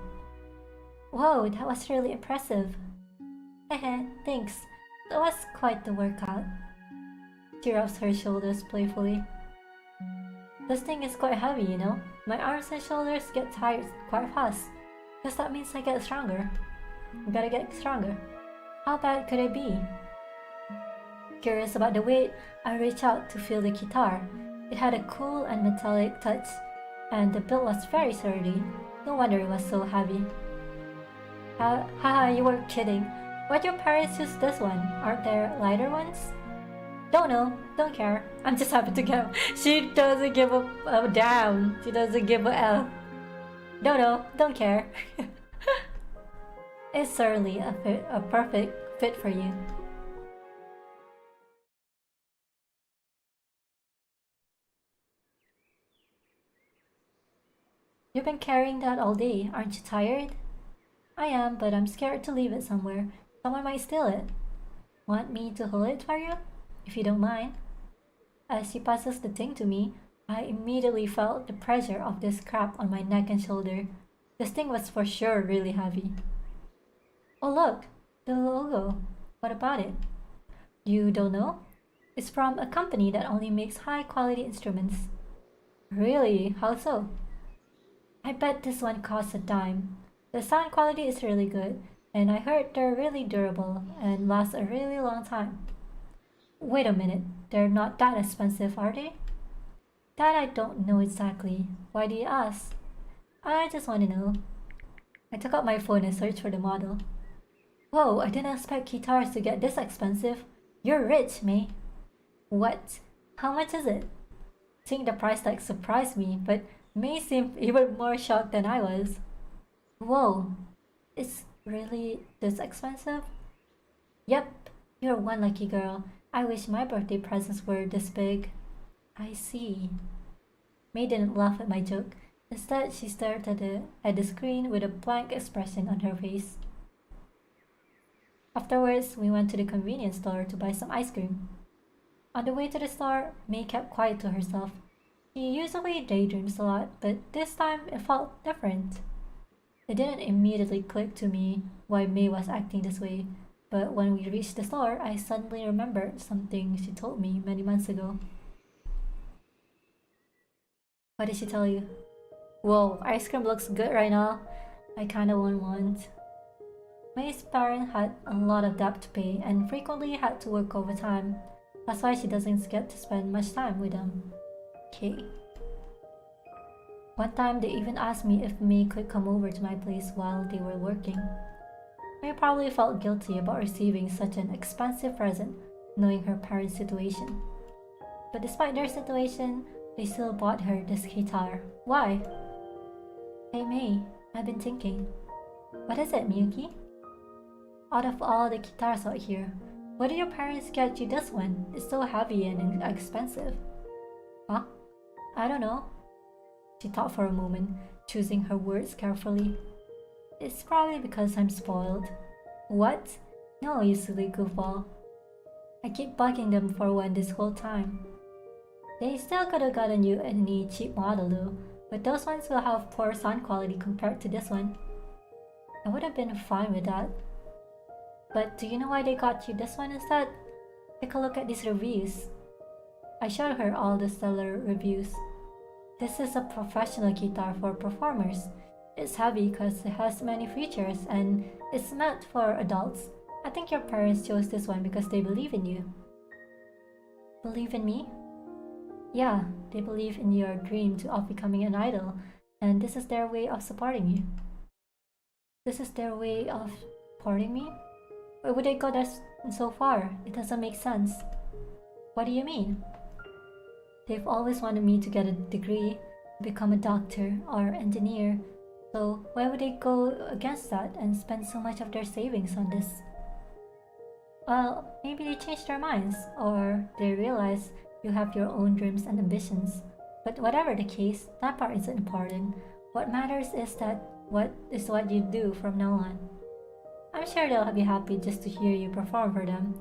Whoa, that was really impressive. Hehe, thanks. That was quite the workout. She rubs her shoulders playfully. This thing is quite heavy, you know? My arms and shoulders get tired quite fast. Guess that means I get stronger. I gotta get stronger. How bad could it be? Curious about the weight, I reached out to feel the guitar. It had a cool and metallic touch, and the build was very sturdy. No wonder it was so heavy. Haha, you were kidding. Why'd your parents use this one? Aren't there lighter ones? Don't know, don't care. I'm just happy to go. She doesn't give a damn. She doesn't give a F. Don't know, don't care. It's certainly a perfect fit for you. You've been carrying that all day, aren't you tired? I am, but I'm scared to leave it somewhere. Someone might steal it. Want me to hold it for you? If you don't mind. As she passes the thing to me, I immediately felt the pressure of this crap on my neck and shoulder. This thing was for sure really heavy. Oh look, the logo. What about it? You don't know? It's from a company that only makes high quality instruments. Really? How so? I bet this one costs a dime. The sound quality is really good, and I heard they're really durable and last a really long time. Wait a minute, they're not that expensive, are they? That I don't know exactly. Why do you ask? I just want to know. I took out my phone and searched for the model. Whoa, I didn't expect guitars to get this expensive. You're rich, May. What? How much is it? Seeing the price tag surprised me, but May seemed even more shocked than I was. Whoa, it's really this expensive? Yep, you're one lucky girl. I wish my birthday presents were this big. I see. May didn't laugh at my joke. Instead, she stared at the screen with a blank expression on her face. Afterwards, we went to the convenience store to buy some ice cream. On the way to the store, May kept quiet to herself. She usually daydreams a lot, but this time it felt different. It didn't immediately click to me why May was acting this way, but when we reached the store, I suddenly remembered something she told me many months ago. What did she tell you? Whoa, ice cream looks good right now. I kinda want one. May's parents had a lot of debt to pay and frequently had to work overtime. That's why she doesn't get to spend much time with them. Okay. One time they even asked me if May could come over to my place while they were working. May probably felt guilty about receiving such an expensive present, knowing her parents' situation. But despite their situation, they still bought her this guitar. Why? Hey May, I've been thinking. What is it, Miyuki? Out of all the guitars out here, why did your parents get you this one? It's so heavy and expensive. Huh? I don't know. She thought for a moment, choosing her words carefully. It's probably because I'm spoiled. What? No, you silly goofball. I keep bugging them for one this whole time. They still could have gotten you any cheap model though, but those ones will have poor sound quality compared to this one. I would have been fine with that. But do you know why they got you this one instead? Take a look at these reviews. I showed her all the stellar reviews. This is a professional guitar for performers. It's heavy because it has many features and it's meant for adults. I think your parents chose this one because they believe in you. Believe in me? Yeah, they believe in your dream of becoming an idol, and this is their way of supporting you. This is their way of supporting me? Why would they go that so far? It doesn't make sense. What do you mean? They've always wanted me to get a degree, become a doctor or engineer, so why would they go against that and spend so much of their savings on this? Well, maybe they changed their minds, or they realize you have your own dreams and ambitions. But whatever the case, that part isn't important. What matters is what you do from now on. I'm sure they'll be happy just to hear you perform for them.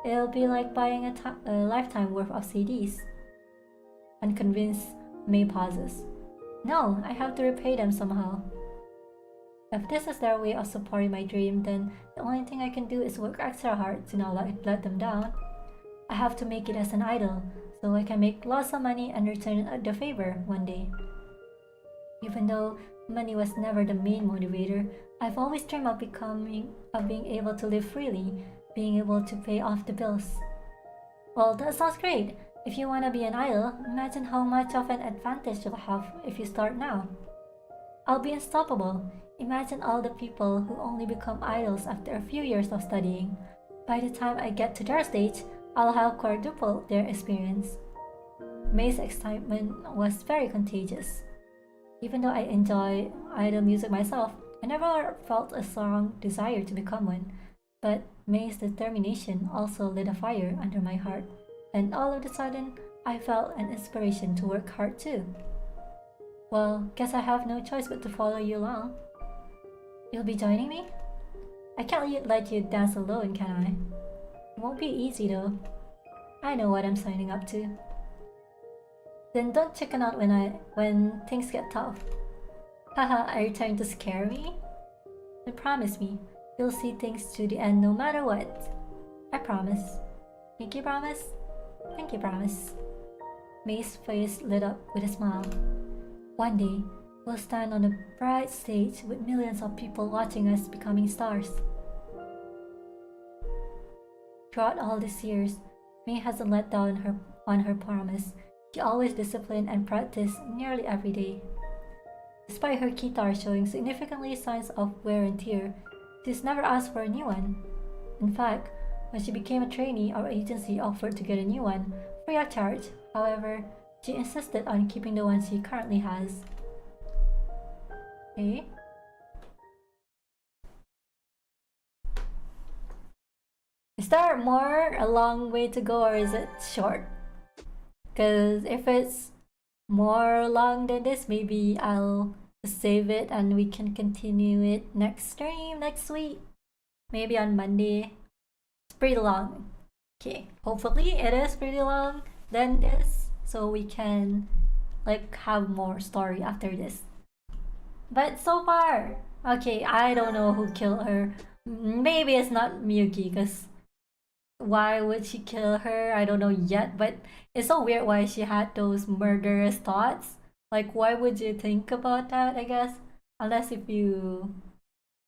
It'll be like buying a lifetime worth of CDs. Unconvinced, May pauses. No, I have to repay them somehow. If this is their way of supporting my dream, then the only thing I can do is work extra hard to not let them down. I have to make it as an idol, so I can make lots of money and return the favor one day. Even though money was never the main motivator, I've always dreamed of being able to live freely, being able to pay off the bills. Well, that sounds great. If you want to be an idol, imagine how much of an advantage you'll have if you start now. I'll be unstoppable. Imagine all the people who only become idols after a few years of studying. By the time I get to their stage, I'll have quadrupled their experience. May's excitement was very contagious. Even though I enjoy idol music myself, I never felt a strong desire to become one. But May's determination also lit a fire under my heart, and all of a sudden, I felt an inspiration to work hard too. Well, guess I have no choice but to follow you along. You'll be joining me? I can't let you dance alone, can I? It won't be easy though. I know what I'm signing up to. Then don't chicken out when things get tough. Haha, are you trying to scare me? Then promise me, you'll see things to the end no matter what. I promise. Pinky promise? Pinky promise. May's face lit up with a smile. One day, we'll stand on a bright stage with millions of people watching us becoming stars. Throughout all these years, May hasn't let down on her promise. She always disciplined and practiced nearly every day. Despite her guitar showing significantly signs of wear and tear, she's never asked for a new one. In fact, when she became a trainee, our agency offered to get a new one, free of charge. However, she insisted on keeping the one she currently has. Okay. Is there a long way to go, or is it short? Because if it's more long than this, maybe I'll save it and we can continue it next stream, next week. Maybe on Monday. It's pretty long. Okay, hopefully it is pretty long than this, so we can like have more story after this. But so far, okay, I don't know who killed her. Maybe it's not Miyuki, because why would she kill her? I don't know yet, but it's so weird why she had those murderous thoughts. Like, why would you think about that, I guess? Unless if you,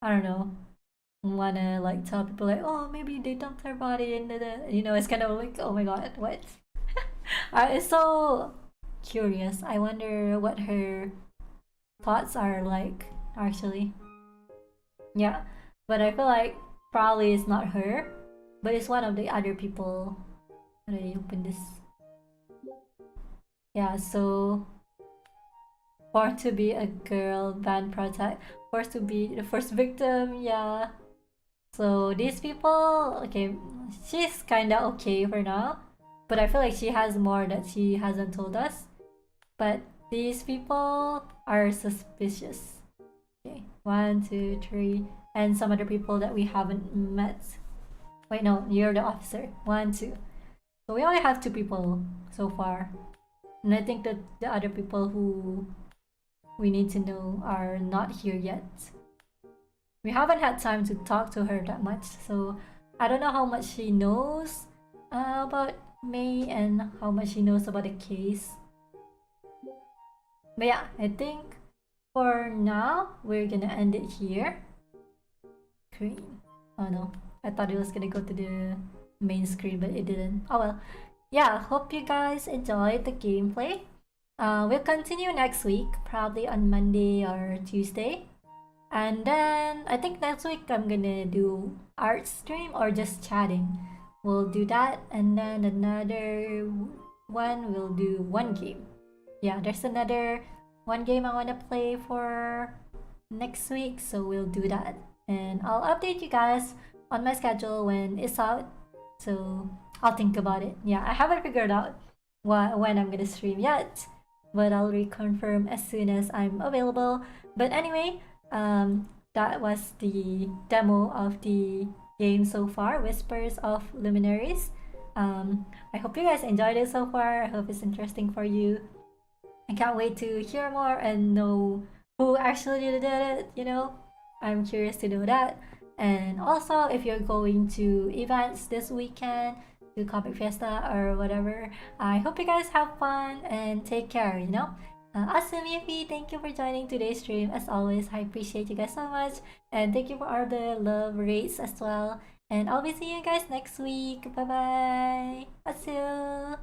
I don't know, wanna like tell people like, oh, maybe they dumped her body into the, it's kind of like, oh my god, what? It's so curious. I wonder what her thoughts are like, actually. Yeah, but I feel like probably it's not her, but it's one of the other people. How do I open this? Yeah, so born to be a girl, band project, forced to be the first victim, yeah. So these people, okay, she's kinda okay for now, but I feel like she has more that she hasn't told us. But these people are suspicious. Okay, 1, 2, 3, and some other people that we haven't met. Wait, no, you're the officer. 1, 2. So we only have 2 people so far. And I think that the other people who we need to know are not here yet. We haven't had time to talk to her that much, so I don't know how much she knows about May and how much he knows about the case. But yeah, I think for now we're gonna end it here. Screen. Oh no, I thought it was gonna go to the main screen, but it didn't. Oh well. Yeah, hope you guys enjoyed the gameplay. We'll continue next week, probably on Monday or Tuesday. And then I think next week I'm gonna do art stream or just chatting. We'll do that, and then another one we'll do one game. Yeah, there's another one game I wanna play for next week, so we'll do that. And I'll update you guys on my schedule when it's out. So I'll think about it. Yeah, I haven't figured out when I'm gonna stream yet, but I'll reconfirm as soon as I'm available. But anyway, that was the demo of the game so far, Whispers of Luminaries. I hope you guys enjoyed it so far. I hope it's interesting for you. I can't wait to hear more and know who actually did it, you know? I'm curious to know that. And also, if you're going to events this weekend, to Comic Fiesta or whatever, I hope you guys have fun and take care, you know? Awesome, Yuffie, thank you for joining today's stream. As always, I appreciate you guys so much. And thank you for all the love rates as well. And I'll be seeing you guys next week. Bye bye. Asu.